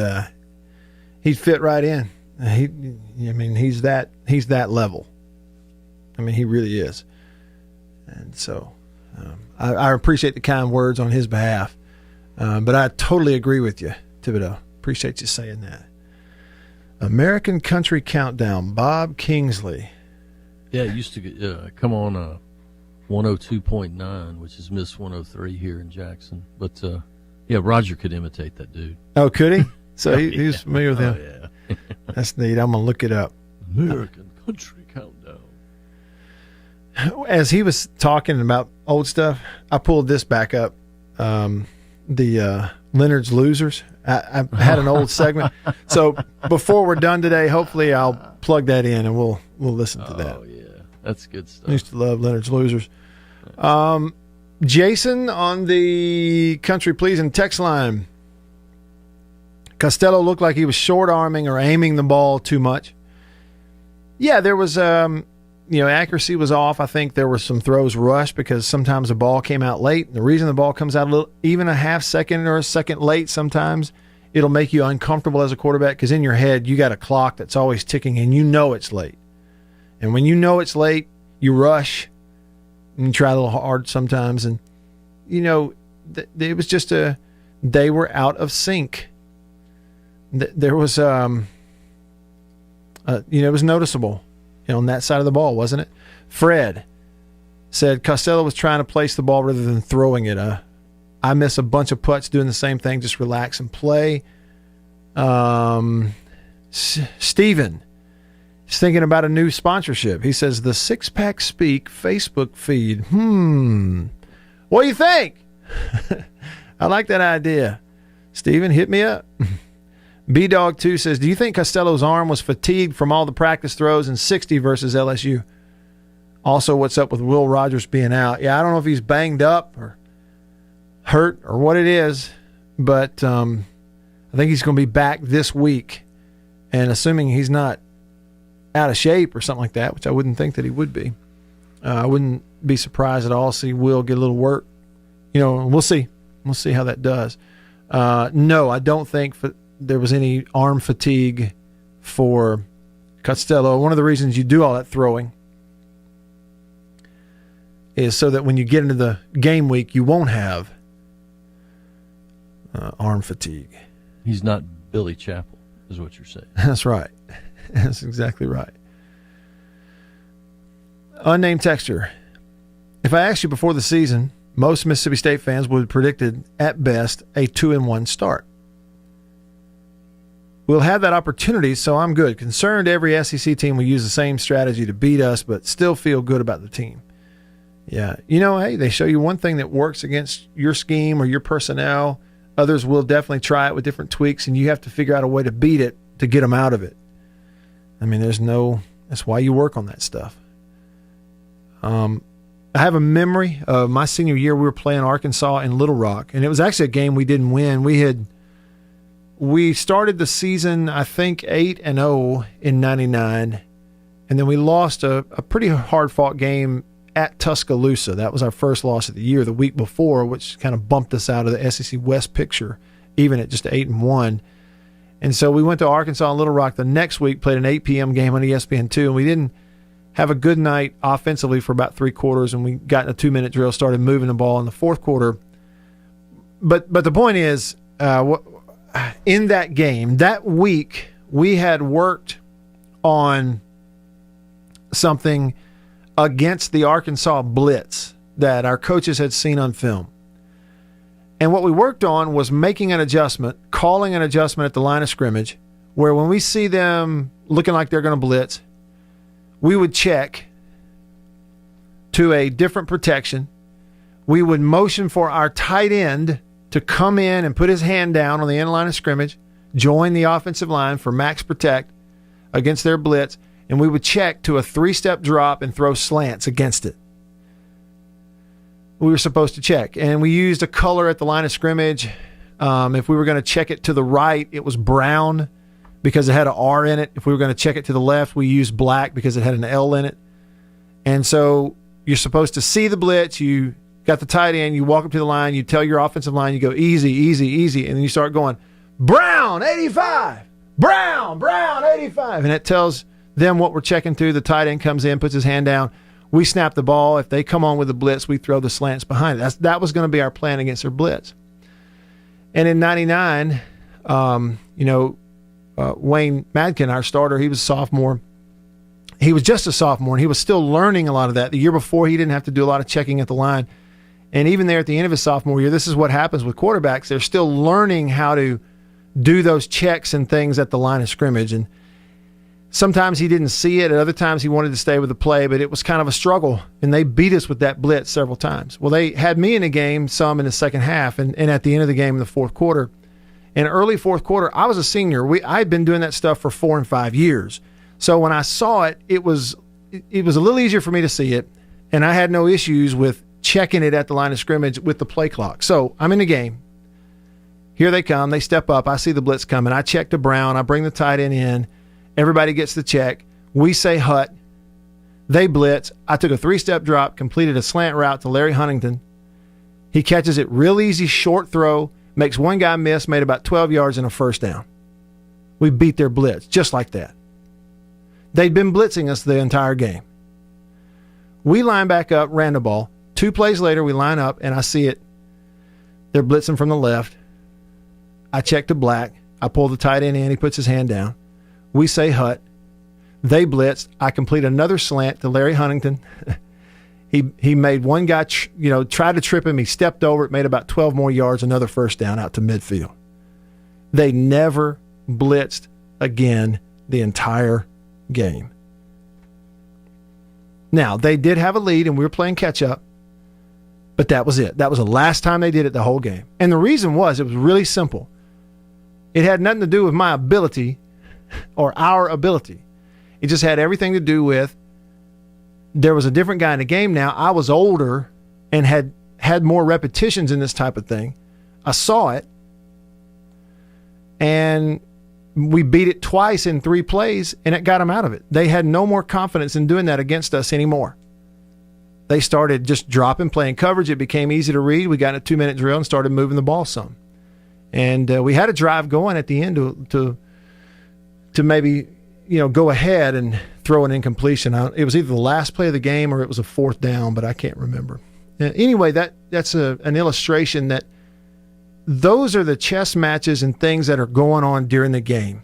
he'd fit right in. He's that level. I mean, he really is. And so I appreciate the kind words on his behalf, but I totally agree with you, Thibodeau. Appreciate you saying that. American Country Countdown, Bob Kingsley. Yeah, it used to come on 102.9, which is Miss 103 here in Jackson. But, Roger could imitate that dude. Oh, could he? So he was familiar with him. Yeah. That's neat. I'm going to look it up. American Country Countdown. As he was talking about old stuff, I pulled this back up. The Leonard's Losers. I had an old segment. So before we're done today, hopefully I'll plug that in and we'll listen to that. Oh, yeah. That's good stuff. I used to love Leonard's Losers. Jason on the Country Pleasing text line. Costello looked like he was short-arming or aiming the ball too much. Yeah, there was, accuracy was off. I think there were some throws rushed because sometimes the ball came out late. The reason the ball comes out even a half second or a second late sometimes, it'll make you uncomfortable as a quarterback because in your head you got a clock that's always ticking and you know it's late. And when you know it's late, you rush and you try a little hard sometimes. And, it was just they were out of sync. There was, it was noticeable. On that side of the ball, wasn't it? Fred said Costello was trying to place the ball rather than throwing it. I miss a bunch of putts doing the same thing. Just relax and play. Steven is thinking about a new sponsorship. He says the Six Pack Speak Facebook feed. What do you think? I like that idea. Steven, hit me up. B-Dog2 says, do you think Costello's arm was fatigued from all the practice throws in 60 versus LSU? Also, what's up with Will Rogers being out? Yeah, I don't know if he's banged up or hurt or what it is, but I think he's going to be back this week. And assuming he's not out of shape or something like that, which I wouldn't think that he would be, I wouldn't be surprised at all to see Will get a little work. We'll see. We'll see how that does. No, I don't think there was any arm fatigue for Costello. One of the reasons you do all that throwing is so that when you get into the game week, you won't have arm fatigue. He's not Billy Chappell, is what you're saying. That's right. That's exactly right. Unnamed texter. If I asked you before the season, most Mississippi State fans would have predicted, at best, a 2-1 start. We'll have that opportunity, so I'm good. Concerned every SEC team will use the same strategy to beat us, but still feel good about the team. Yeah. Hey, they show you one thing that works against your scheme or your personnel. Others will definitely try it with different tweaks, and you have to figure out a way to beat it to get them out of it. I mean, that's why you work on that stuff. I have a memory of my senior year. We were playing Arkansas in Little Rock, and it was actually a game we didn't win. We started the season, I think, 8-0 in 99, and then we lost a pretty hard-fought game at Tuscaloosa. That was our first loss of the year the week before, which kind of bumped us out of the SEC West picture, even at just 8-1. And so we went to Arkansas and Little Rock the next week, played an 8 p.m. game on ESPN2, and we didn't have a good night offensively for about 3 quarters, and we got in a 2-minute drill, started moving the ball in the fourth quarter. But the point is, in that game, that week, we had worked on something against the Arkansas blitz that our coaches had seen on film. And what we worked on was making an adjustment, calling an adjustment at the line of scrimmage, where when we see them looking like they're going to blitz, we would check to a different protection. We would motion for our tight end to come in and put his hand down on the end line of scrimmage, join the offensive line for max protect against their blitz, and we would check to a 3-step drop and throw slants against it. We were supposed to check, and we used a color at the line of scrimmage. If we were going to check it to the right, it was brown because it had an R in it. If we were going to check it to the left, we used black because it had an L in it. And so you're supposed to see the blitz. You got the tight end. You walk up to the line. You tell your offensive line, you go easy, easy, easy. And then you start going, Brown, 85. Brown, 85. And it tells them what we're checking to. The tight end comes in, puts his hand down. We snap the ball. If they come on with the blitz, we throw the slants behind it. That was going to be our plan against their blitz. And in 99, Wayne Madkin, our starter, he was a sophomore. He was just a sophomore, and he was still learning a lot of that. The year before, he didn't have to do a lot of checking at the line. And even there at the end of his sophomore year, this is what happens with quarterbacks. They're still learning how to do those checks and things at the line of scrimmage. And sometimes he didn't see it. At other times he wanted to stay with the play, but it was kind of a struggle. And they beat us with that blitz several times. Well, they had me in the game some in the second half and at the end of the game in the fourth quarter. In early fourth quarter, I was a senior. I had been doing that stuff for 4 and 5 years. So when I saw it, it was a little easier for me to see it. And I had no issues with checking it at the line of scrimmage with the play clock. So I'm in the game. Here they come. They step up. I see the blitz coming. I check to Brown. I bring the tight end in. Everybody gets the check. We say hut. They blitz. I took a 3-step drop, completed a slant route to Larry Huntington. He catches it real easy, short throw, makes one guy miss, made about 12 yards and a first down. We beat their blitz just like that. They'd been blitzing us the entire game. We line back up, ran the ball. 2 plays later, we line up, and I see it. They're blitzing from the left. I check to Black. I pull the tight end in. He puts his hand down. We say hut. They blitz. I complete another slant to Larry Huntington. He made one guy, tried to trip him. He stepped over it, made about 12 more yards, another first down out to midfield. They never blitzed again the entire game. Now, they did have a lead, and we were playing catch-up, but that was it. That was the last time they did it the whole game. And the reason was it was really simple. It had nothing to do with my ability or our ability. It just had everything to do with there was a different guy in the game now. I was older and had had more repetitions in this type of thing. I saw it, and we beat it twice in 3 plays, and it got them out of it. They had no more confidence in doing that against us anymore. They started just dropping, playing coverage. It became easy to read. We got in a 2-minute drill and started moving the ball some. And we had a drive going at the end to maybe, go ahead and throw an incompletion out. It was either the last play of the game or it was a 4th down, but I can't remember. Anyway, that's an illustration that those are the chess matches and things that are going on during the game.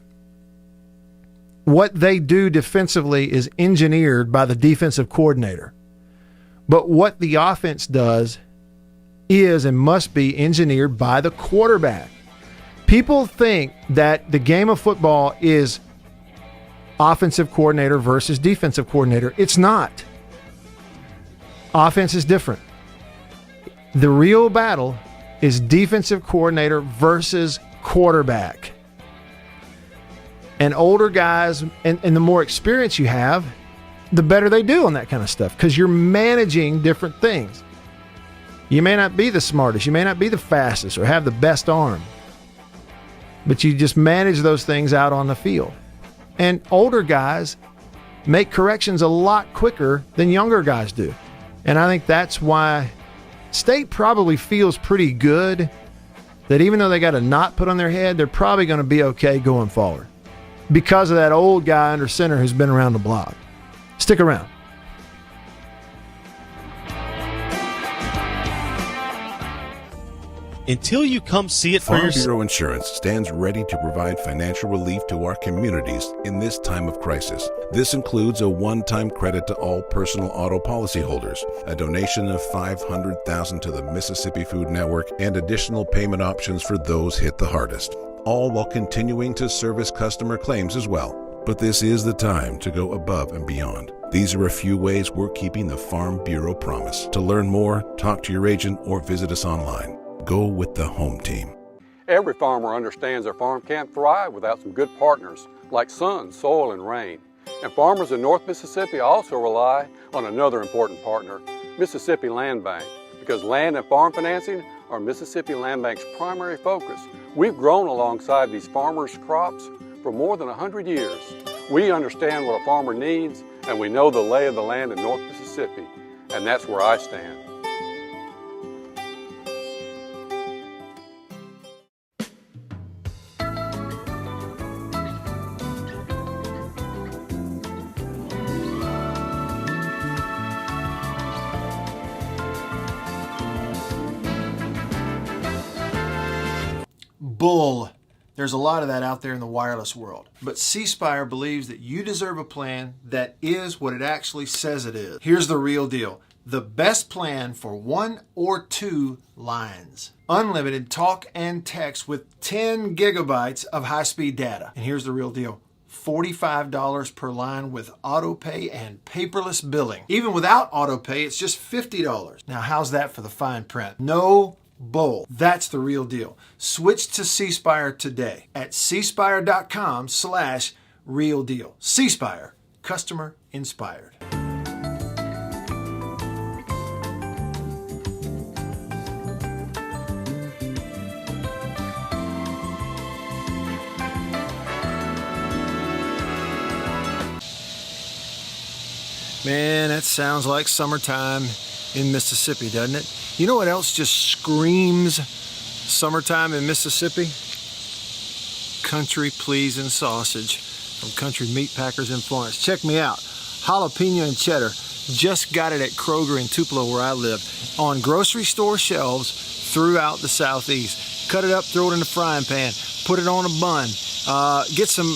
What they do defensively is engineered by the defensive coordinator. But what the offense does is and must be engineered by the quarterback. People think that the game of football is offensive coordinator versus defensive coordinator. It's not. Offense is different. The real battle is defensive coordinator versus quarterback. And older guys, and the more experience you have, the better they do on that kind of stuff, because you're managing different things. You may not be the smartest, you may not be the fastest or have the best arm, but you just manage those things out on the field. And older guys make corrections a lot quicker than younger guys do. And I think that's why State probably feels pretty good that even though they got a knot put on their head, they're probably going to be okay going forward because of that old guy under center who's been around the block. Stick around. Until you come see it for yourself. Farm Bureau Insurance stands ready to provide financial relief to our communities in this time of crisis. This includes a one-time credit to all personal auto policyholders, a donation of $500,000 to the Mississippi Food Network, and additional payment options for those hit the hardest, all while continuing to service customer claims as well. But this is the time to go above and beyond. These are a few ways we're keeping the Farm Bureau promise. To learn more, talk to your agent or visit us online. Go with the home team. Every farmer understands their farm can't thrive without some good partners like sun, soil, and rain. And farmers in North Mississippi also rely on another important partner, Mississippi Land Bank, because land and farm financing are Mississippi Land Bank's primary focus. We've grown alongside these farmers' crops for more than 100 years. We understand what a farmer needs, and we know the lay of the land in North Mississippi, and that's where I stand. Bull. There's a lot of that out there in the wireless world. But C Spire believes that you deserve a plan that is what it actually says it is. Here's the real deal. The best plan for 1 or 2 lines. Unlimited talk and text with 10 gigabytes of high-speed data. And here's the real deal. $45 per line with autopay and paperless billing. Even without autopay, it's just $50. Now, how's that for the fine print? No bull. That's the real deal. Switch to C Spire today at cspire.com/real deal. C Spire, customer inspired. Man, that sounds like summertime in Mississippi, doesn't it? You know what else just screams summertime in Mississippi? Country Pleasing Sausage from Country Meat Packers in Florence. Check me out. Jalapeno and cheddar. Just got it at Kroger in Tupelo where I live. On grocery store shelves throughout the Southeast. Cut it up, throw it in the frying pan. Put it on a bun. Get some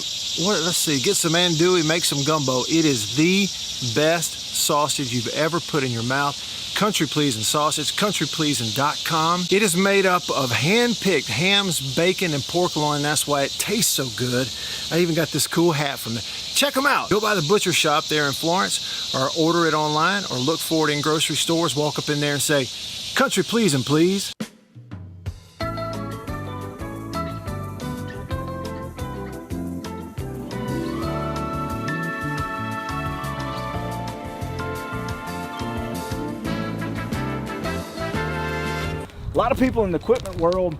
andouille, make some gumbo. It is the best sausage you've ever put in your mouth. Country Pleasing Sausage, countrypleasing.com. It is made up of hand-picked hams, bacon, and pork loin. That's why it tastes so good. I even got this cool hat from them. Check them out. Go by the butcher shop there in Florence, or order it online, or look for it in grocery stores. Walk up in there and say, Country Pleasing, please. A lot of people in the equipment world,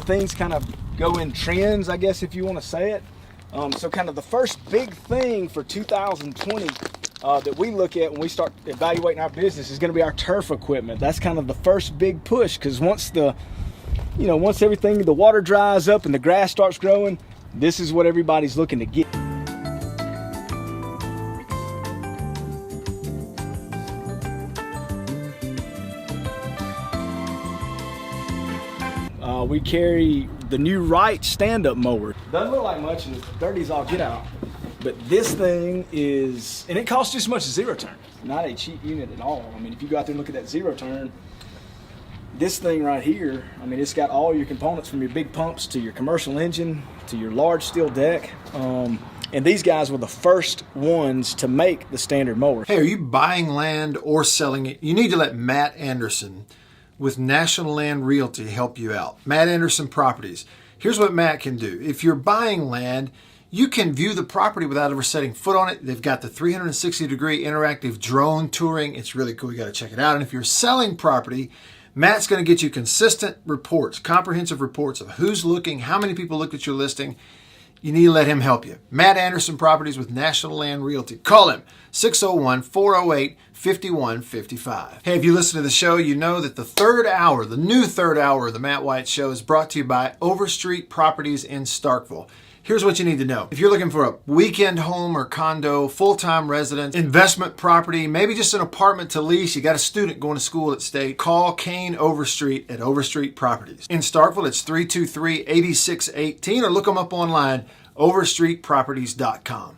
things kind of go in trends, I guess, if you want to say it. So kind of the first big thing for 2020 that we look at when we start evaluating our business is going to be our turf equipment. That's kind of the first big push, because once everything, the water dries up and the grass starts growing, this is what everybody's looking to get. We carry the new REAX stand-up mower. Doesn't look like much and it's dirty as all get out, but this thing is, and it costs just as much as zero turn. Not a cheap unit at all. I mean, if you go out there and look at that zero turn, this thing right here, I mean, it's got all your components from your big pumps to your commercial engine to your large steel deck. And these guys were the first ones to make the standard mower. Hey, are you buying land or selling it? You need to let Matt Anderson with National Land Realty help you out. Matt Anderson Properties. Here's what Matt can do. If you're buying land, you can view the property without ever setting foot on it. They've got the 360-degree interactive drone touring. It's really cool. You got to check it out. And if you're selling property, Matt's going to get you consistent reports, comprehensive reports of who's looking, how many people looked at your listing. You need to let him help you. Matt Anderson Properties with National Land Realty. Call him, 601-408-5155. Hey, if you listen to the show, you know that the new third hour of the Matt Wyatt Show is brought to you by Overstreet Properties in Starkville. Here's what you need to know. If you're looking for a weekend home or condo, full-time residence, investment property, maybe just an apartment to lease, you got a student going to school at State, call Kane Overstreet at Overstreet Properties. In Starkville, it's 323-8618, or look them up online, overstreetproperties.com.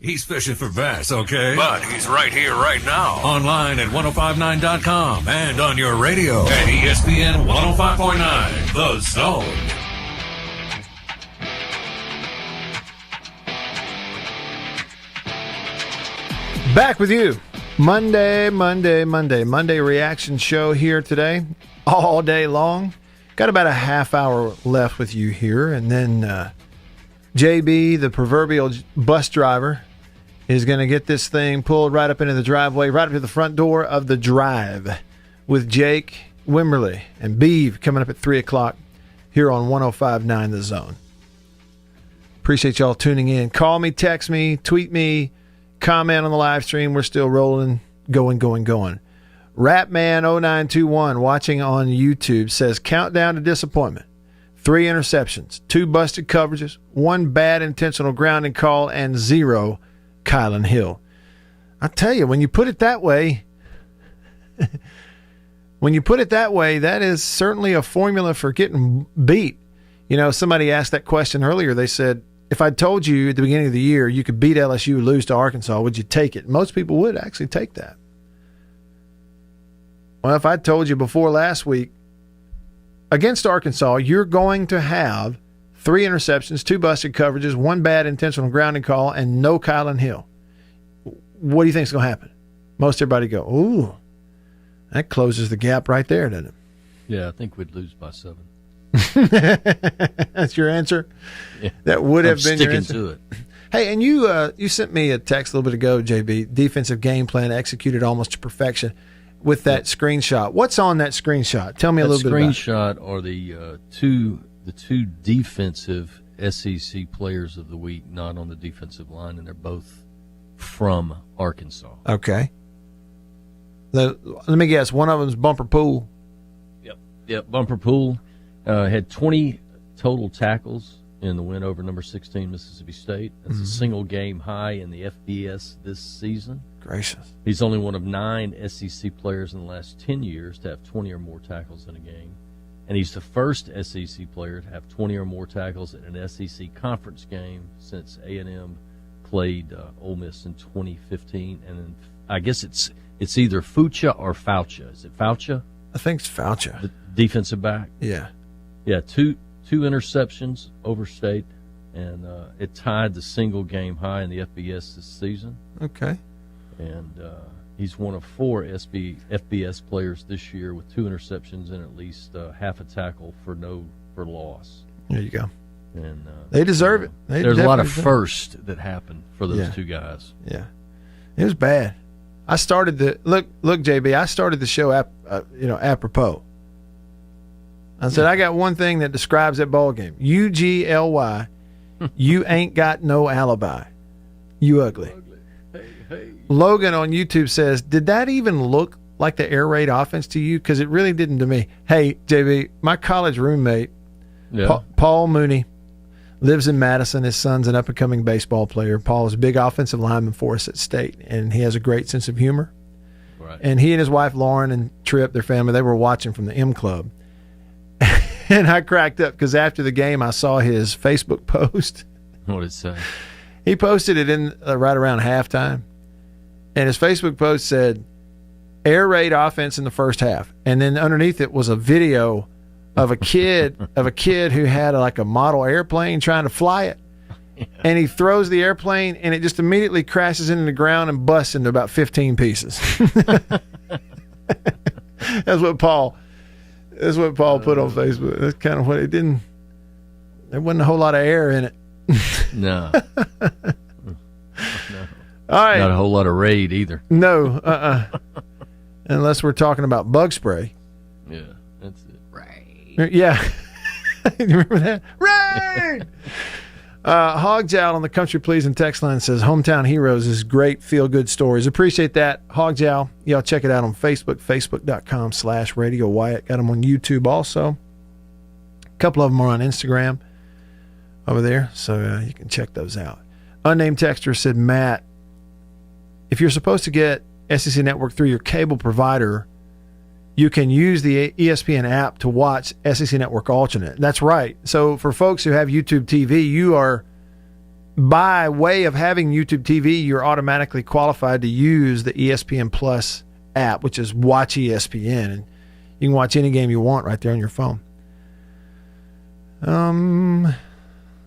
He's fishing for bass, okay? But he's right here, right now. Online at 1059.com and on your radio at ESPN 105.9, The Zone. Back with you. Monday reaction show here today. All day long. Got about a half hour left with you here. And then JB, the proverbial bus driver, is going to get this thing pulled right up into the driveway, right up to the front door of the drive, with Jake Wimberly and Beeve coming up at 3 o'clock here on 105.9 The Zone. Appreciate y'all tuning in. Call me, text me, tweet me, comment on the live stream. We're still rolling, going. Rapman0921 watching on YouTube says, countdown to disappointment. 3 interceptions, 2 busted coverages, 1 bad intentional grounding call, and 0 Kylan Hill. I tell you, when you put it that way, that is certainly a formula for getting beat. You know, somebody asked that question earlier. They said, if I told you at the beginning of the year you could beat LSU, lose to Arkansas, would you take it? Most people would actually take that. Well, if I told you before last week, against Arkansas, you're going to have 3 interceptions, 2 busted coverages, 1 bad intentional grounding call, and no Kylan Hill. What do you think is going to happen? Most everybody go, ooh, that closes the gap right there, doesn't it? Yeah, I think we'd lose by 7. That's your answer? Yeah. That would have been your answer. Sticking to it. Hey, and you sent me a text a little bit ago, JB, defensive game plan executed almost to perfection. With that screenshot, what's on that screenshot? Tell me a little bit about it. Screenshot are the two defensive SEC players of the week, not on the defensive line, and they're both from Arkansas. Okay. Let me guess. One of them's Bumper Pool. Yep. Bumper Pool had 20 total tackles in the win over number 16 Mississippi State. That's a single game high in the FBS this season. Gracious. He's only one of 9 SEC players in the last 10 years to have 20 or more tackles in a game. And he's the first SEC player to have 20 or more tackles in an SEC conference game since A&M played Ole Miss in 2015. And then I guess it's either Fucha or Faucha. Is it Faucha? I think it's Faucha. The defensive back? Yeah. Yeah, two interceptions over State, and it tied the single game high in the FBS this season. Okay. And he's one of 4 FBS players this year with 2 interceptions and at least half a tackle for loss. There you go. And they deserve it. There's a lot of firsts that happened for those 2 guys. Yeah, it was bad. I started look, JB. I started the show apropos. I said I got one thing that describes that ball game. UGLY. You ain't got no alibi. You ugly. Hey. Logan on YouTube says, did that even look like the air raid offense to you? Because it really didn't to me. Hey, JB, my college roommate, Paul Mooney, lives in Madison. His son's an up-and-coming baseball player. Paul is a big offensive lineman for us at State, and he has a great sense of humor. Right. And he and his wife, Lauren, and Tripp, their family, they were watching from the M Club. And I cracked up because after the game, I saw his Facebook post. What did it say? He posted it in right around halftime. And his Facebook post said, air raid offense in the first half. And then underneath it was a video of a kid who had a model airplane trying to fly it. Yeah. And he throws the airplane and it just immediately crashes into the ground and busts into about 15 pieces. That's what Paul put on Facebook. That's kind of what it didn't. There wasn't a whole lot of air in it. No. All right. Not a whole lot of raid either. No. Unless we're talking about bug spray. Yeah, that's it. Raid. Yeah. You remember that? Raid! Hog Jowl on the Country Pleasing text line says, Hometown Heroes is great feel-good stories. Appreciate that, Hog Jowl. Y'all check it out on Facebook, facebook.com/Radio Wyatt. Got them on YouTube also. A couple of them are on Instagram over there, so you can check those out. Unnamed texter said, Matt, if you're supposed to get SEC Network through your cable provider, you can use the ESPN app to watch SEC Network alternate. That's right. So for folks who have YouTube TV, you are, by way of having YouTube TV, you're automatically qualified to use the ESPN Plus app, which is Watch ESPN. And you can watch any game you want right there on your phone.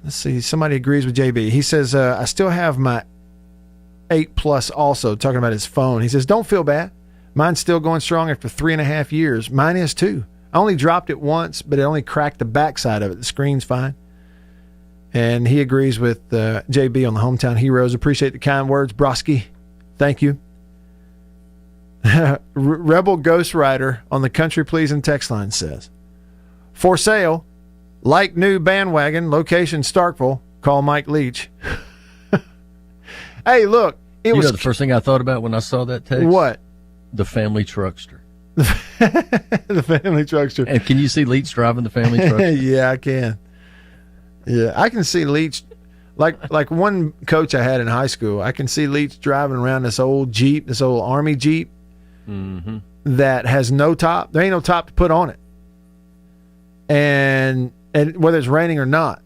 Let's see. Somebody agrees with JB. He says, I still have my 8 Plus also, talking about his phone. He says, don't feel bad. Mine's still going strong after 3.5 years. Mine is too. I only dropped it once, but it only cracked the backside of it. The screen's fine. And he agrees with JB on the Hometown Heroes. Appreciate the kind words, Broski. Thank you. Rebel Ghost Rider on the Country Pleasing text line says, for sale, like new bandwagon, location Starkville. Call Mike Leach. Hey, look. You know the first thing I thought about when I saw that text? What? The family truckster. The family truckster. And can you see Leach driving the family truckster? Yeah, I can. Yeah, I can see Leach. Like one coach I had in high school, I can see Leach driving around this old Jeep, this old Army Jeep that has no top. There ain't no top to put on it. And whether it's raining or not.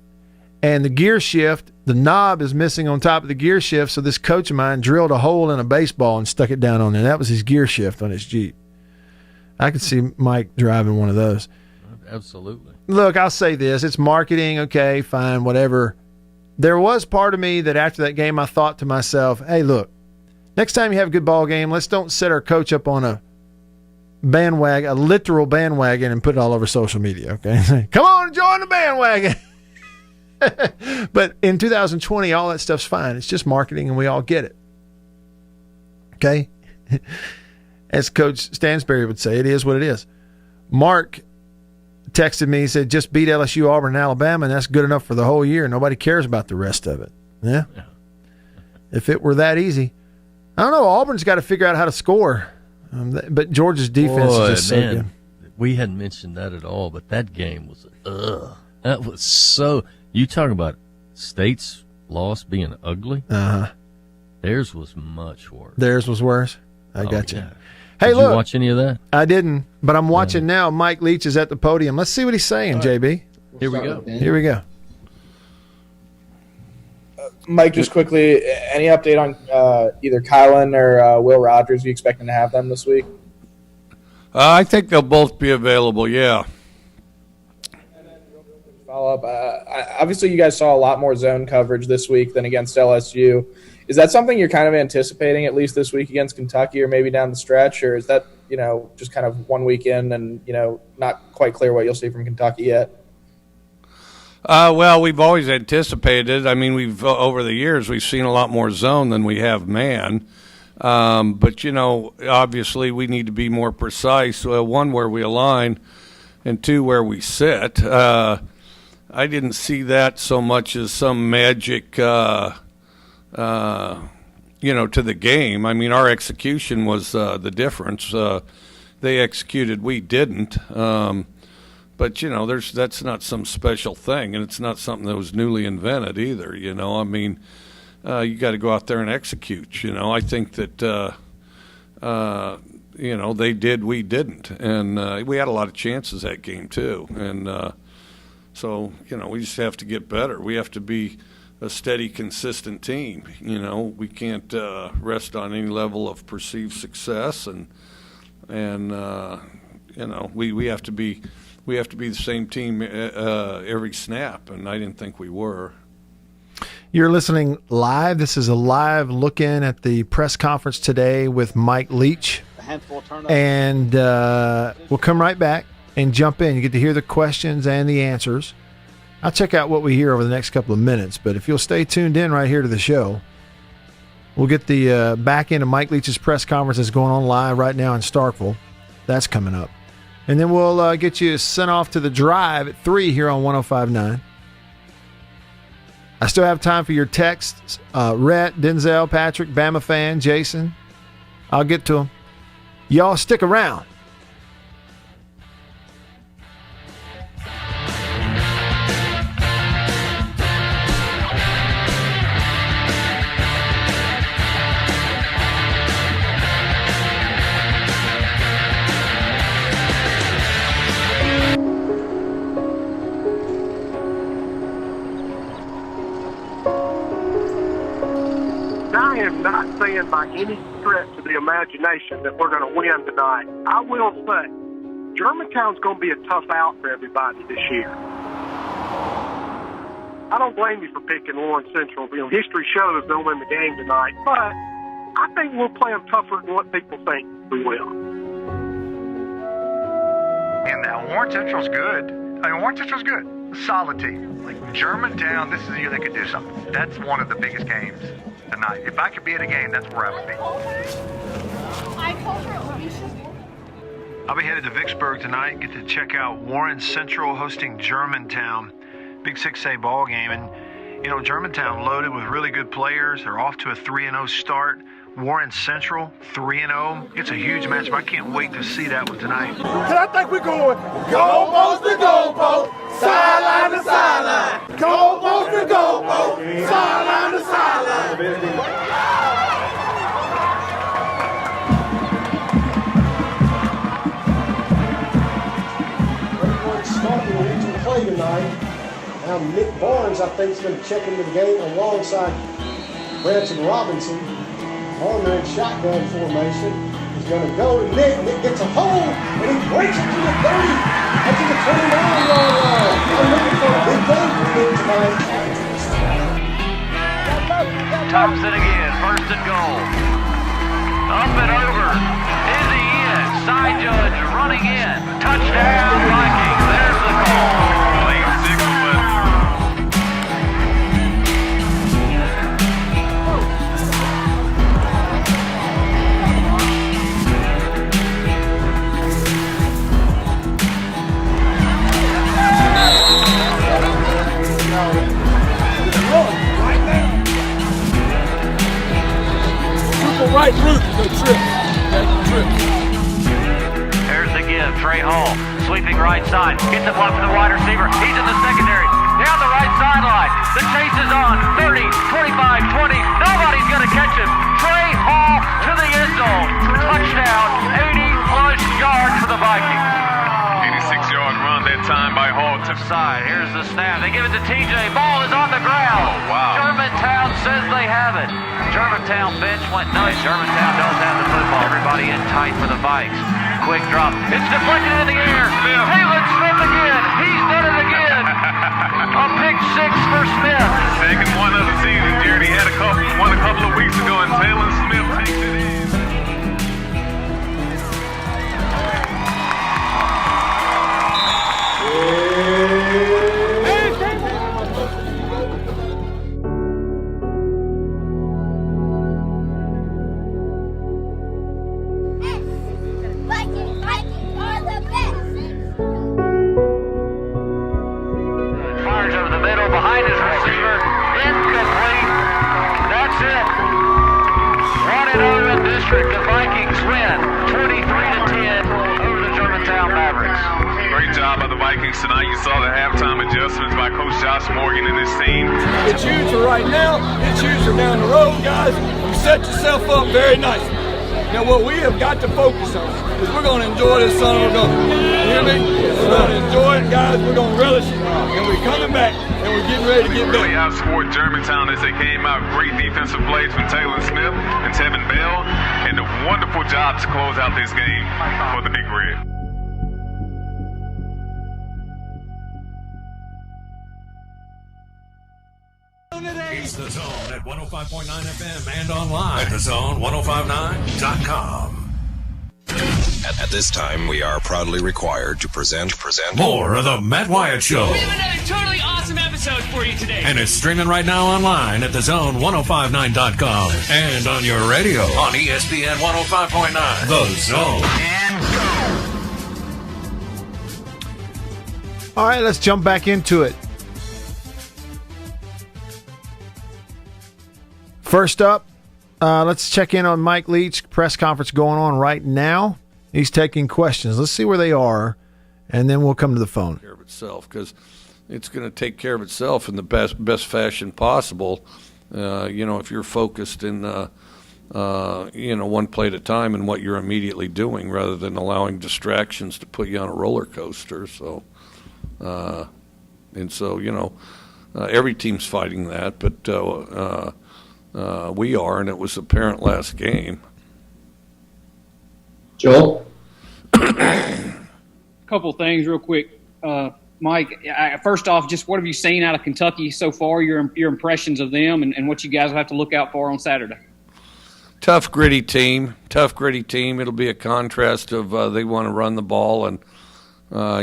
And the gear shift, the knob is missing on top of the gear shift, so this coach of mine drilled a hole in a baseball and stuck it down on there. That was his gear shift on his Jeep. I could see Mike driving one of those. Absolutely. Look, I'll say this. It's marketing, okay, fine, whatever. There was part of me that after that game I thought to myself, hey, look, next time you have a good ball game, let's don't set our coach up on a bandwagon, a literal bandwagon, and put it all over social media, okay? Come on, join the bandwagon. But in 2020, all that stuff's fine. It's just marketing, and we all get it. Okay? As Coach Stansberry would say, it is what it is. Mark texted me, he said, just beat LSU, Auburn, and Alabama, and that's good enough for the whole year. Nobody cares about the rest of it. Yeah? If it were that easy. I don't know. Auburn's got to figure out how to score. But Georgia's defense is just so good. We hadn't mentioned that at all, but that game was, that was so... You talk about State's loss being ugly. Theirs was much worse. Theirs was worse. I got you. Yeah. Hey, Did look. you watch any of that? I didn't, but I'm watching now. Mike Leach is at the podium. Let's see what he's saying, JB. Here we go. Here we go. Mike, just quickly, any update on either Kylan or Will Rogers? Are you expecting to have them this week? I think they'll both be available, yeah. Follow up. Obviously, you guys saw a lot more zone coverage this week than against LSU. Is that something you're kind of anticipating at least this week against Kentucky or maybe down the stretch? Or is that, just kind of 1 week in and, not quite clear what you'll see from Kentucky yet? Well, we've always anticipated. I mean, we've over the years we've seen a lot more zone than we have man. But obviously we need to be more precise. One, where we align, and two, where we sit. I didn't see that so much as some magic, to the game. I mean, our execution was the difference. They executed, we didn't. But, that's not some special thing, and it's not something that was newly invented either, I mean, you got to go out there and execute, I think that, they did, we didn't. And we had a lot of chances that game, too. And so, we just have to get better. We have to be a steady, consistent team. We can't rest on any level of perceived success. And we have to be... We have to be the same team every snap, and I didn't think we were. You're listening live. This is a live look-in at the press conference today with Mike Leach. And we'll come right back and jump in. You get to hear the questions and the answers. I'll check out what we hear over the next couple of minutes, but if you'll stay tuned in right here to the show, we'll get the back end of Mike Leach's press conference that's going on live right now in Starkville. That's coming up. And then we'll get you sent off to the drive at 3 here on 105.9. I still have time for your texts. Rhett, Denzel, Patrick, Bama fan, Jason. I'll get to them. Y'all stick around. I am not saying by any stretch of the imagination that we're going to win tonight. I will say, Germantown's going to be a tough out for everybody this year. I don't blame you for picking Warren Central. History shows they'll win the game tonight, but I think we'll play them tougher than what people think we will. And now Warren Central's good. Warren Central's good. Solid team. Like Germantown, this is the year they could do something. That's one of the biggest games tonight. If I could be at a game, that's where I would be. I'll be headed to Vicksburg tonight. Get to check out Warren Central hosting Germantown. Big 6A ball game. And, Germantown loaded with really good players. They're off to a 3-0 start. Warren Central, 3-0. It's a huge matchup. I can't wait to see that one tonight. Cause I think we're going goalpost to goalpost, sideline to sideline. Goalpost to goalpost, sideline to sideline. Everyone's starting to reach the play tonight. Now Nick Barnes, I think, is going to check into the game alongside Branson Robinson. Harmer in shotgun formation. He's going to go to Nick. Nick gets a hold, and he breaks it to the 30. Up to the 29-yard line. I'm looking for a big game for Nick tonight. Thompson again, first and goal. Up and over. Is he in? Side judge running in. Touchdown, Vikings. There's the call. Right through the trip. There's the give. Trey Hall sweeping right side. Gets the block for the wide receiver. He's in the secondary. Down the right side. sideline. The chase is on. 30, 25, 20. Nobody's going to catch him. Trey Hall to the end zone. Touchdown. 80-plus yards for the Vikings. 86-yard run that time by Hall to side. Here's the snap. They give it to TJ. Ball is on the ground. Oh, wow. Germantown says they have it. Germantown bench went nuts. Germantown does have the football. Everybody in tight for the Vikes. Quick drop. It's deflected in the air. Taylor Smith again. He's done it again. A pick six for Smith. Second one of the season, Jared. He had one a couple of weeks ago, and Taylor Smith takes it in. Fires over the middle behind his receiver. Incomplete. That's it. 1-0 in district. The Vikings win 23-10 over the Germantown Mavericks. Great job by the Vikings tonight. You saw the halftime adjustments by Coach Josh Morgan and his team. It's huge for right now. It's huge for down the road, guys. You set yourself up very nicely. Now, what we have got to focus on is we're going to enjoy this son of a gun. You hear me? We're going to enjoy it, guys. We're going to relish it. And we're coming back, and we're getting ready to get really better. outscored Germantown as they came out. Great defensive plays from Taylor Smith and Tevin Bell, and a wonderful job to close out this game for the Big Red. It's The Zone at 105.9 FM and online at thezone1059.com. At this time, we are proudly required to present More of the Matt Wyatt Show. We have another totally awesome episode for you today. And it's streaming right now online at thezone1059.com and on your radio on ESPN 105.9. The Zone. All right, let's jump back into it. First up, let's check in on Mike Leach. Press conference going on right now. He's taking questions. Let's see where they are, and then we'll come to the phone. Care of itself, because it's going to take care of itself in the best fashion possible. If you're focused in one play at a time and what you're immediately doing, rather than allowing distractions to put you on a roller coaster. So, every team's fighting that, but. We are, and it was apparent last game. Joel? Couple things real quick. Mike, first off, just what have you seen out of Kentucky so far, your impressions of them, and what you guys will have to look out for on Saturday? Tough, gritty team. It'll be a contrast of they want to run the ball and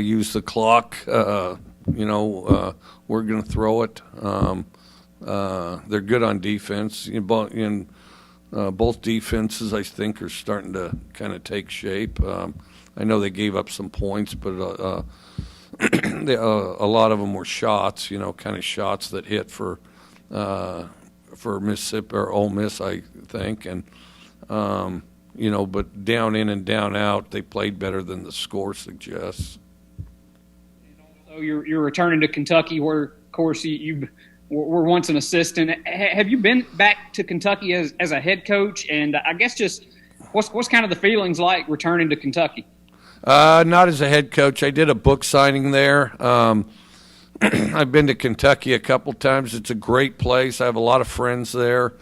use the clock. We're going to throw it. They're good on defense. Both defenses, I think, are starting to kind of take shape. I know they gave up some points, but a lot of them were shots. Kind of shots that hit for Mississippi or Ole Miss, I think. And but down in and down out, they played better than the score suggests. So you're returning to Kentucky, where, of course, you were once an assistant. Have you been back to Kentucky as a head coach? And I guess just what's kind of the feelings like returning to Kentucky? Not as a head coach. I did a book signing there. I've been to Kentucky a couple times. It's a great place. I have a lot of friends there.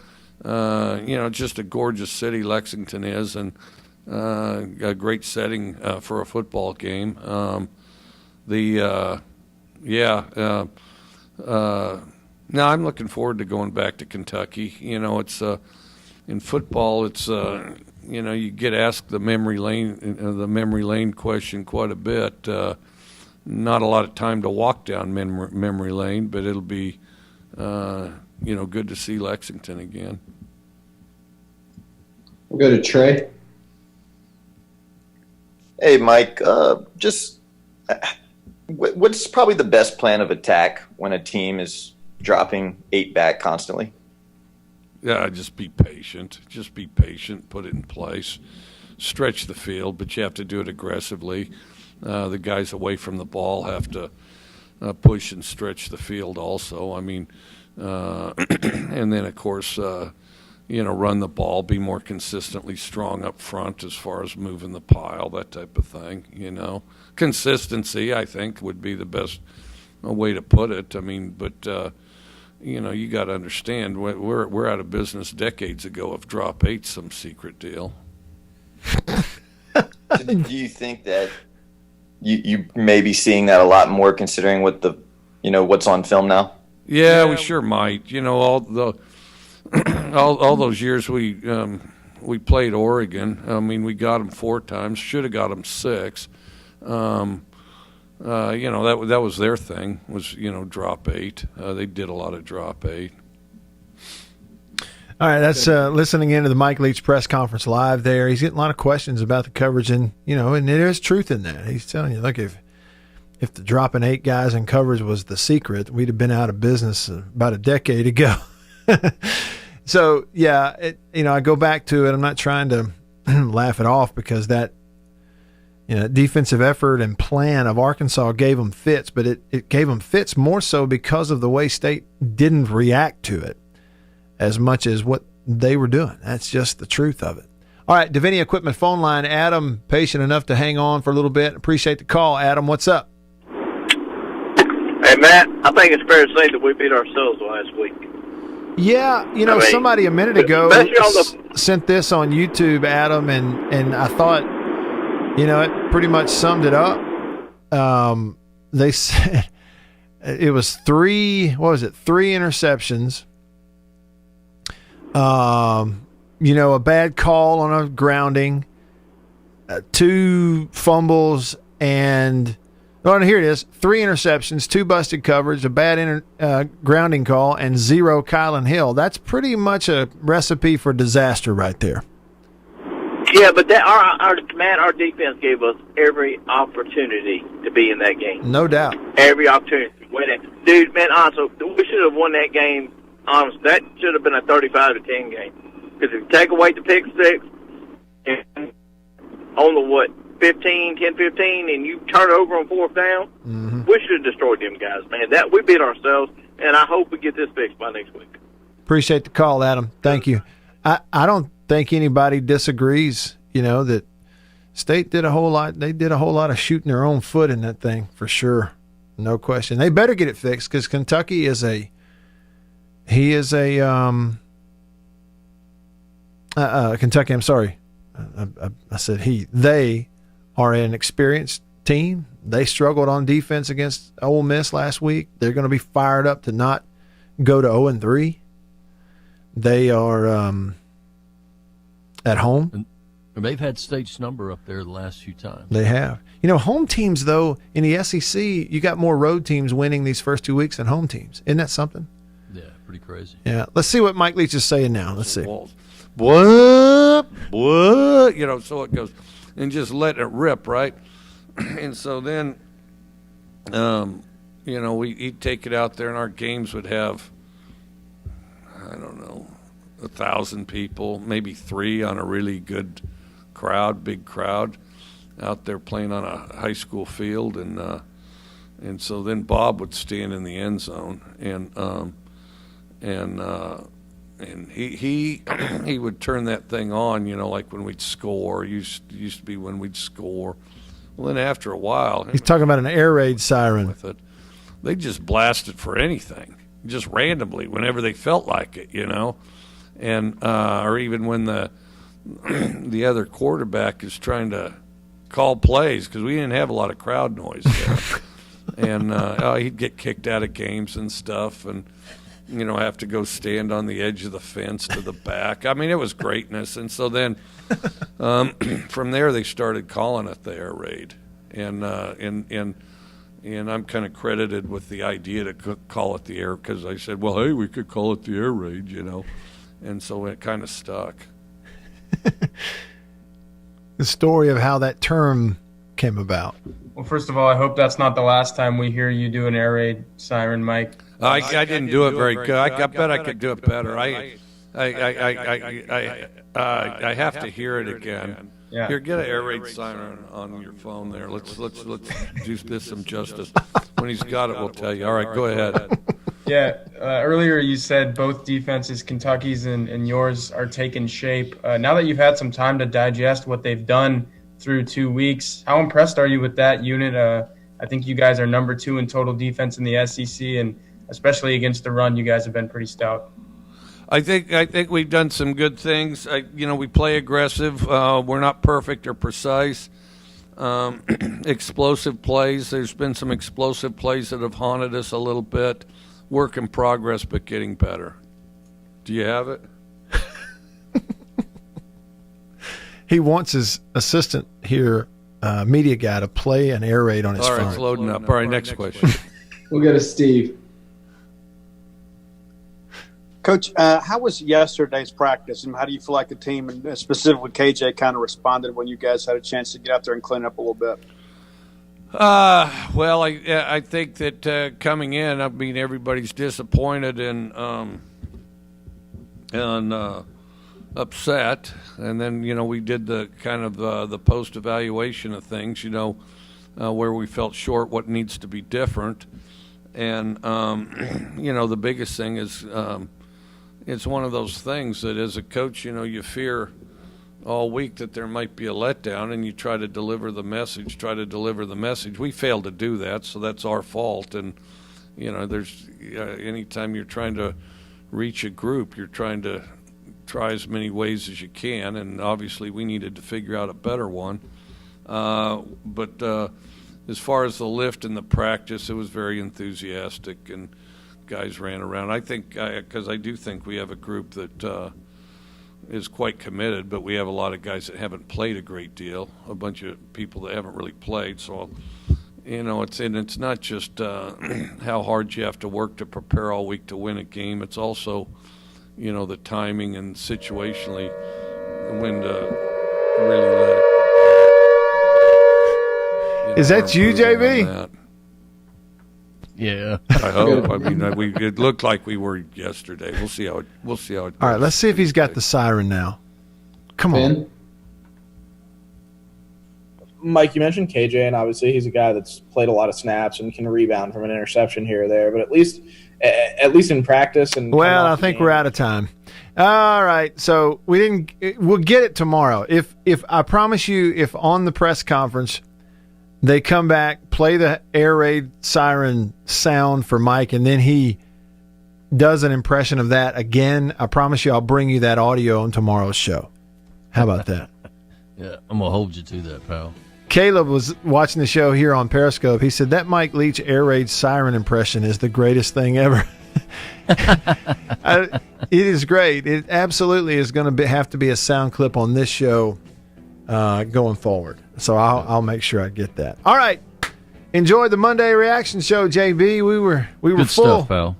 Just a gorgeous city, Lexington is, and a great setting for a football game. Now I'm looking forward to going back to Kentucky. It's in football. It's you get asked the memory lane question quite a bit. Not a lot of time to walk down memory lane, but it'll be good to see Lexington again. We'll go to Trey. Hey, Mike. What's probably the best plan of attack when a team is dropping 8 back constantly? Yeah, just be patient. Put it in place. Stretch the field, but you have to do it aggressively. The guys away from the ball have to push and stretch the field also. I mean, and then, of course, run the ball, be more consistently strong up front as far as moving the pile, that type of thing, Consistency, I think, would be the best way to put it. I mean, but, you got to understand, we're out of business decades ago if drop eight's some secret deal. So do you think that you may be seeing that a lot more considering what what's on film now? Yeah, we sure might. All those years we played Oregon. I mean, we got them 4 times. Should have got them 6. That was their thing. Was drop 8. They did a lot of drop 8. All right, that's listening into the Mike Leach press conference live there. He's getting a lot of questions about the coverage, and and there's truth in that. He's telling you, look, if the dropping 8 guys in coverage was the secret, we'd have been out of business about a decade ago. So, yeah, I go back to it. I'm not trying to laugh it off because that defensive effort and plan of Arkansas gave them fits, but it gave them fits more so because of the way State didn't react to it as much as what they were doing. That's just the truth of it. All right, Davini Equipment phone line. Adam, patient enough to hang on for a little bit. Appreciate the call. Adam, what's up? Hey, Matt, I think it's fair to say that we beat ourselves last week. Yeah, somebody a minute ago sent this on YouTube, Adam, and I thought, it pretty much summed it up. They said it was 3 interceptions. A bad call on a grounding, 2 fumbles, and here it is: 3 interceptions, 2 busted coverage, a bad grounding call, and 0 Kylan Hill. That's pretty much a recipe for disaster right there. Yeah, but our defense gave us every opportunity to be in that game. No doubt. Every opportunity to win it. Dude, man, honestly, we should have won that game. Honestly, that should have been a 35-10 game. Because if you take away the pick 6, and on the 10-15, and you turn it over on 4th down, we should have destroyed them guys, man. We beat ourselves, and I hope we get this fixed by next week. Appreciate the call, Adam. Thank you. I don't think anybody disagrees, that State did a whole lot. They did a whole lot of shooting their own foot in that thing, for sure. No question. They better get it fixed because Kentucky is Kentucky, I'm sorry. I said he. They are an experienced team. They struggled on defense against Ole Miss last week. They're going to be fired up to not go to 0-3. They are at home. And they've had State's number up there the last few times. They have. Home teams, though, in the SEC, you got more road teams winning these first 2 weeks than home teams. Isn't that something? Yeah, pretty crazy. Yeah. Let's see what Mike Leach is saying now. Let's see. What? So it goes. And just let it rip, right? And so then, he'd take it out there, and our games would have, 1,000 people, maybe 3 on a really good crowd, big crowd, out there playing on a high school field, and so then Bob would stand in the end zone, and he would turn that thing on, like when we'd score. Used to be when we'd score. Well, then after a while, he's talking about an air raid siren. With it, they just blasted for anything, just randomly, whenever they felt like it, and or even when the other quarterback is trying to call plays because we didn't have a lot of crowd noise there, and he'd get kicked out of games and stuff, and. Have to go stand on the edge of the fence to the back. I mean, it was greatness. And so then from there they started calling it the air raid. And I'm kind of credited with the idea to call it the air because I said, well, hey, we could call it the air raid, And so it kind of stuck. The story of how that term came about. Well, first of all, I hope that's not the last time we hear you do an air raid siren, Mike. I didn't do it very good. I bet I could do it better. I have to hear it again. Yeah. Here, get an air raid siren on your phone there. Let's do this some justice. When he's got it, we'll tell you. All right, go ahead. Yeah, earlier you said both defenses, Kentucky's and yours, are taking shape. Now that you've had some time to digest what they've done through 2 weeks, how impressed are you with that unit? I think you guys are number 2 in total defense in the SEC, and especially against the run, you guys have been pretty stout. I think we've done some good things. We play aggressive. We're not perfect or precise. Explosive plays. There's been some explosive plays that have haunted us a little bit. Work in progress, but getting better. Do you have it? He wants his assistant here, media guy, to play an air raid on his phone. All right, it's loading up. All right, next question. We'll go to Steve. Coach, how was yesterday's practice, and how do you feel like the team, and specifically KJ, kind of responded when you guys had a chance to get out there and clean up a little bit? Well, I think that coming in, I mean, everybody's disappointed and upset, and then we did the kind of the post evaluation of things, where we felt short, what needs to be different, and the biggest thing is it's one of those things that as a coach, you fear all week that there might be a letdown, and you try to deliver the message. We failed to do that, so that's our fault. And there's anytime you're trying to reach a group, you're trying to try as many ways as you can, and obviously we needed to figure out a better one. But as far as the lift and the practice, it was very enthusiastic, and guys ran around. I think, because I do think we have a group that is quite committed, but we have a lot of guys that haven't played a great deal, a bunch of people that haven't really played. So, it's not just how hard you have to work to prepare all week to win a game. It's also, the timing and situationally when to really let it. Is that you, JB? Yeah, I hope. I mean, it looked like we were yesterday. We'll see how it goes. All right, let's see if he's got the siren now. Come on. Mike, you mentioned KJ, and obviously he's a guy that's played a lot of snaps and can rebound from an interception here or there. But at least in practice and I think we're out of time. All right, so we'll get it tomorrow. If I promise you, if on the press conference they come back, play the air raid siren sound for Mike, and then he does an impression of that again, I promise you I'll bring you that audio on tomorrow's show. How about that? Yeah, I'm going to hold you to that, pal. Caleb was watching the show here on Periscope. He said that Mike Leach air raid siren impression is the greatest thing ever. It is great. It absolutely is going to have to be a sound clip on this show going forward. So I'll make sure I get that. All right. Enjoy the Monday reaction show, JB. We were Good full. Stuff, pal.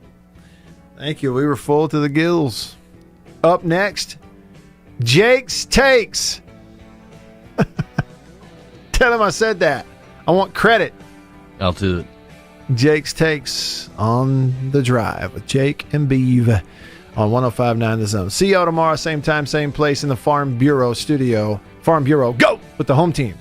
Thank you. We were full to the gills. Up next, Jake's Takes. Tell him I said that. I want credit. I'll do it. Jake's Takes on the Drive with Jake and Beeve on 105.9 The Zone. See y'all tomorrow, same time, same place in the Farm Bureau studio. Farm Bureau, go with the home team.